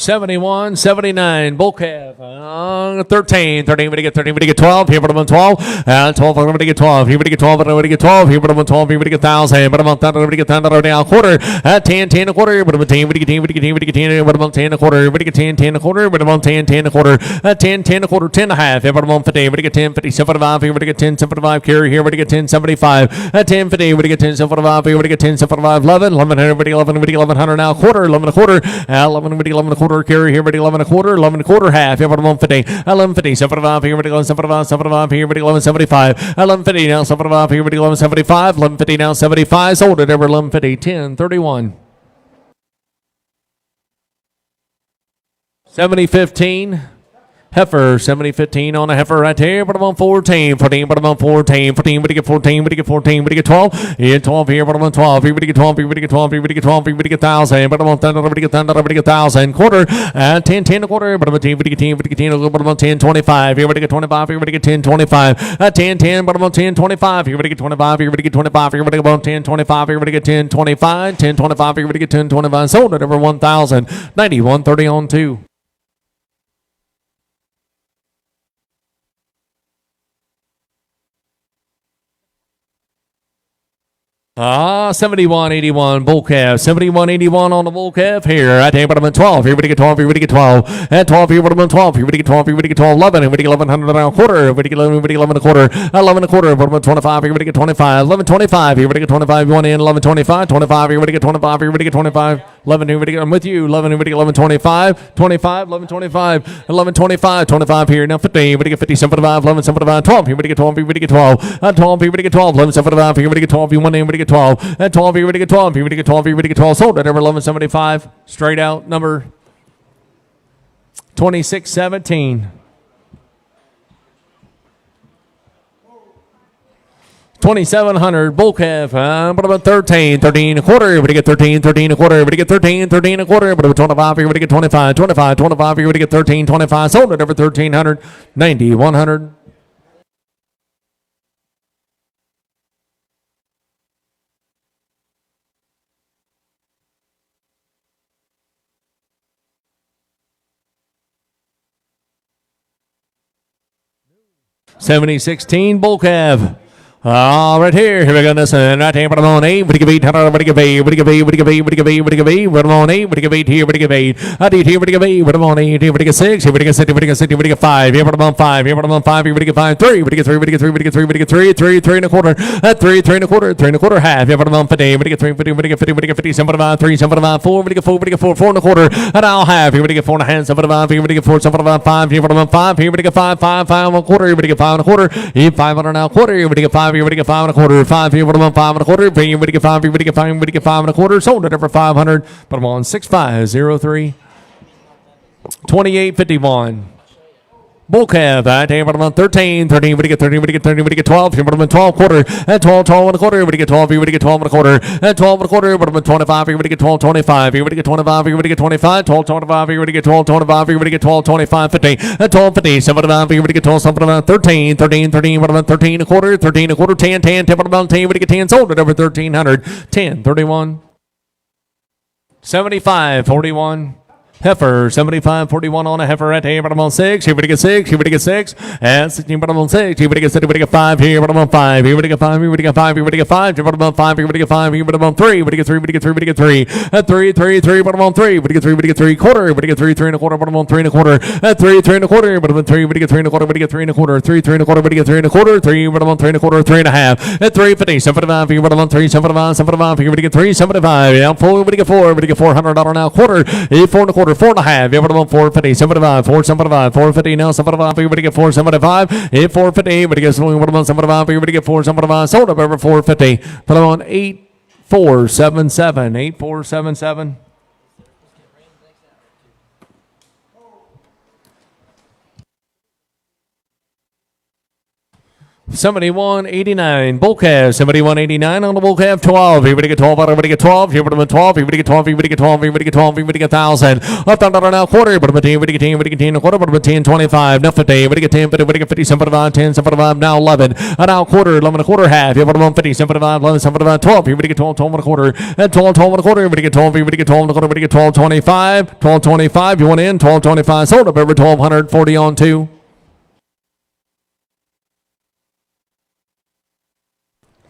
71, 79, bull calf, 13, we get 12, here but 12, 12, we get 12, here we get 12, we get 12, here but 12, here we get 1,000, but about 10, we get 10, now quarter, 10, 10 a quarter, but about 10, we get 10, we get 10, we get 10, but about 10 a quarter, we get 10, 10 a quarter, but about 10, 10 a quarter, 10, 10 a quarter, 10 and a half, here but about 50, we get 10, 50, 75, here we get 10, 75, carry, here we get 10, 75, 10, 50, we get 10, 75, here we get 10, 75, 11, 1100, we get 1100 now quarter, 11 a quarter, 11, we get 11 a quarter, carry, here we get 11 a quarter, 11 a quarter, half, here we get 150, 1150, 75, here we get 75, 75, here we get 1175, 1150 now, 75, here we get 1175, 1150 now, 75, sold it over 1150, 1031. 7015. Heifer, 70-15 on a heifer right here, but I'm on 14, but I'm on 14, we get 14, we get 14, we get 12, yeah, 12 here, but I'm on 12, here we get 12, here we get 12, here we get 12, here we get 1,000, but I'm on 10, we get 10, we get 1,000, quarter, 10, 10 a quarter, but I'm on 10, we get 10, we get 10, but I'm on 10, 25, here we get 25, here we get 10, 25, 10, 10, but I'm on 10, 25, here we get 25, here we get 25, here we get 10, 25, here we get 10, 25, 10, 25, here we get 10, 25, sold it over 1,000, 91.30 on 2. 71.81 bull calf, 71.81 on the bull calf here. Right here, but I'm in 12. Here we get 12. Here we get 12. At 12 here, but I'm in 12. Here we get 12. Here we get 12. 11. Here we get 1100 now quarter. We get 11. We get 11 a quarter. 11 a quarter. But I'm in 25. Here we get 25. 11.25. Here we get 25. You want in 11.25. 25. Here we get 25. Here we get 25. 11. Here we get. I'm with you. 11. Here we get 11.25. 25. 11.25. 11.25. 25 here now 50. Here we get 50. 75. 11.75. 12. Here we get 12. Here we get 12. 12. Here we get 12. 11.75. Here we get 12. You want in. We get 12. At 12, here we get 12. Here we get 12. Here we get 12. Sold at number 1175. Straight out number 2617. 2,700 bull calf. But about 13 a quarter. We get 13 a quarter. We get 13 a quarter. But about 25 here. We get 25 here. We get 13 25. Sold at over 1,300. 9,100. 70-16 bull calf. Right here. Here we go. This one. Right here. But I'm on 8. What do you give 8? What do you give 8? What do you give 8? What do you give 8? What do you give 8? What do you give 8? What am on 8? What do you give 8 here? What do you give 8? I did here. What do you give 8? What am on 8? Here. What do you give 6? Here. What do you give 6? What do you give 6? What do you give 5? Here. What am on 5? Here. What am on 5? Here. What do you give 5? 3. What do you get 3? What do you get 3? What do you get 3? What do you get 3? What do you get 3? 3 and a quarter. 3 and a quarter. 3 and a quarter half. Here. What am on 50? What do you get 3? What do you get 50? What do you get 50? 75. 3. 75. 4. What do you get 4? What do you get 4? 4 and a quarter. And I'll have. Here. What do you get 4 and a half? 75. Here. What do you get 4? 75. 5. Here. What am on 5? Here. What do you get 5? 5. 5 and a quarter. Here. What do you get 5 and a quarter? Here. 500 now quarter. Here. What do you get 5? Here. What do you get 5 and a quarter? 5 here. What am on 5 and a quarter? Here. What do you get 5? Here. What do you get 5? What do you get 5 and a quarter? Sold it over 500. But I'm on 6503. 2851. Bull calf, but I'm on 13, what do you get 13, what do you get 13, what do you get 12, here, but I'm on 12 quarter, at 12 and a quarter, what do you get 12, here, what do you get 12 and a quarter, at 12 and a quarter, but I'm on 25, here, what do you get 12, 25, here, what do you get 25, here, what do you get 25, 12, 25, here, what do you get 12, 25, here, what do you get 12, 25, 50, at 12, 50, 75, here, what do you get 12, something about 13, what about 13 a quarter, 13 a quarter, 10, 10, what about 10, what do you get 10, sold it over 1,300, 10, 31, 75, 41. Heifer, 75.41 on a heifer right here, but I'm on 6. Here we get 6. Here we get 6. And 16, but I'm on 6. Here we get 6. Here we get 5. Here, but I'm on 5. Here we get 5. Here we get 5. Here we get 5. Here, but I'm on 5. Here we get 5. Here, but I'm on 3. We get 3. We get 3. We get 3. At 3, 3, 3, but I'm on 3. We get 3. We get 3 quarter. We get 3, 3 and a quarter, but I'm on 3 and a quarter. At 3, 3 and a quarter, but I'm on 3. We get 3 and a quarter. We get 3 and a quarter. 3, 3 and a quarter. We get 3 and a quarter. 3, but I'm on 3 and a quarter. 3 and a half. At 3, 50, 75. Here, but I'm on 3, 75, 75. Here we get 3, 75. Yeah, 4. We get 4. We get $400 now quarter. 4 and a quarter. 4 and a half. Yeah, 450, 75, 475, 450 now, 75, here we get 475, 450, but it gets what about 75, here we get 475, sold up over 450, put them on 8477, 8477. 71.89. Bull calf. 71.89 on the bull calf. 12. Everybody get 12. Everybody get 12. Everybody get 12. Everybody get 12. Everybody get 12. Everybody get 12. Everybody get 1,000. Up down now quarter. Everybody get 10. Everybody get 10. Everybody get 10. A quarter. Everybody get 10. 25. Now 50. Everybody get 10. Everybody get 50. 75. 10. 75. Now 11. Now quarter. 11 a quarter. Half. Everybody get 50. 75. 11. 75. 12. Everybody get 12. 12 and a quarter. And 12. 12 and a quarter. Everybody get 12. Everybody get 12 and a quarter. Everybody get 12. 25. 12. 25. You want in? 12. 25. Sold up every 1,240 on 2.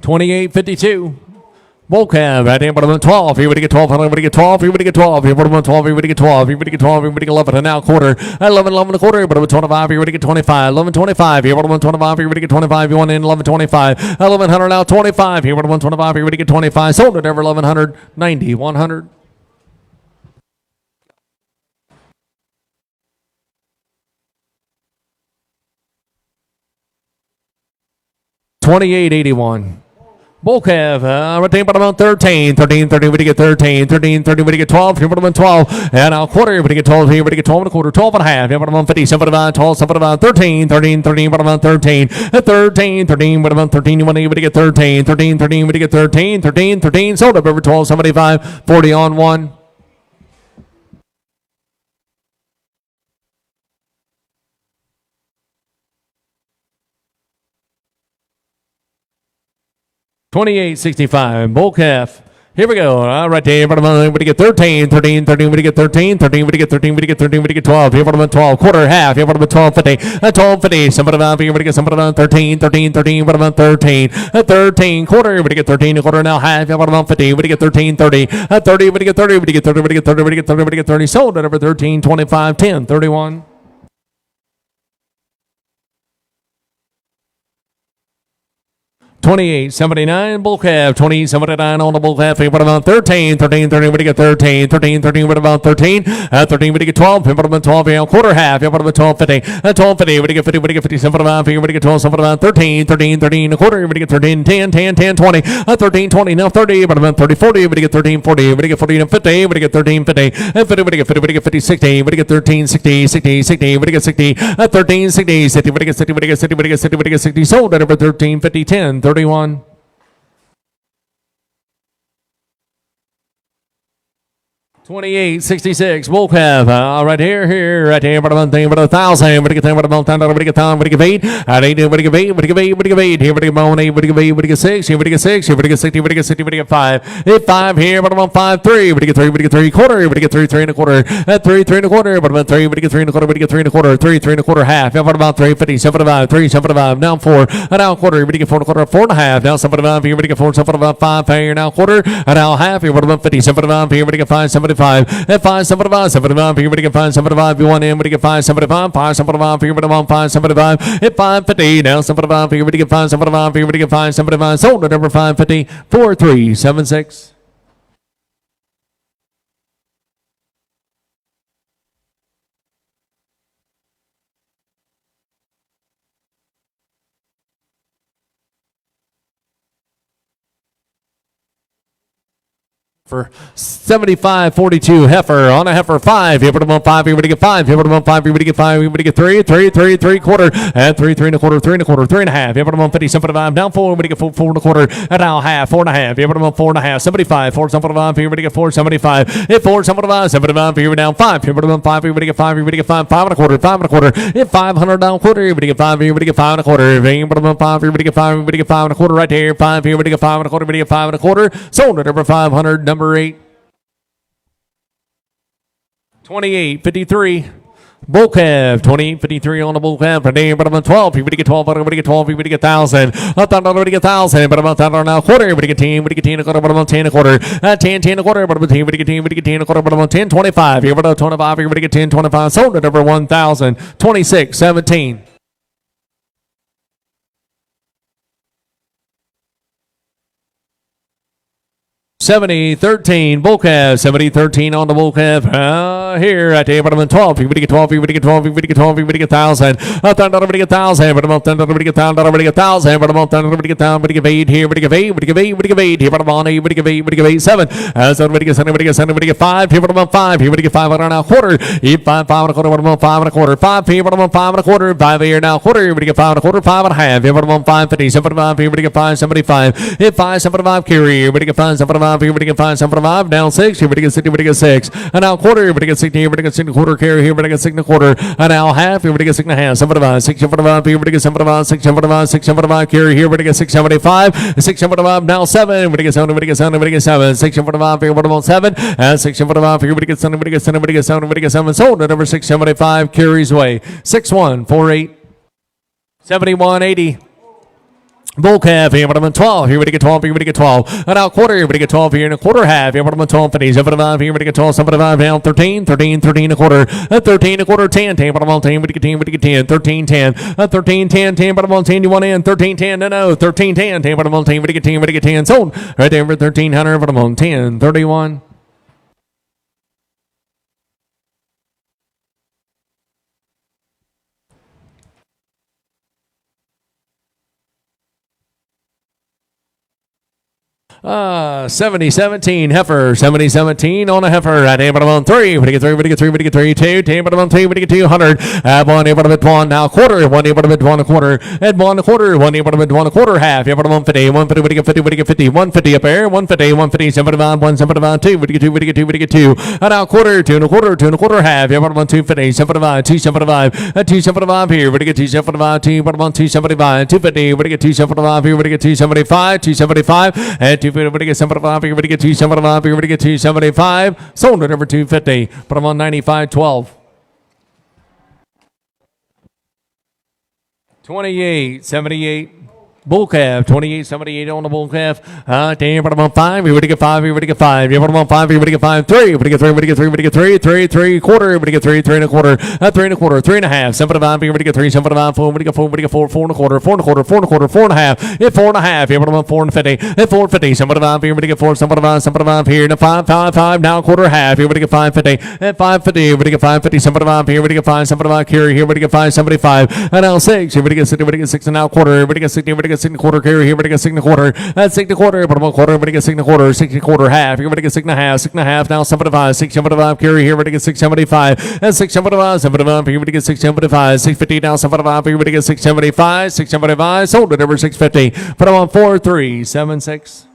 28.52. Bull calf at bottom 12. Everybody get 12. Everybody get 12. Everybody get 12. Everybody get 12. Everybody get 12. Everybody get 12. Everybody get 11. And now quarter. 11. 11 and a quarter. Everybody get 25. Everybody get 25. 11. 25. Everybody get 25. Everybody get 25. You want in 11. 25. 1100 now 25. Everybody get 25. Everybody get 25. Sold it over 1100. 90. 100. $28.81. Bull calf, retain bottom 13, 13, 13, everybody get 13, 13, 13, everybody get 12, here bottom 12, and now quarter, everybody get 12, here everybody get 12 and a quarter, 12 and a half, here bottom 50, 75, 12, 75, 13, 13, 13, bottom 13, 13, 13, bottom 13, you want everybody get 13, 13, 13, everybody get 13, 13, 13, sold up over 12, 75, 40 on 1. $28.65. Bull calf. Here we go. Right there. Everybody get 13, 13, 13. Everybody get 13, 13. Everybody get 13. Everybody get 13. Everybody get 12. Here bottom 12. Quarter, half. Here bottom 12, 50. 12, 50. Somebody about everybody get somebody about 13, 13, 13. Bottom 13. 13. Quarter. Everybody get 13. A quarter now half. Here bottom 50. Everybody get 13, 30. 30. Everybody get 30. Everybody get 30. Everybody get 30. Everybody get 30. Everybody get 30. Sold at over 13, 25, 10, 31. $28.79 bull calf. $28.79 on the bull calf. What about 13? 13, 13. What do you get 13? 13, 13. What about 13? 13. What do you get 12? What about 12? Quarter half. What about 12? 50. 12, 50. What do you get 50? What do you get 50? What about 50? What do you get 12? What about 13? 13, 13. A quarter. What do you get 13? 10, 10, 10, 20. 13, 20. Now 30. What about 30? 40. What do you get 13? 40. What do you get 40? 50. What do you get 13? 50. 50. What do you get 50? What do you get 50? 60. What do you get 13? 60. 60. 60. What do you get 60? 13, 60. 60. What do you get 60? What do you get 60? What do you get 60? What do you get 60? Sold at over 13, 50, 10, 31. $28.66 bull calf. Right here, right here. But about 1,000. But get 10. But about 10. But get 10. But get 8. At 8. But get 8. But get 8. But get 8. Here. But get 8. But get 8. But get 6. Here. But get 6. Here. But get 60. But get 60. But get 5. Hit 5 here. But about 5. 3. But get 3. But get 3 quarter. But get 3. 3 and a quarter. At 3. 3 and a quarter. But about 3. But get 3 and a quarter. But get 3 and a quarter. 3. 3 and a quarter half. But about 3. 50. 75. 3. 75. Now 4. And now quarter. But get 4 and a quarter. 4 and a half. Now 75. Here. But get 4. 75. 5. Here. Now quarter. And now half. Here. But about 50. 75. Here. But get 5. 75. At 5. 75, 75, here we get 5, 75, you want in, we get 5, 75, 5, 75, here we get 5, 75, hit 550, now 75, here we get 5, 75, here we get 5, 75, sold at number 550, 4376. For 75.42 heifer on a heifer 5. Here, put them on 5. Here, we get 5. Here, put them on 5. Here, we get 5. Here, we get 3. 3, 3, 3 quarter. And 3, 3 and a quarter. 3 and a quarter. 3 and a half. Here, put them on 50. 75. Down 4. We get 4, 4 and a quarter. And now half. 4 and a half. Here, put them on 4 and a half. 75. 4, 75. Here, we get 4. 75. Hit 4, 75. 75. Here, we down 5. Here, put them on 5. Here, we get 5. Here, we get 5. 5 and a quarter. 5 and a quarter. Hit 500 down quarter. Here, we get 5. Here, we get 5 and a quarter. Here, put them on 5. Here, we get 5. Here, we get 5 and a quarter. Right here. 5. Here, we get 5 and a quarter. We get 5 and a quarter. Sold at number 500. Number 8. 28.53. Bull calf, 28.53 on the bull calf. But about 12. Everybody get 12. Everybody get 12. Everybody get 1,000. I thought everybody get 1,000. But about that now quarter. Everybody get 10. Everybody get 10 a quarter. But about 10 a quarter. 10, 10 a quarter. But about 10. Everybody get 10. Everybody get 10 a quarter. But about 10, 25. Everybody 25. Everybody get 10, 25. Sold at number 1,000. 26.17. 70-13, bull calf, 70-13 on the bull calf. Here at the bottom 12, you would get 12, you would get 12, you would get 12, you would get 1,000. $10, get 1,000, but about $10, get $1,000, get 1,000, but about $10, get 1,000, but give 8 here, but give 8, but give 8, but give 8 here, but about 8, but give 8, but give 8, 7. So would get 7, would get 7, would get 5 here, but about 5 here, would get 5 on a quarter. 5, 5 and a quarter, but about 5 and a quarter. 5 here, but about 5 and a quarter. 5 here now, quarter, would get 5 and a quarter, 5 and a half. Here, but about 5.50, 75 here, would get 5.75. Hit 5.75 carry here, would get 5.75 here, would get 5.75 down 6 here, would get 60, would get 6. And now quarter here, would get 60 here, would get 60 quarter carry here, would get 6 and a quarter. And now half here, would get 6 and a half. 75, 6 75 here, would get 75, 6 75, 6 75 carry here, would get 675. 6 75 now 7, would get 7, would get 7, would get 7. 6 75 here, would get 7. And 6 75 here, would get 7, would get 7, would get 7, would get 7. Sold at number 675 carries away. 6148 7180. Bull calf here, bottom 12. Here we get 12. Here we get 12. And out quarter. Here we get 12 here and a quarter half. Here bottom 12. 50. 75. Here we get 12. 75 down 13. 13. 13 a quarter. 13 a quarter. 10. 10 bottom 10. We get 10. We get 10. 13. 10. 13. 10. 10 bottom 10. You want in 13. 10. No. 13. 10. 10 bottom 10. We get 10. We get 10. Sold right there for 1300. Bottom 10. 31. $70-17 heifer, $70-17 on a heifer at a bottom on 3. We get 3, we get 3, we get 3, 2, 10 bottom on 3, we get 200. At 1, a bottom at 1 now quarter, 1 a bottom at 1 a quarter, at 1 a quarter, 1 a bottom at 1 a quarter half. A bottom on 50, 150, we get 50, we get 50, 150 up there, 150, 150, 75, 175, 2, we get 2, we get 2, we get 2. And now quarter, 2 and a quarter, 2 and a quarter half. A bottom on 250, 75, 275, 275 here, we get 275, 2 bottom on 275, 250, we get 275 here, we get 275, 275, and 250, we get 75, here we get 275, here we get 275. Sold at number 250. Put them on 95.12. 28.78. Bull calf, 28.78 on the bull calf. 10, bottom on 5. We would get 5. We would get 5. Bottom on 5. We would get 5. 3. We would get 3. We would get 3. We would get 3. 3. 3 quarter. We would get 3. 3 and a quarter. 3 and a quarter. 3 and a half. 75. We would get 3. 75. 4. We would get 4. We would get 4. 4 and a quarter. 4 and a quarter. 4 and a quarter. 4 and a half. 4 and a half. Bottom on 4 and 50. 4 50. 75. We would get 4. 75. 75 here. 5. 5. 5. Now quarter half. We would get 550. 550. We would get 550. 75 here. We would get 5. 75 carry here. We would get 5. 75. And now 6. We would get 6. We would get 6 and now quarter. We would get 60. We would get 6 and a quarter carry here. We would get 6 and a quarter. That's 6 and a quarter. Bottom on quarter. We would get 6 and a quarter. 6 and a quarter half. Here we would get 6 and a half. 6 and a half. Now 75. 675 carry here. We would get 675. And 675. 75 here. We would get 675. 650 now 75 here. We would get 675. 675. Sold at number 650. Put them on 4376.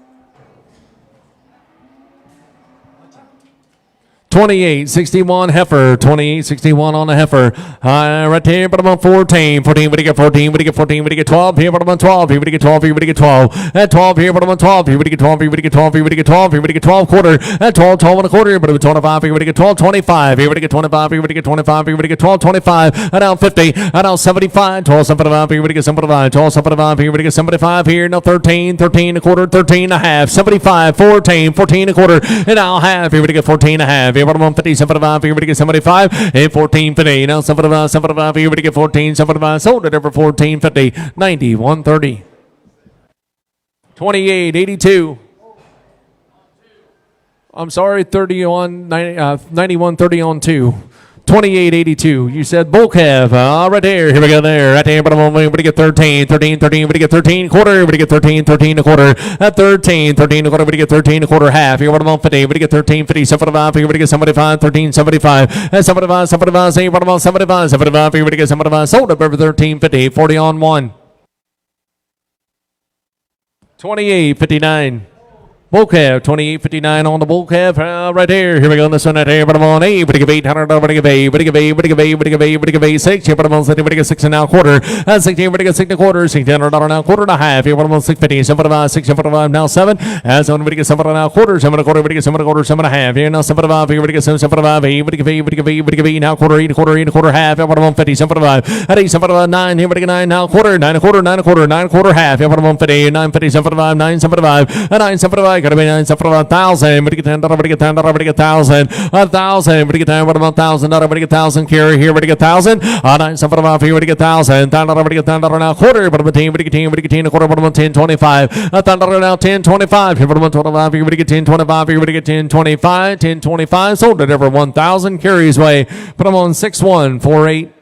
28.61 heifer, 28.61 on the heifer. Right there, bottom on 14. 14, we get 14, we get 14, we get 12. Here, bottom on 12. Here, we get 12. Here, we get 12. At 12, here, bottom on 12. Here, we get 12. Here, we get 12. Here, we get 12. Here, we get 12 quarter. At 12, 12 and a quarter. Here, bottom on 25. Here, we get 12, 25. Here, we get 25. Here, we get 25. Here, we get 12, 25. And now 50. And now 75. 12, 75. Here, we get 75. 12, 75. Here, we get 75. Here, now 13. 13 and a quarter. 13 and a half. 75. 14. 14 and a quarter. And now half. Here, we get 14 and a half. Here, bottom on 50. 75. Here, we get 75. And 14, 50. Now 75. 75. Here, we get 14. 75. Sold at number 1450. 9130. 28.82. I'm sorry, 30 on 91.30 on 2. 28.82. You said bull calf. Right there. Here we go there. Right there. But I'm going to get 13. 13. 13. We get 13 quarter. We get 13. 13 a quarter. At 13. 13 a quarter. We get 13 a quarter half. Here. What about 50? We get 13. 50. 75. Here. We get 75. 13. 75. At 75. 75. Say what about 75? 75. Here. We get 75. Sold up over 13. 50. 40 on 1. 28.59. Bull calf, 28.59 on the bull calf, right there. Here we go on this one right here. But I'm on 8. But give 800. But give 8. But give 8. But give 8. But give 8. But give 8. 6. Here. But I'm on 60. But give 6 and now quarter. 16. But give 6 and a quarter. $600 now quarter and a half. Here. But I'm on 650. 75. 675 now 7. And 7. But give 7 now quarter. 7 and a quarter. But give 7 and a quarter. 7 and a half. Here now 75. Here. But give 7. 75. 8. But give 8. But give 8. But give 8 now quarter. 8 and a quarter. 8 and a quarter half. Here. But I'm on 50. 75. At 8. 75. 9. Here. But give 9 now quarter. 9 and a quarter. 9 and a quarter. 9 and a quarter half. Here. But I'm on 50. 950. 75. 9. 75. And 9. 75. could have been 9 for 1,000. But you get 10, but you get 10, but you get 1,000. 1,000, but you get 10, but 1,000, but you get 1,000. Carry here, but you get 1,000. 9 for 5, here, but you get 1,000. 10, but you get 10, now quarter, but 10, but you get 10, but you get 10, a quarter, but 10, 25. 10, now 10, 25. Here, but 25, here, but you get 10, 25. Here, but you get 10, 25. 10, 25. Sold it over 1,000. Carries way. Put them on 6148.